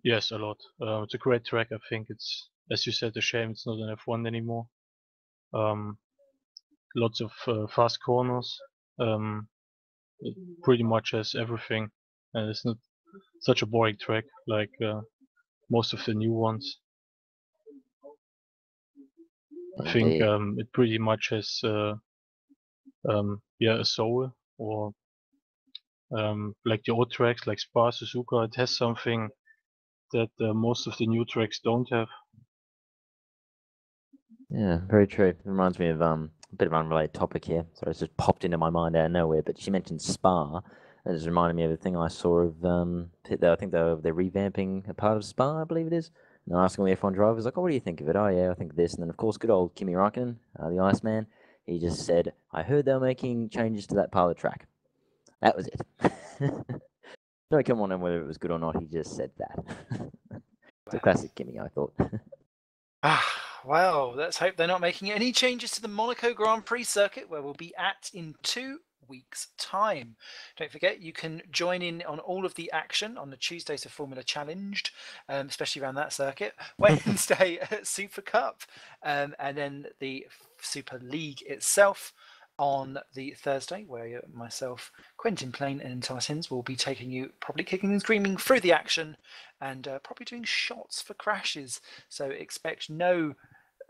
H: Yes, a lot. It's a great track. I think it's, as you said, a shame it's not an F1 anymore. Lots of fast corners. It pretty much has everything, and it's not such a boring track like most of the new ones. I think
B: Indeed.
H: it pretty much has yeah, a soul, or like the old tracks like Spa, Suzuka. It has something that most of the new tracks don't have.
B: Yeah, very true. It reminds me of a bit of an unrelated topic here. Sorry, it's just popped into my mind out of nowhere. But she mentioned Spa. That just reminded me of a thing I saw of I think they're revamping a part of Spa, I believe it is. And they're asking the F1 drivers, like, oh, what do you think of it? Oh, yeah, I think this. And then, of course, good old Kimi Räikkönen, the Iceman, he just said, I heard they were making changes to that part of the track. That was it. No, come on, and whether it was good or not, he just said that. It's a classic Kimi, I thought.
A: Well, let's hope they're not making any changes to the Monaco Grand Prix circuit, where we'll be at in 2 weeks' time. Don't forget, you can join in on all of the action on the Tuesdays of Formula Challenged, especially around that circuit. Wednesday at Super Cup, and then the Super League itself on the Thursday, where myself, Quentin Plain, and Thomas Hinds will be taking you, probably kicking and screaming through the action, and probably doing shots for crashes. So expect no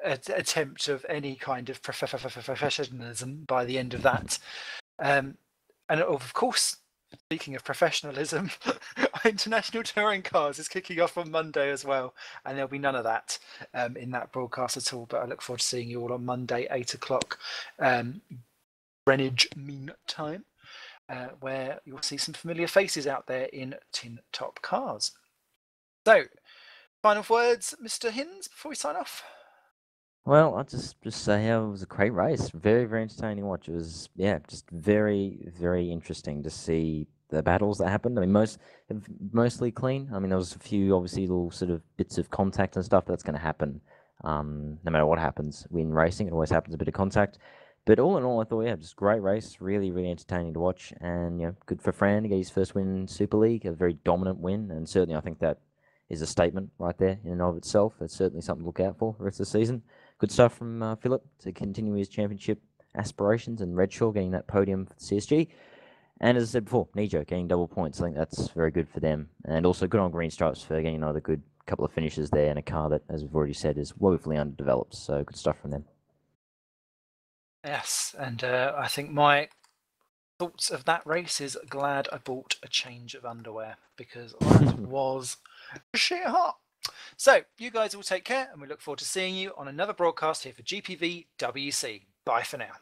A: attempt of any kind of professionalism by the end of that. And of course, speaking of professionalism, International Touring Cars is kicking off on Monday as well, and there'll be none of that in that broadcast at all. But I look forward to seeing you all on Monday, 8 o'clock Greenwich Mean Time, where you'll see some familiar faces out there in tin top cars. So, final words, Mr. Hinds, before we sign off?
B: Well, I'll just say it was a great race. Very, very entertaining to watch. It was, yeah, just very, very interesting to see the battles that happened. I mean, mostly clean. I mean, there was a few, obviously, little sort of bits of contact and stuff. That's going to happen no matter what happens in racing. It always happens, a bit of contact. But all in all, I thought, yeah, just great race. Really, really entertaining to watch. And, you know, good for Fran to get his first win in Super League. A very dominant win. And certainly, I think that is a statement right there in and of itself. It's certainly something to look out for the rest of the season. Good stuff from Philip to continue his championship aspirations, and Redshaw getting that podium for CSG. And as I said before, Nijo getting double points. I think that's very good for them. And also good on Green Stripes for getting another good couple of finishes there in a car that, as we've already said, is woefully underdeveloped. So good stuff from them.
A: Yes, and I think my thoughts of that race is glad I bought a change of underwear, because that was shit hot. So, you guys all take care, and we look forward to seeing you on another broadcast here for GPVWC. Bye for now.